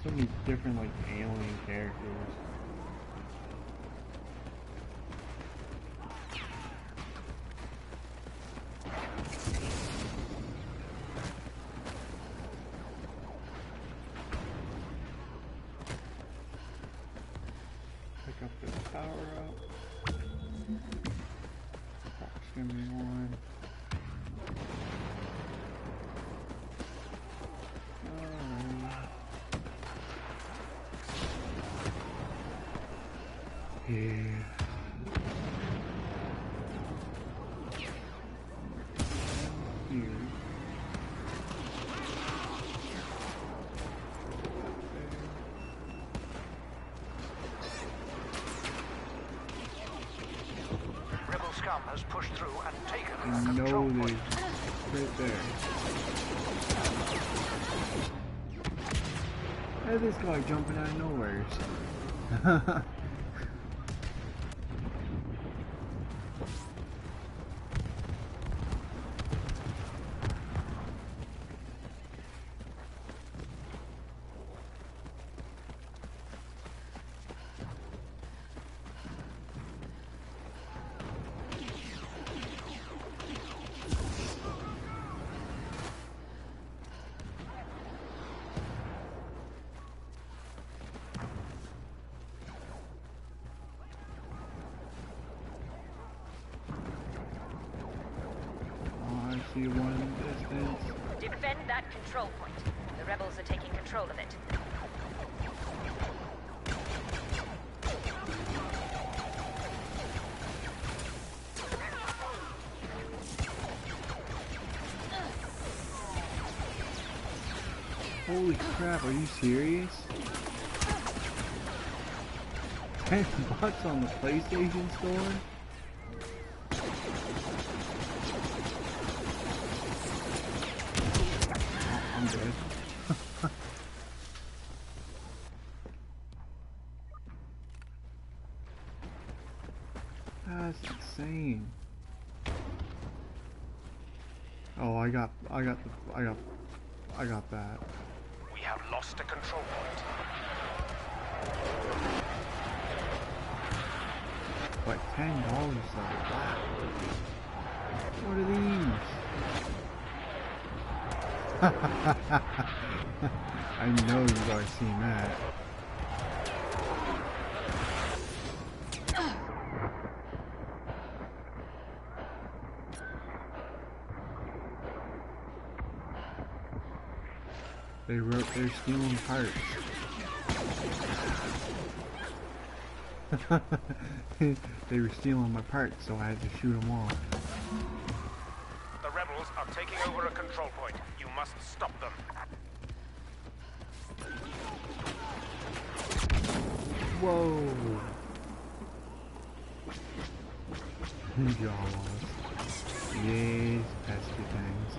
So many different like alien characters. Pick up this power up. Proximity one. Yeah. Here. Rebel scum has pushed through and taken I the know control they point. right there. Hey, this guy jumping out of nowhere. See one in the distance. Defend that control point. The rebels are taking control of it. Holy crap, are you serious? $10 on the PlayStation Store? I'm dead. That's insane. Oh, I got that. We have lost a control point. Like $10 though. Wow. What are these? I know you guys seen that. They're stealing parts. They were stealing my parts, so I had to shoot them off. The rebels are taking over a control point. You must stop them. Whoa! Jawas. Yes, pesky things.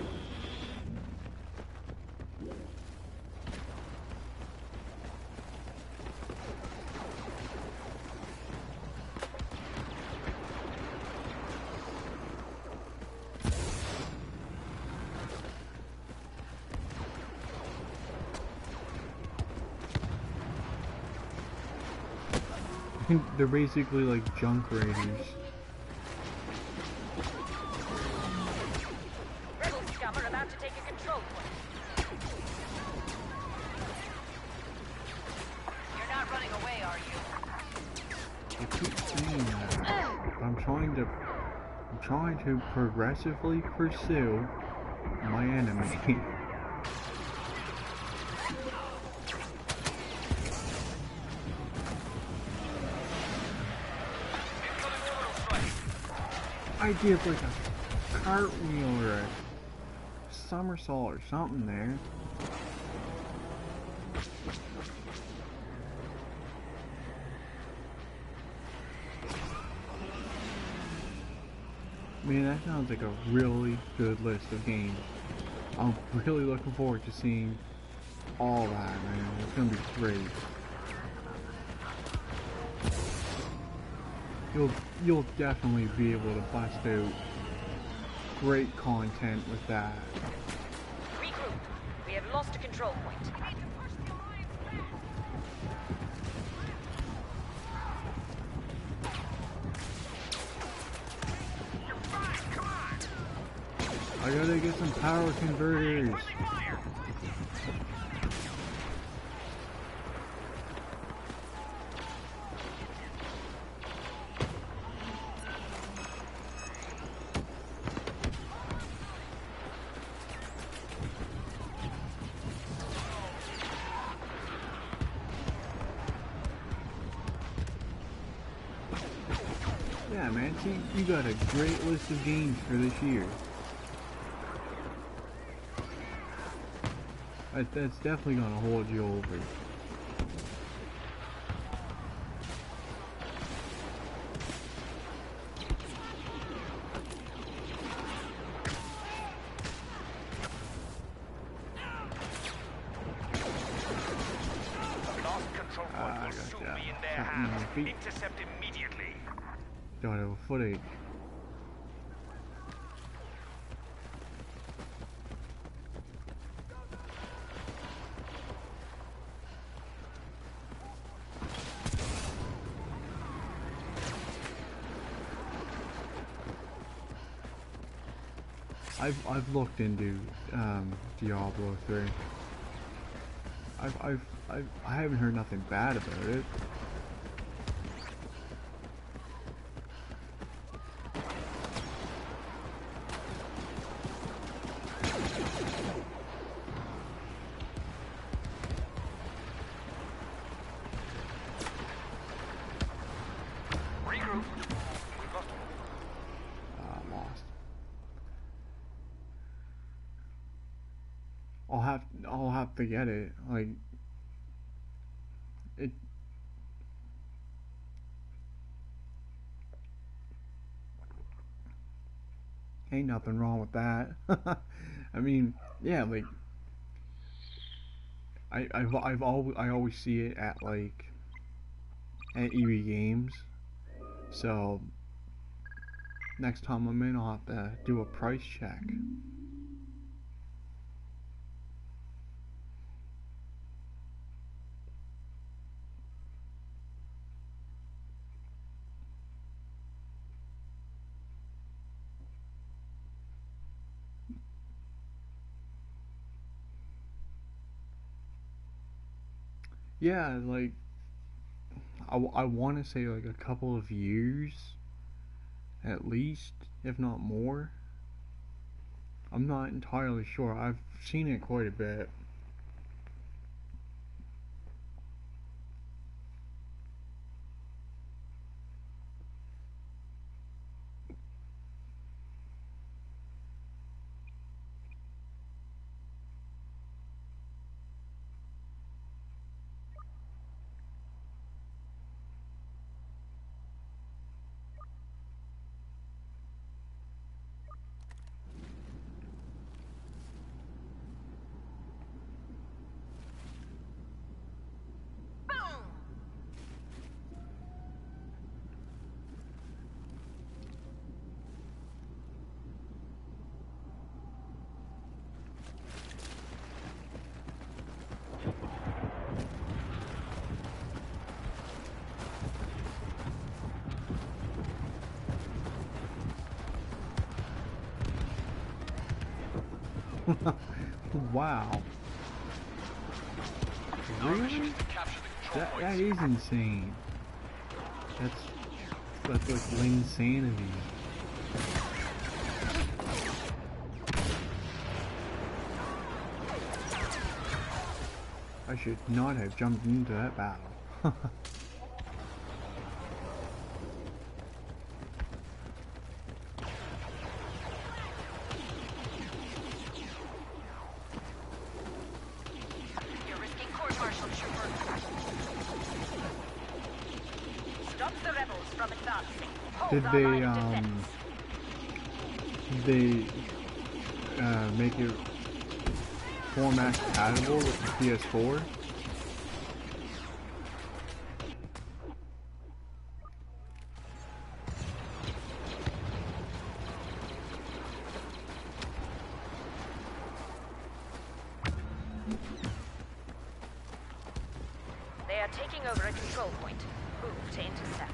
I think they're basically like junk raiders. Rebel scum are about to take a control point. You're not running away, are you? I keep saying that. I'm trying to progressively pursue my enemy. I did like a cartwheel or a somersault or something there. Man, that sounds like a really good list of games. I'm really looking forward to seeing all that, man. It's gonna be great. You'll definitely be able to bust out great content with that. Regroup. We have lost a control point. I gotta get some power converters. Yeah, man, see, you got a great list of games for this year. That's definitely gonna hold you over. Lost control point will soon be in their hands. Intercept immediately. Don't have a footage. I've looked into Diablo 3. I haven't heard nothing bad about it. Regroup. Lost. I'll have to get it. Like it. Ain't nothing wrong with that. I mean, yeah, like I always see it at like at EV Games. So next time I'm in, I'll have to do a price check. Yeah, like I want to say like a couple of years at least, if not more. I'm not entirely sure. I've seen it quite a bit. Wow. Really? That is insane. That's like insanity. I should not have jumped into that battle. You're risking court-martial, trooper. Stop the rebels from advancing. Hold Did our line of defense. they make it format compatible with the PS4? They are taking over a control point. Move to intercept.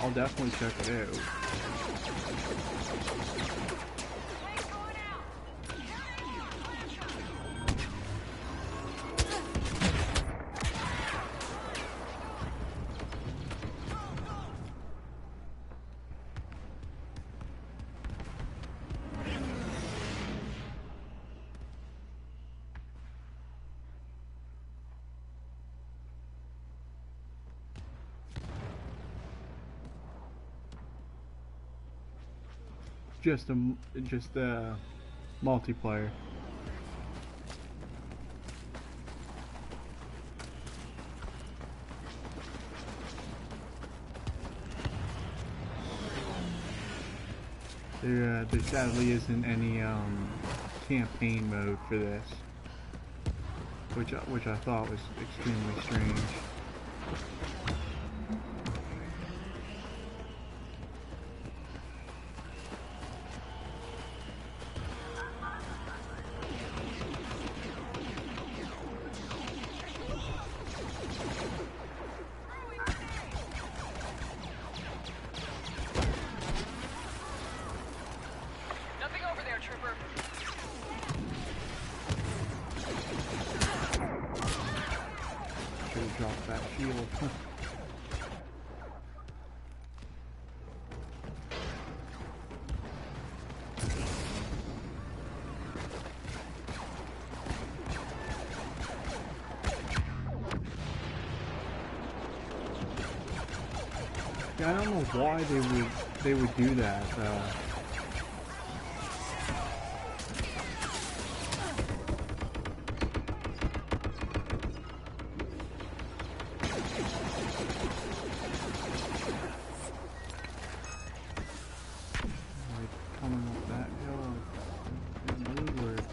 I'll definitely check it out. Just multiplayer. There sadly isn't any campaign mode for this, which I thought was extremely strange. Nothing over there, trooper. Should have dropped that shield. Yeah, I don't know why they would do that. Like coming up that hill and moonward.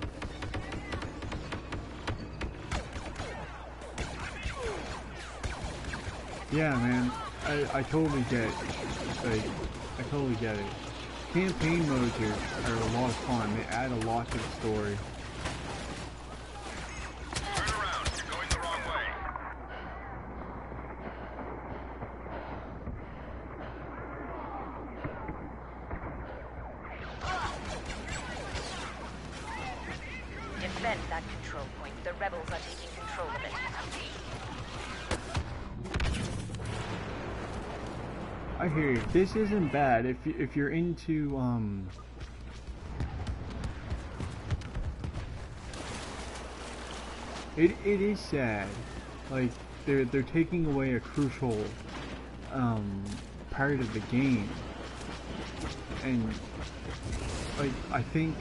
Yeah, man. I totally get it. Like, I totally get it. Campaign modes are a lot of fun. They add a lot to the story. Turn around. You're going the wrong way. Defend that control point. The rebels are taking control of it. I hear you. This isn't bad if you're into It is sad. Like they're taking away a crucial part of the game. And like I think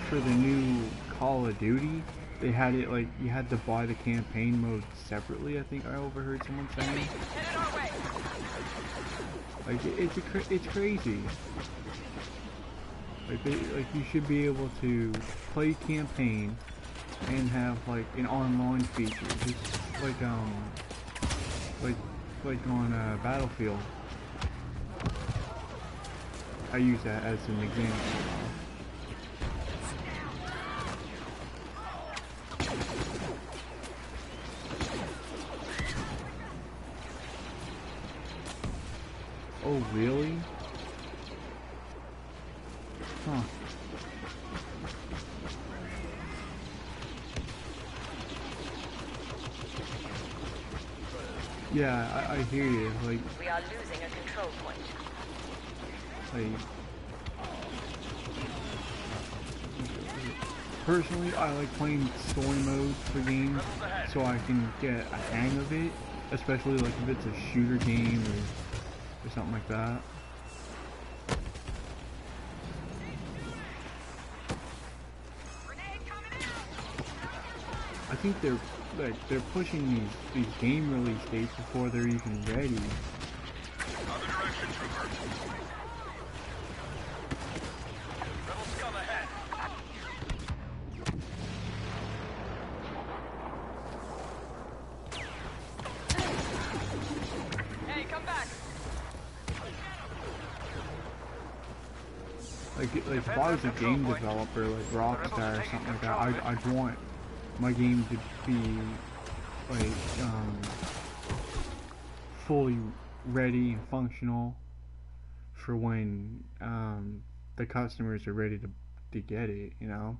for the new Call of Duty, they had it like you had to buy the campaign mode separately. I think I overheard someone saying. Like it's crazy. Like you should be able to play campaign and have like an online feature, just like on Battlefield. I use that as an example. Yeah, I hear you. Like, We are losing a control point. personally, I like playing story modes for games so I can get a hang of it, especially like if it's a shooter game or something like that. I think they're pushing these game release dates before they're even ready. Other direction, trooper. Rebel scum ahead. Hey, come back! Like if I was a game developer like Rockstar or something like that, I'd want my game to be like fully ready and functional for when the customers are ready to get it, you know.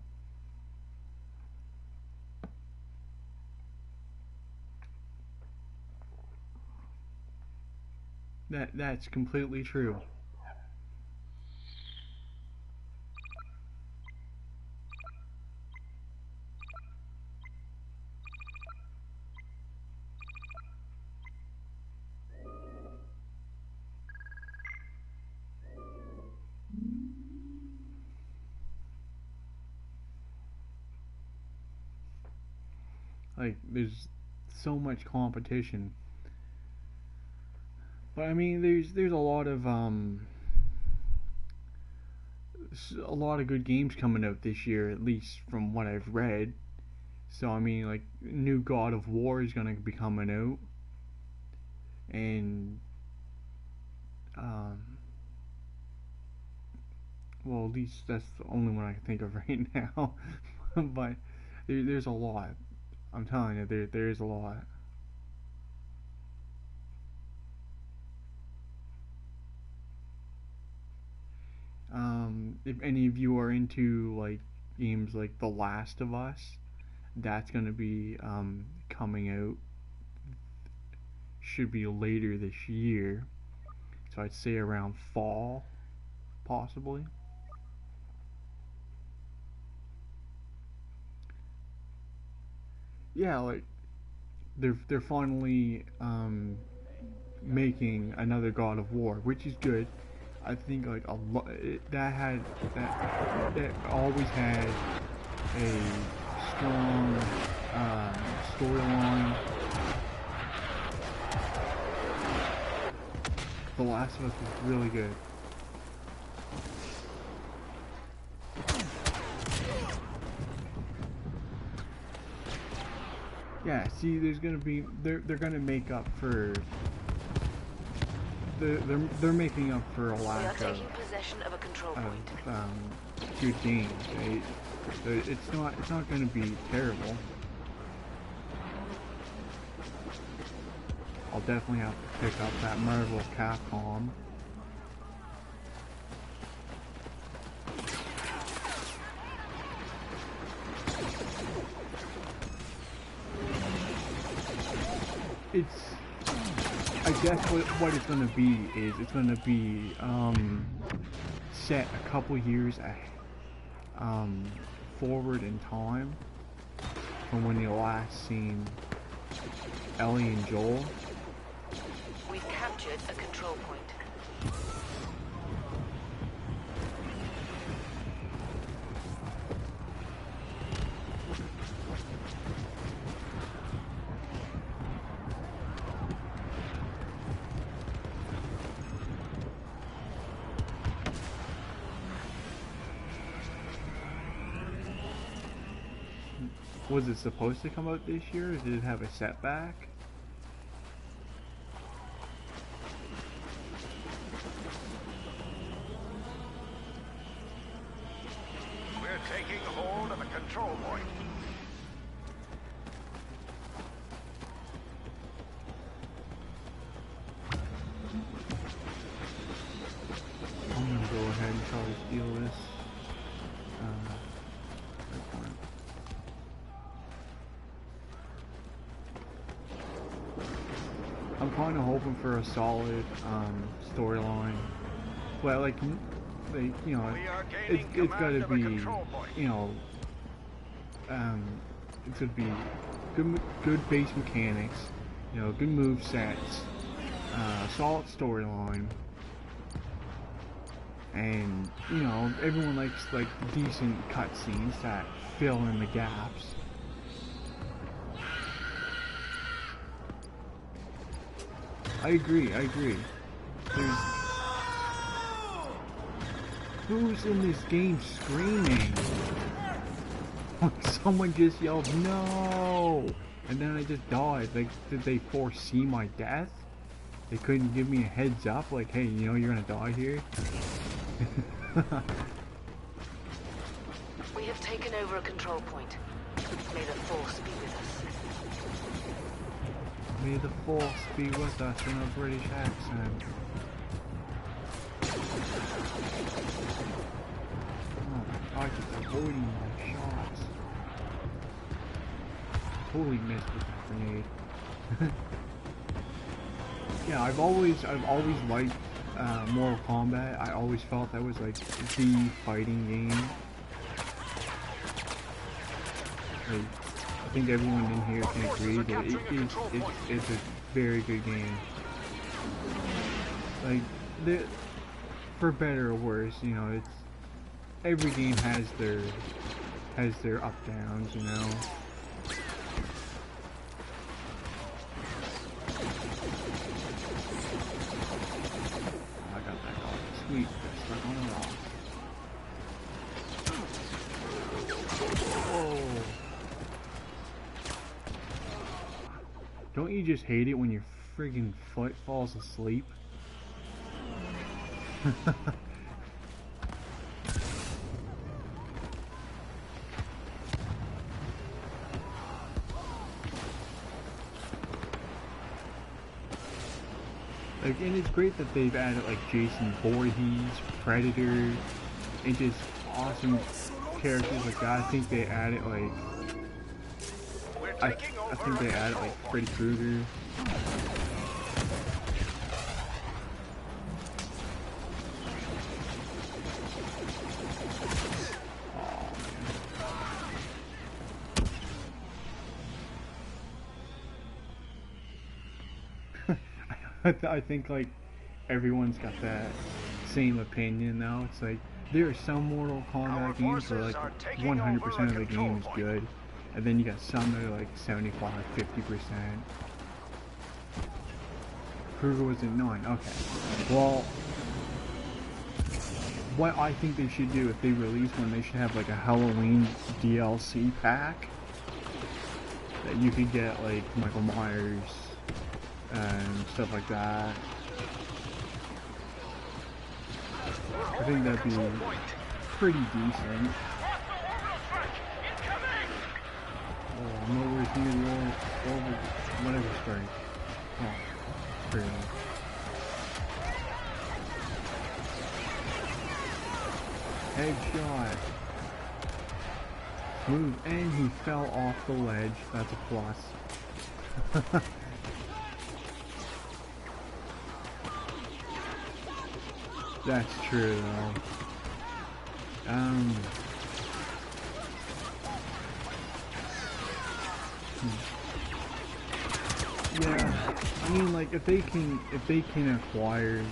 That's completely true. Like there's so much competition. But I mean there's a lot of good games coming out this year, at least from what I've read. So I mean like new God of War is gonna be coming out. And well, at least that's the only one I can think of right now. But there's a lot. I'm telling you, there's a lot. If any of you are into like games like The Last of Us, that's gonna be coming out. Should be later this year. So I'd say around fall, possibly. Yeah, like they're finally making another God of War, which is good. I think like that always had a strong storyline. The Last of Us was really good. Yeah, see, there's gonna be they're gonna make up for they're making up for a We are lack taking possession of a control point. of good games. It's not gonna be terrible. I'll definitely have to pick up that Marvel Capcom. I guess what it's gonna be is it's gonna be set a couple years forward in time from when you last seen Ellie and Joel. We've captured a control point. Was it supposed to come out this year, or did it have a setback? We're taking hold of a control point. I'm gonna go ahead and try to steal this. kind of hoping for a solid storyline, but like you know, it's gotta be, you know, it's gonna be good base mechanics, you know, good move sets, solid storyline, and you know, everyone likes like decent cutscenes that fill in the gaps. I agree. Who's in this game screaming? Someone just yelled no, and then I just died. Like, did they foresee my death? They couldn't give me a heads up, like, hey, you know you're gonna die here? We have taken over a control point. May the Force be with us. May the Force be with us in a British accent. Oh my god, just avoiding my shots. Totally missed with that grenade. Yeah, I've always liked Mortal Kombat. I always felt that was like the fighting game. Like, I think everyone in here can agree that it's a very good game. Like, for better or worse, you know, it's every game has their up downs, you know. I got that dog. Sweet, that's stuck on a rock. Whoa. Don't you just hate it when your friggin' foot falls asleep? Like, and it's great that they've added like Jason Voorhees, Predator, and just awesome characters like that. I think they added like I think they added like Freddy Krueger. I think like everyone's got that same opinion now. It's like there are some Mortal Kombat games where like 100% of the game is good, and then you got some that are like 75, 50%. Kruger was in 9. Okay. Well, what I think they should do if they release one, they should have like a Halloween DLC pack that you could get like Michael Myers and stuff like that. I think that'd be pretty decent. Oh, nowhere's near the over whatever strike. Oh, pretty much. Headshot. Smooth, and he fell off the ledge. That's a plus. That's true, though. Yeah, I mean, like, if they can acquire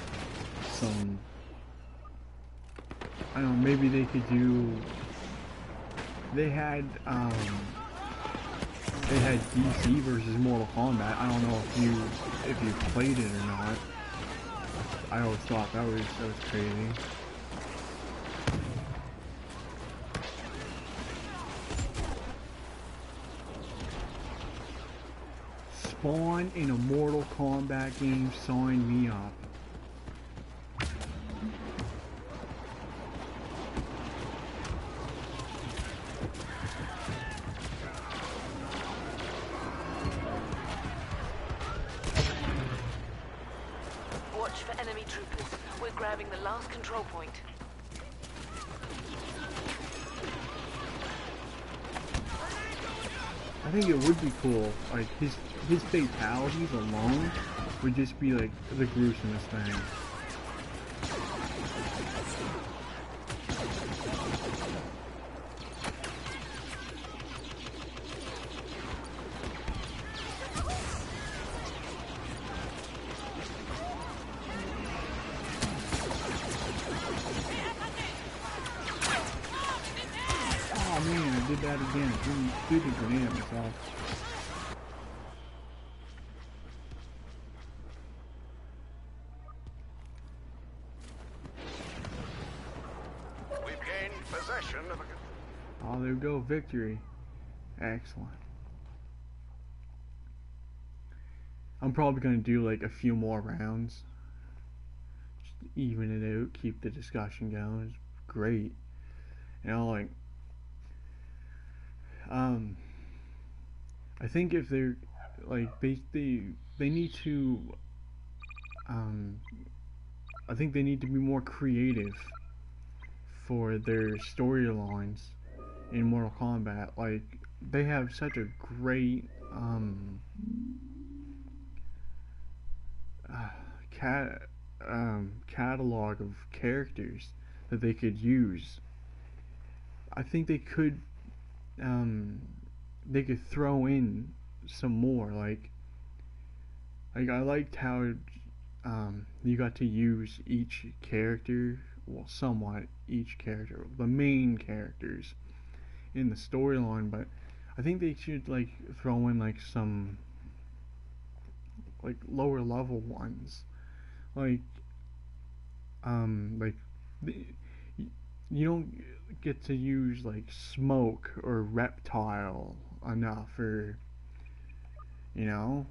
some, I don't know, maybe they could do, they had DC versus Mortal Kombat. I don't know if you played it or not. I always thought that was crazy. Spawn in a Mortal Kombat game, sign me up. Watch for enemy troopers. We're grabbing the last control point. I think it would be cool, like his fatalities alone would just be like the gruesomest thing. Oh man, I did that again. Threw the grenade at myself. Of Oh, there we go, victory. Excellent. I'm probably gonna do like a few more rounds. Just to even it out, keep the discussion going. It's great. You know, like, I think if they're, like, they need to, I think they need to be more creative for their storylines in Mortal Kombat. Like, they have such a great catalog of characters that they could use. I think they could throw in some more. Like I liked how you got to use each character, well, somewhat each character, the main characters in the storyline, but I think they should like throw in like some like lower level ones, like you don't get to use like Smoke or Reptile enough, or you know,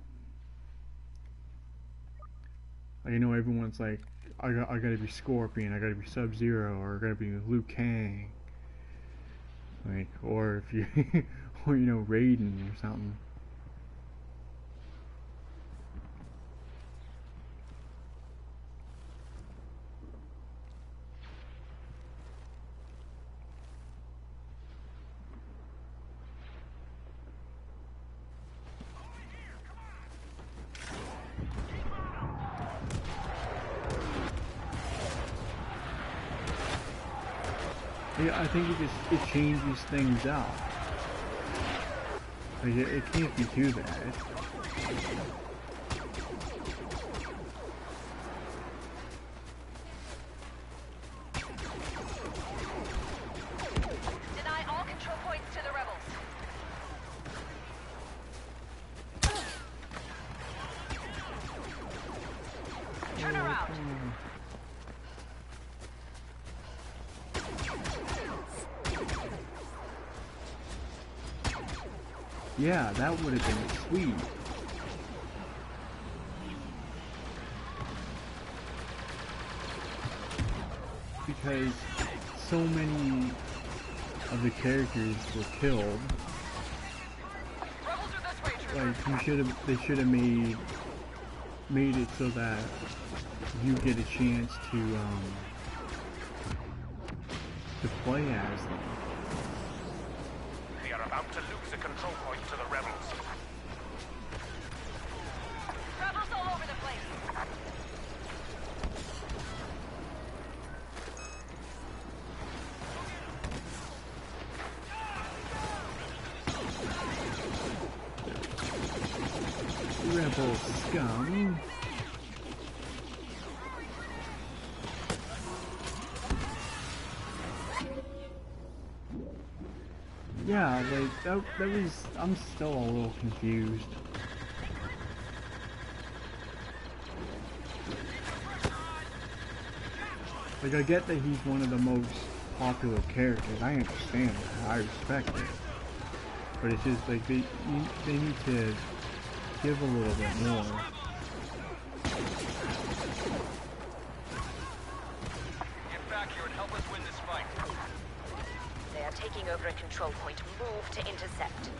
like, you know, everyone's like, I gotta be Scorpion, I gotta be Sub-Zero, or I gotta be Liu Kang. Like, or if you, or you know, Raiden or something. Yeah, I think it changes things up. Like, it can't be too bad. Deny all control points to the rebels. Turn around. Yeah, that would have been sweet. Because so many of the characters were killed. Like, they should have made it so that you get a chance to play as them. We are about to lose the control point to the rebels. Rebels all over the place. Rebel scum. Yeah, like, that was, I'm still a little confused. Like, I get that he's one of the most popular characters, I understand that, I respect it. But it's just, like, they need to give a little bit more. Get back here and help us win this fight. They are taking over a control point. Move to intercept.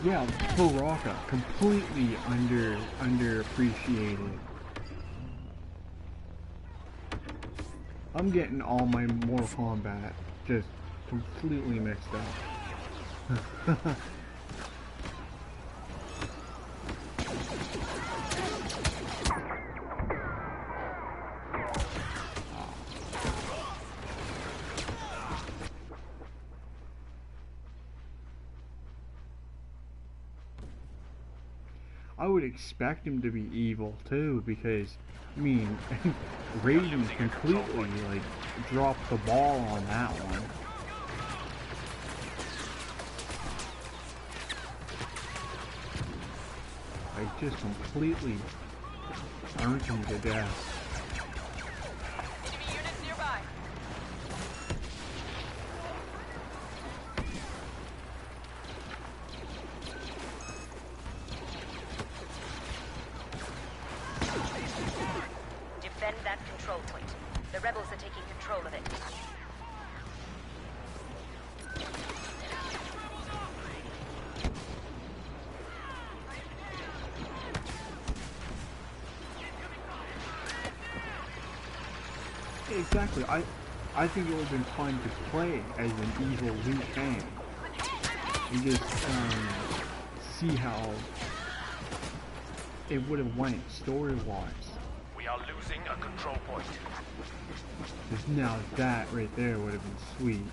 Yeah, Baraka, completely underappreciated. I'm getting all my Mortal Kombat just completely mixed up. I would expect him to be evil too, because I mean, Raiden completely like dropped the ball on that one. Like just completely burned him to death. Enemy units nearby. Defend that control point. The rebels are taking control of it. Exactly. I think it would have been fun to play as an evil Liu Kang. And just see how it would have went story-wise. We are losing a control point. Because now that right there would have been sweet.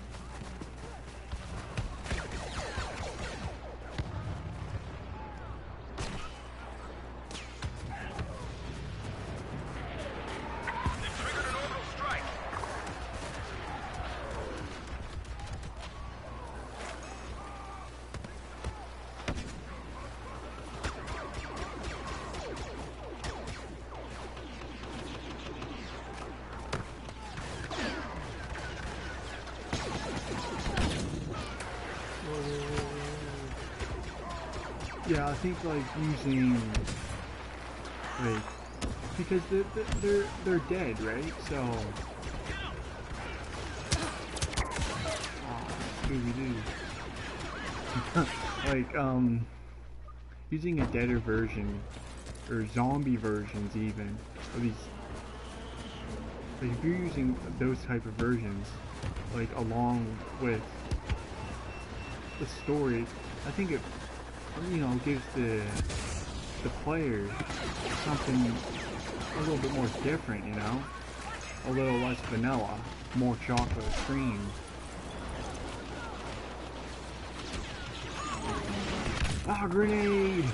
They've triggered an orbital strike. Yeah, I think like using like because they're dead, right? So Scooby-Doo. Like using a deader version or zombie versions even of these. Like if you're using those type of versions, like along with the story, I think it gives the player something a little bit more different, a little less vanilla, more chocolate cream. Ah, grenade!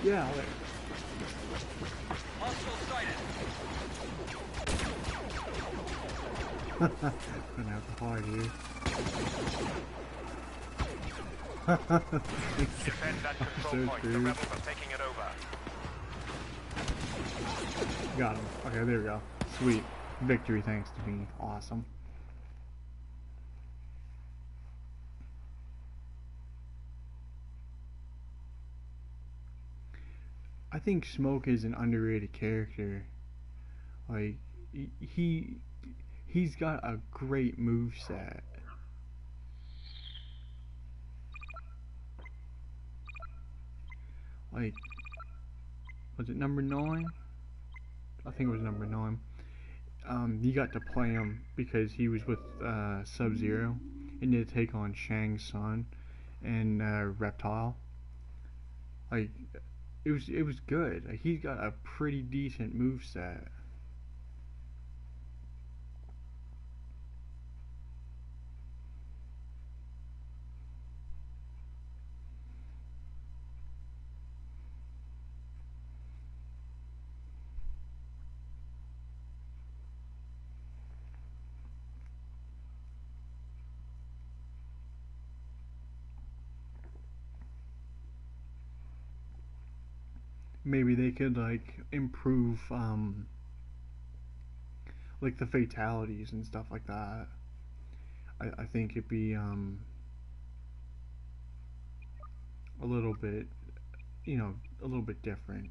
Yeah, like, Hostile sighted. gonna have to hard here. Defend that control So point. The screwed. rebels are taking it over. Got him. Okay, there we go. Sweet. Victory thanks to me. Awesome. I think Smoke is an underrated character. Like he's got a great moveset. Like, was it number 9? I think it was number 9. You got to play him because he was with Sub-Zero and did take on Shang Tsung and Reptile. Like, it was good. Like, he's got a pretty decent moveset. Maybe they could like improve like the fatalities and stuff like that. I think it'd be a little bit a little bit different.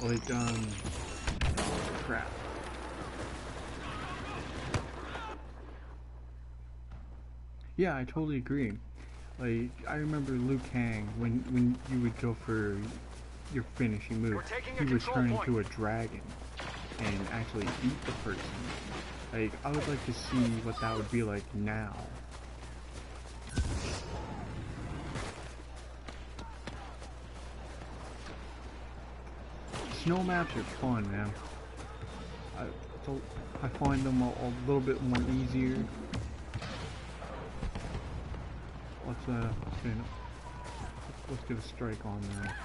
Like, crap. Yeah, I totally agree. Like, I remember Liu Kang, when you would go for your finishing move, he would turn into a dragon and actually eat the person. Like, I would like to see what that would be like now. Snow maps are fun, man. I find them a little bit more easier. Let's get a strike on there.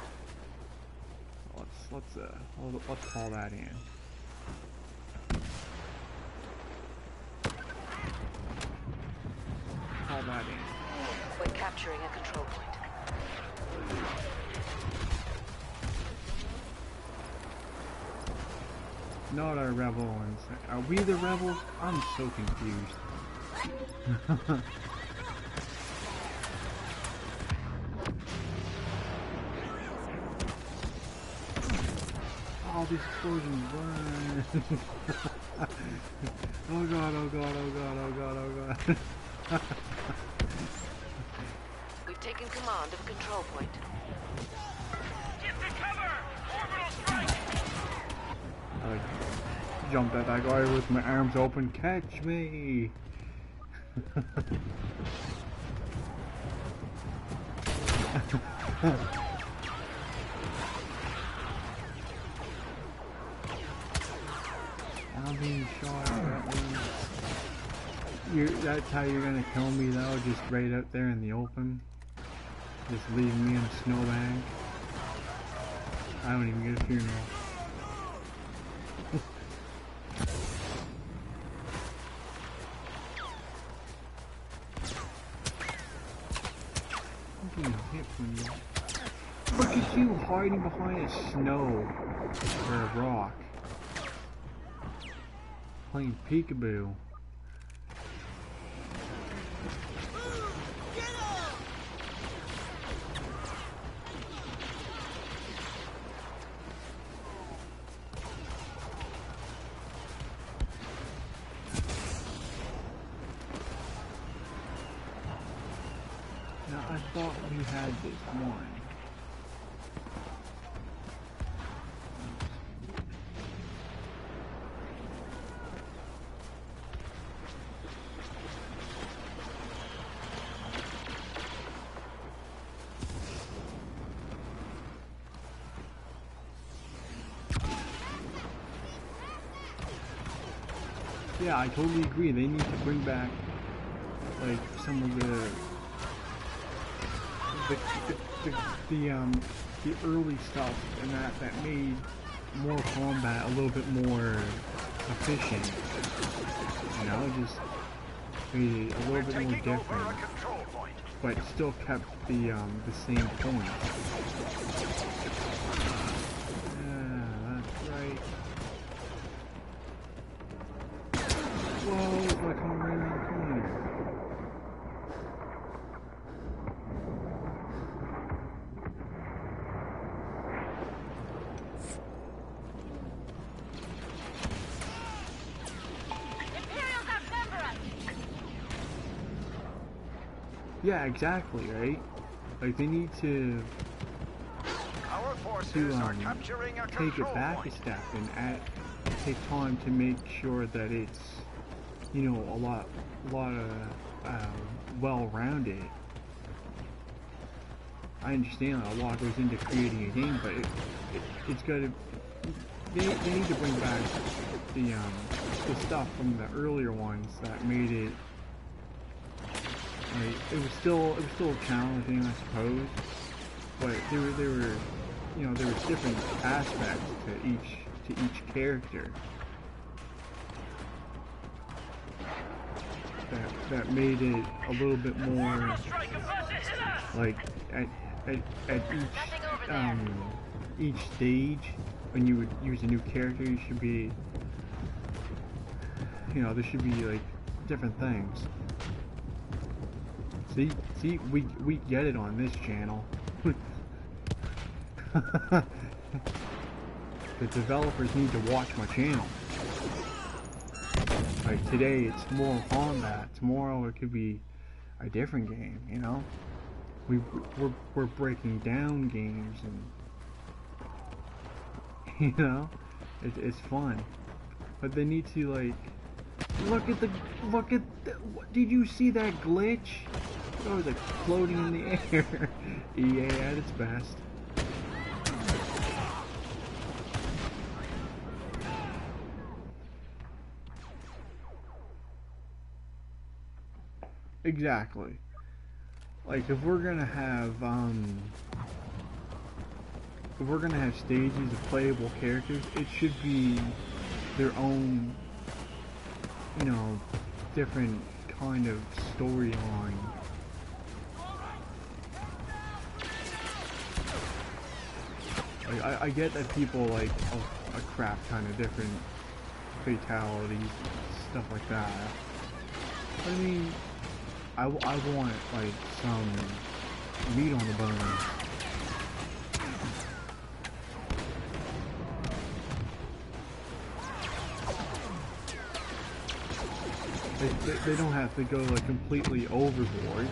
Let's call that in. Call that in. We're capturing a control point. Not our rebel ones. Are we the rebels? I'm so confused. All these explosions, run! Oh god, oh god, oh god, oh god, oh god. We've taken command of control point. Get to cover! Orbital strike! I jumped at that guy with my arms open. Catch me! I'm being shot at. That's how you're gonna kill me though, just right out there in the open? Just leaving me in a snowbank? I don't even get a funeral. I'm getting hit from you. Look at you hiding behind a snow or a rock. Playing peekaboo. Now I thought we had this one. Yeah, I totally agree. They need to bring back, like, some of the early stuff and that made more combat a little bit more efficient. You know, just made it a little bit more different, but still kept the same point. Yeah, that's right. Whoa, it's like coming right around the corner. Imperials outnumber us! Yeah, exactly, right? Like, they need to Our forces are capturing a take control it back point. a step and take time to make sure that it's, you know, a lot of well-rounded. I understand that a lot goes into creating a game, but it's got to. They need to bring back the stuff from the earlier ones that made it. Like, it was still challenging, I suppose, but there were, you know, there was different aspects to each character that made it a little bit more like at each stage when you would use a new character, you should be, you know, there should be like different things. See, we get it on this channel. the developers need to watch my channel. Like today it's more combat, tomorrow it could be a different game, you know? We're breaking down games and you know, it's fun. But they need to like look at the did you see that glitch? It was like floating in the air. EA at its best. Exactly. Like if we're gonna have stages of playable characters, it should be their own, you know, different kind of storyline. Like I get that people like a crap ton of different fatalities, stuff like that. But I mean, I want like some meat on the bone. They don't have to go like completely overboard.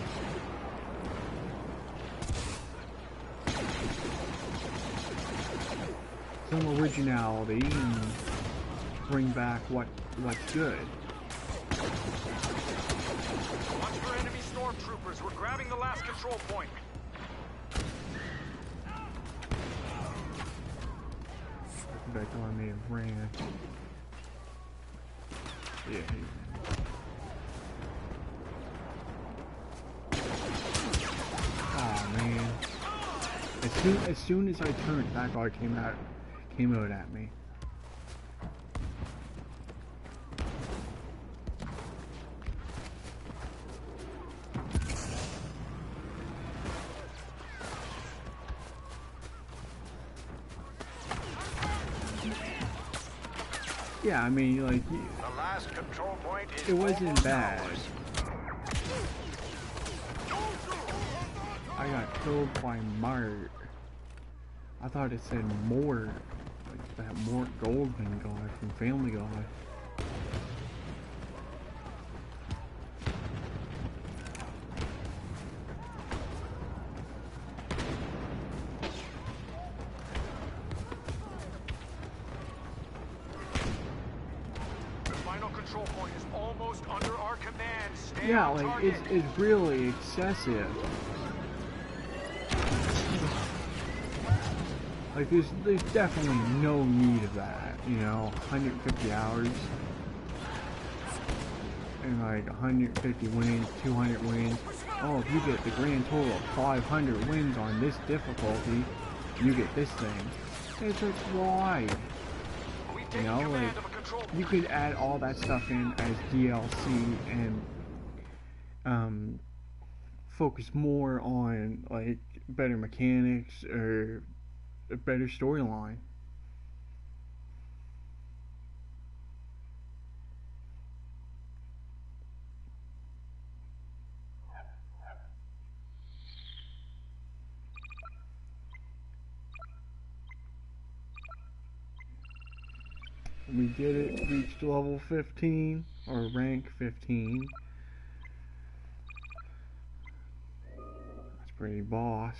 Some originality and bring back what's good. Watch for enemy stormtroopers. We're grabbing the last control point. Back on me and ran. Yeah. Oh man. As soon as I turned, that guy came out at me. Yeah, I mean, like, The last control point is it wasn't almost bad. ours. I got killed by Mart. I thought it said Mort, like that Mort Goldman guy from Family Guy. Final control point is almost under our command. Stay Yeah, on like target. it's really excessive. Like there's definitely no need of that, you know, 150 hours and like 150 wins, 200 wins. Oh, if you get the grand total of 500 wins on this difficulty, you get this thing. It's like why? We've You taken know, command like of a control point. you could add all that stuff in as DLC and focus more on like better mechanics or a better storyline. We did it, reached level 15 or rank 15. That's pretty boss.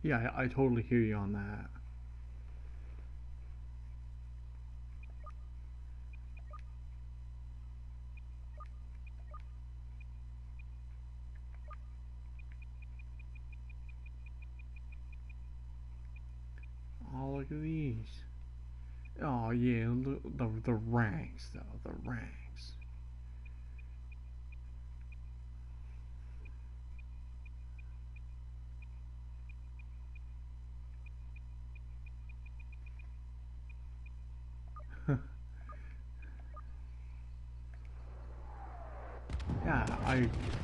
Yeah, I totally hear you on that. Oh, look at these. Oh yeah, look, the ranks though, the ranks.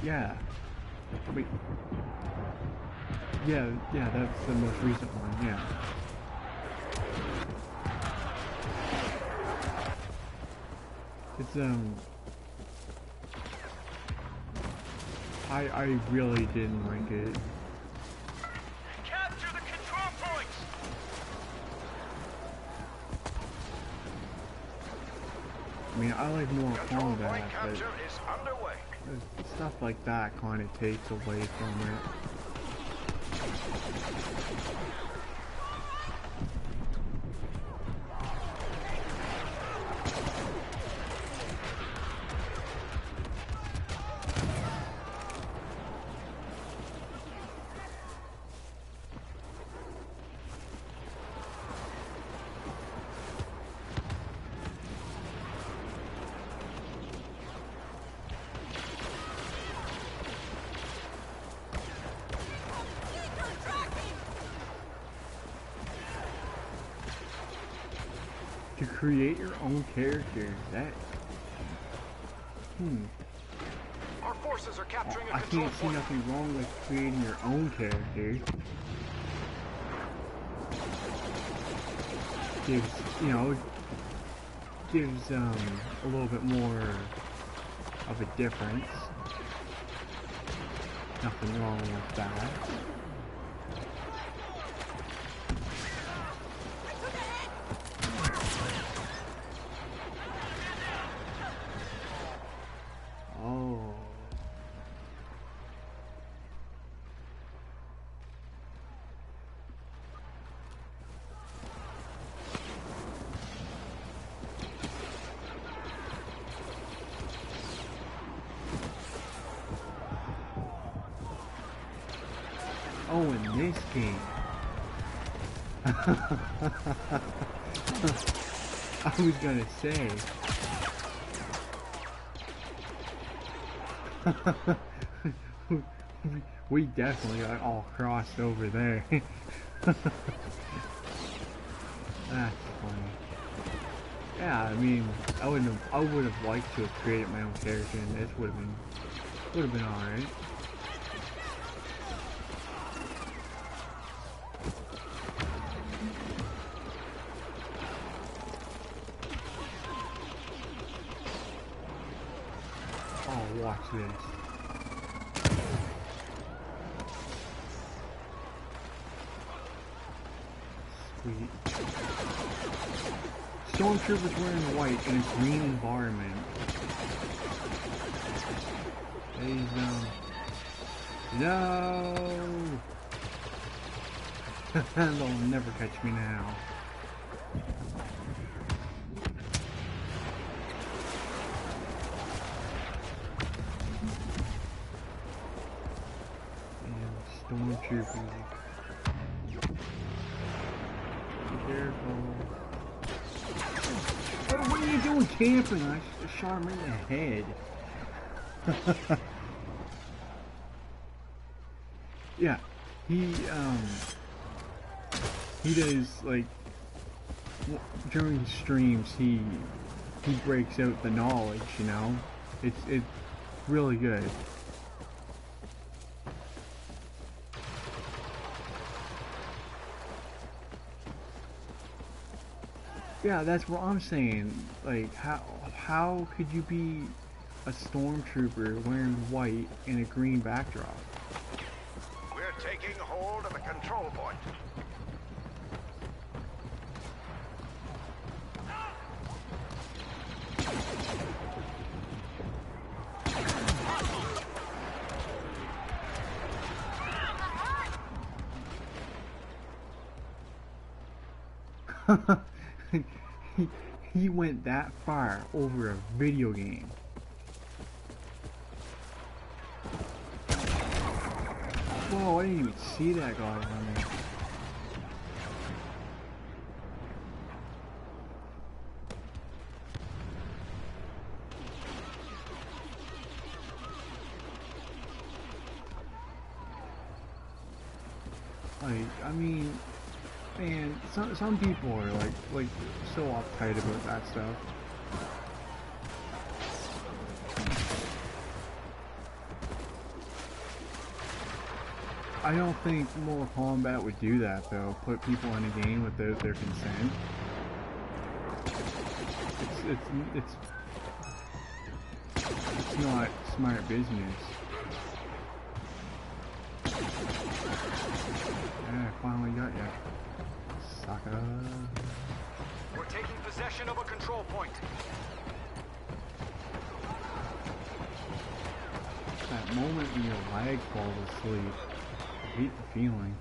yeah. Wait. Yeah, that's the most recent one, yeah. It's, I really didn't like it. Capture the control points! I mean, I like more Control combat, point but capture is underway. stuff like that kind of takes away from it. To create your own character, that... Our forces are capturing a I control can't see point. nothing wrong with creating your own character. Gives, you know, gives, a little bit more of a difference. Nothing wrong with that. Oh. Oh, in this game. I was gonna say. We definitely got all crossed over there. That's funny. Yeah, I mean, I would have liked to have created my own character, and this would have been alright. Oh, watch this. Sweet. Stormtroopers wearing white in a green environment. No! They'll never catch me now. Stormtroopers. Be careful. Oh, what are you doing camping? I shot him in the head. Yeah, he does, like, during streams, he breaks out the knowledge, you know? It's really good. Yeah, that's what I'm saying. Like, how could you be a stormtrooper wearing white in a green backdrop? We're taking hold of the control point. he went that far over a video game. Whoa, I didn't even see that guy on there. Like, I mean, man, some people are like so uptight about that stuff. I don't think Mortal Kombat would do that though. Put people in a game without their consent. It's not smart business. Yeah, I finally got ya. Sucker. We're taking possession of a control point. That moment when your leg falls asleep. I hate the feeling.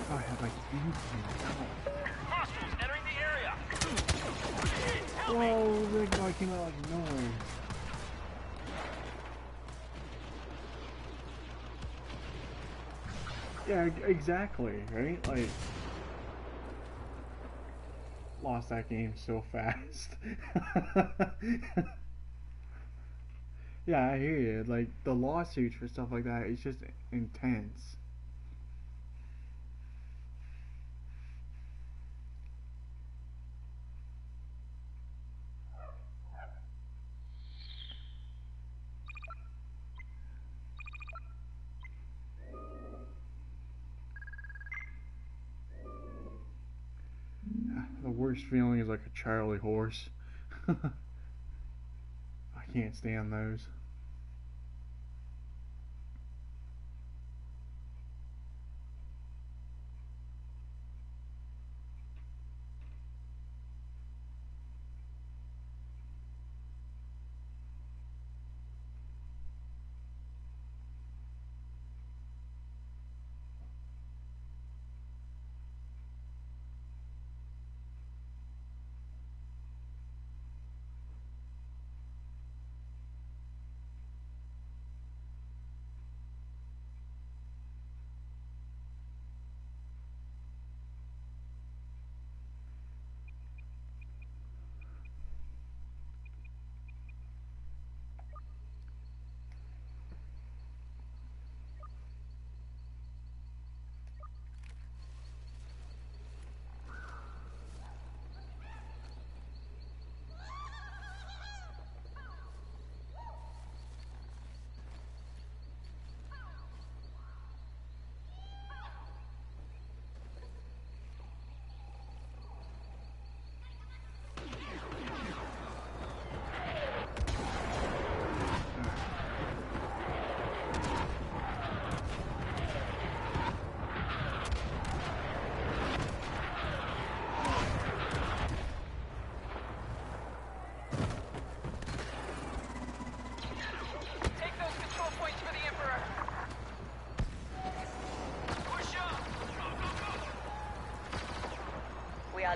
Oh, I have like infinite health. Hostiles entering the area. Whoa, that guy came out like noise. Yeah, exactly, right? Like, lost that game so fast. Yeah, I hear you. Like, the lawsuits for stuff like that, it's just intense. The worst feeling is like a Charlie horse. I can't stand those.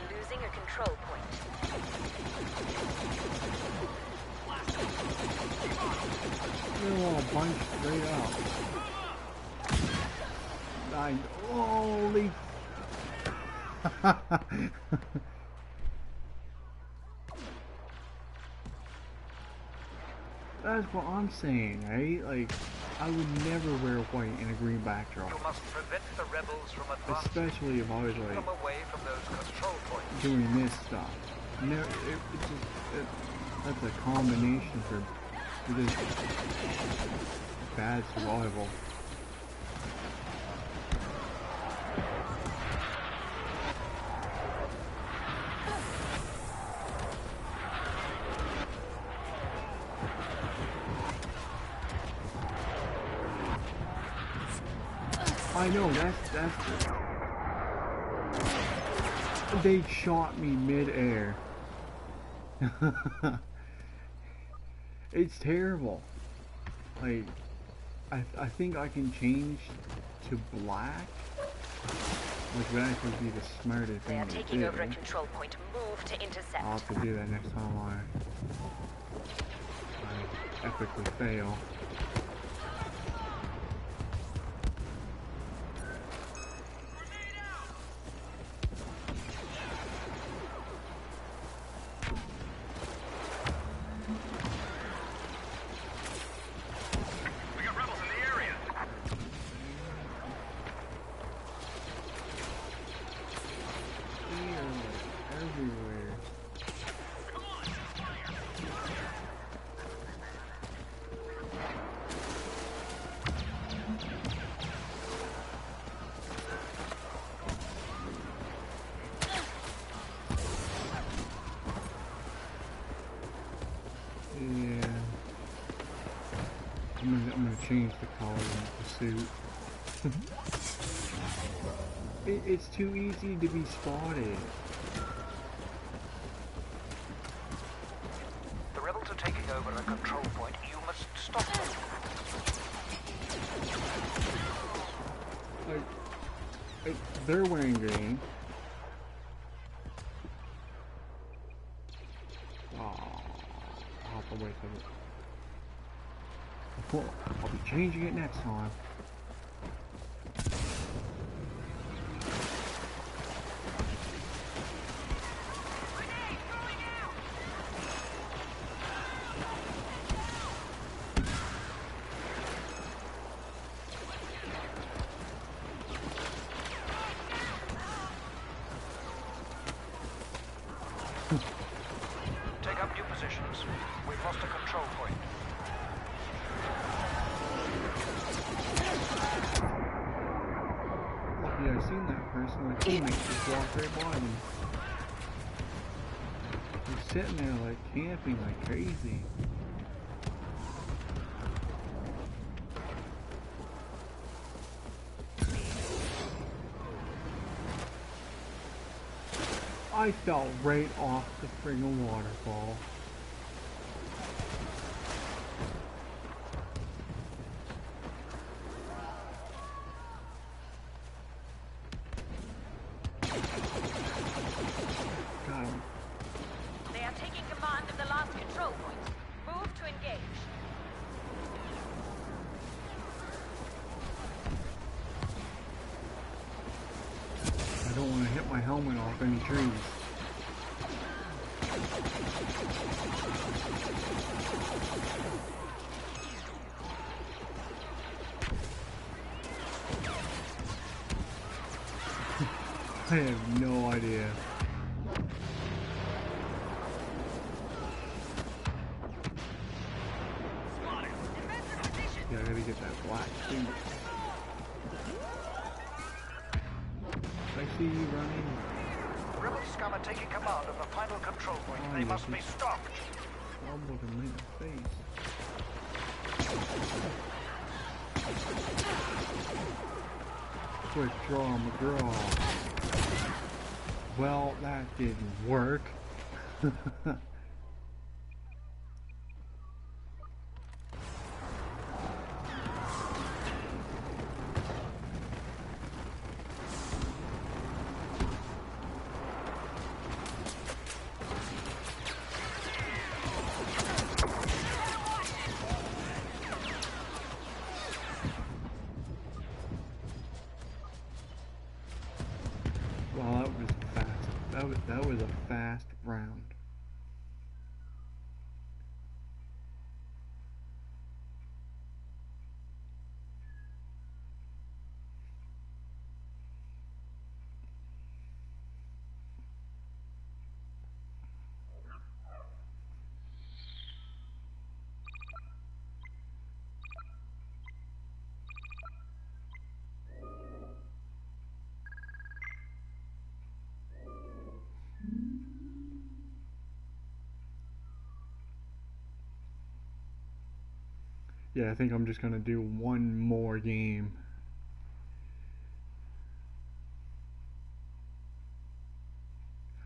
Losing a control point. They're all bunched straight up. Holy. That's what I'm saying, right? Like, I would never wear white in a green backdrop. You must prevent the rebels from advancing. Especially if I was like Come away from those control points. doing this stuff. No, that's a combination for this bad survival. I know, that's they shot me mid-air. It's terrible. Like, I think I can change to black, which would actually be the smartest They thing are to taking do. over a control point. Move to intercept. I'll have to do that next time I epically fail. We got rebels in the area. Everywhere. I'm gonna change the color of the suit. It's too easy to be spotted. The rebels are taking over a control point. You must stop them. They're wearing green. Oh, I'll have to wait for it. Cool. I'll be changing it next time. Take up new positions. We've lost a control point. Lucky I seen that person. My teammates just walked right by me. They're sitting there like camping like crazy. I fell right off the friggin' waterfall. Got him. They are taking command of the last control point. Move to engage. I don't want to hit my helmet off any trees. I have no idea. Yeah, I gotta get that black finger. I see you running. Rebel scum are taking command of the final control point. They must be stopped. Elbow to my face. Quick draw, McGraw. Well, that didn't work. Well, that was fast. That was a fast round. Yeah, I think I'm just gonna do one more game.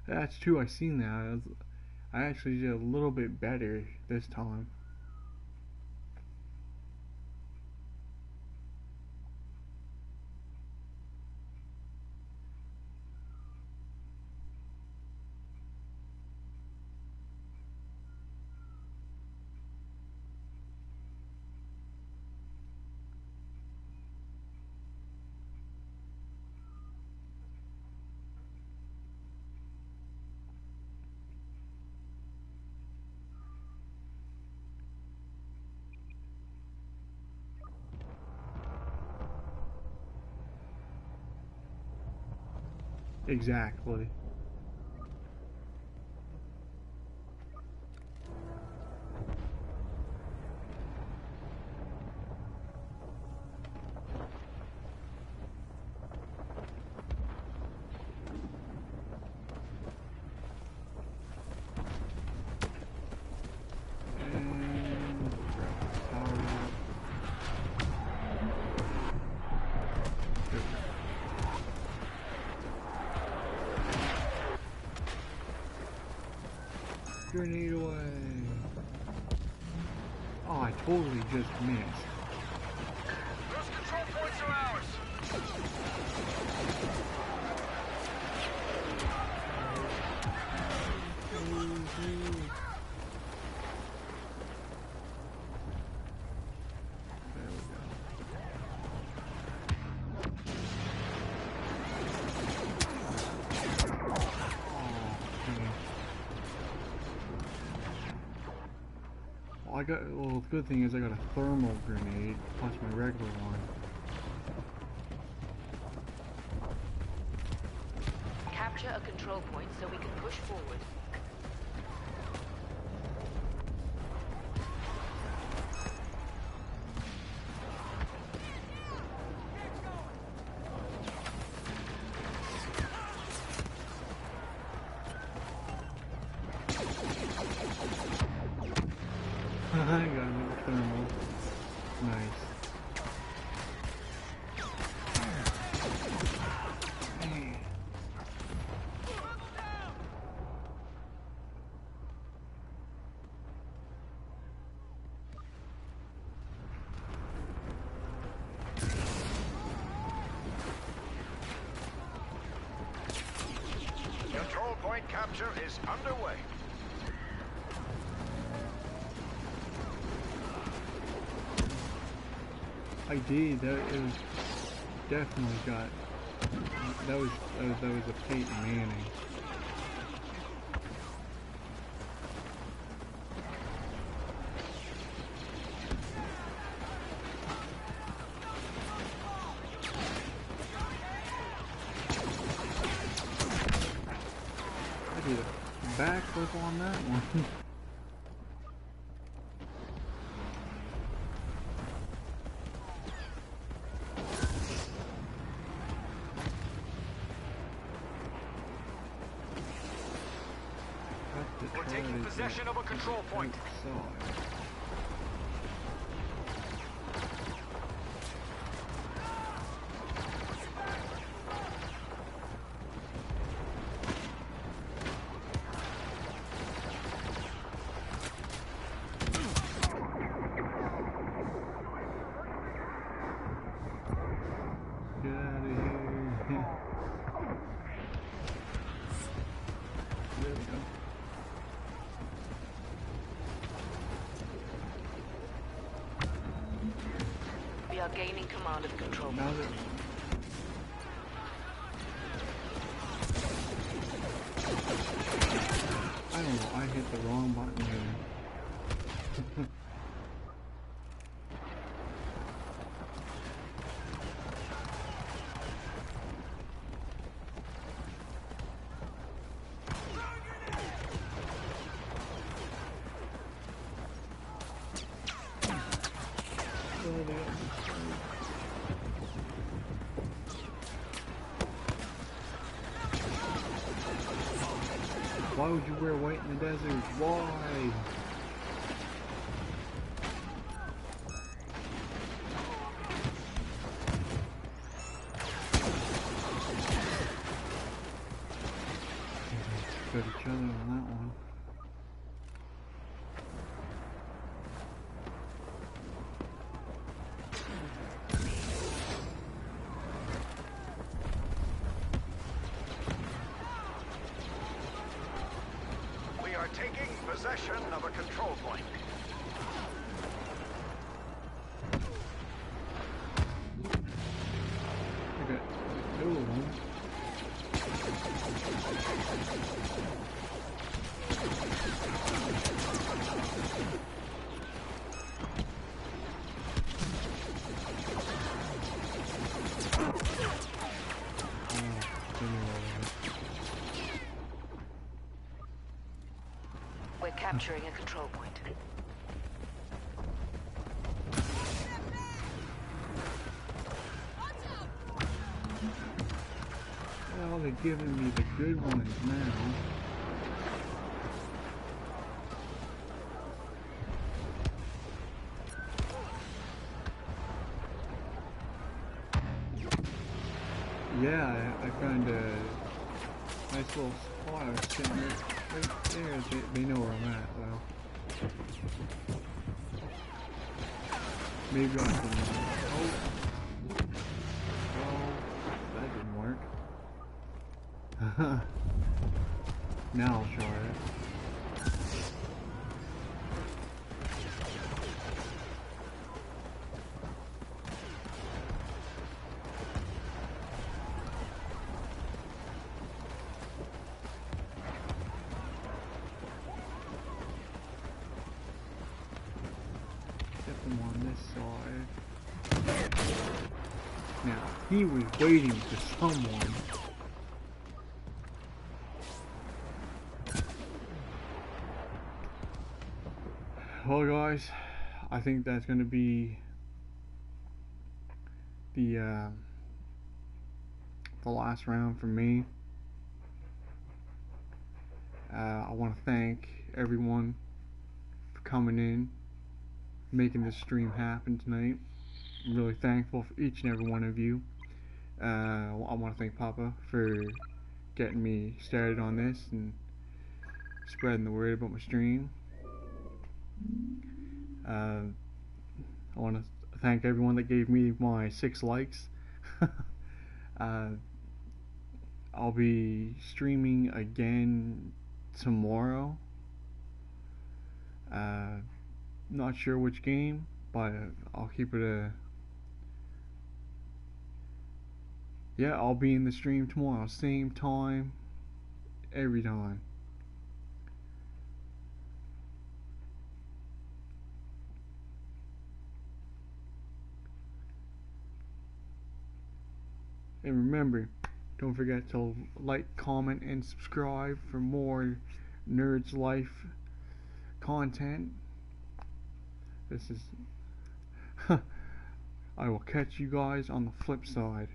That's true, I seen that. I actually did a little bit better this time. Exactly. And power up. Grenade away. Oh, I totally just missed. Those control points are ours. There we go. Well, the good thing is I got a thermal grenade plus my regular one. Capture a control point so we can push forward. I got another thermal. Nice. Control point capture is underway. I did. It was definitely got. That was a Peyton Manning. I did a backflip on that one. We're taking possession of a control point. Get out of here. There we go. We are gaining command of the control Now point. that I don't know, I hit the wrong button here. Why would you wear white in the desert? Why? Got each other on that one. We are taking possession of a control point. I got two of them. We're capturing a control point. Well, they're giving me the good ones now. Yeah, I found a nice little spot. I was sitting there They know where I'm at, though. Maybe I can... Oh, that didn't work. Now I'll try it. Get them on this side. Now, he was waiting for someone. Well, guys, I think that's going to be the last round for me. I want to thank everyone for coming in, making this stream happen tonight. I'm really thankful for each and every one of you. I want to thank Papa for getting me started on this and spreading the word about my stream. I want to thank everyone that gave me my 6 likes. I'll be streaming again tomorrow. Not sure which game, but I'll keep it a... Yeah, I'll be in the stream tomorrow, same time, every time. And remember, don't forget to like, comment, and subscribe for more Nerds Life content. This is... I will catch you guys on the flip side.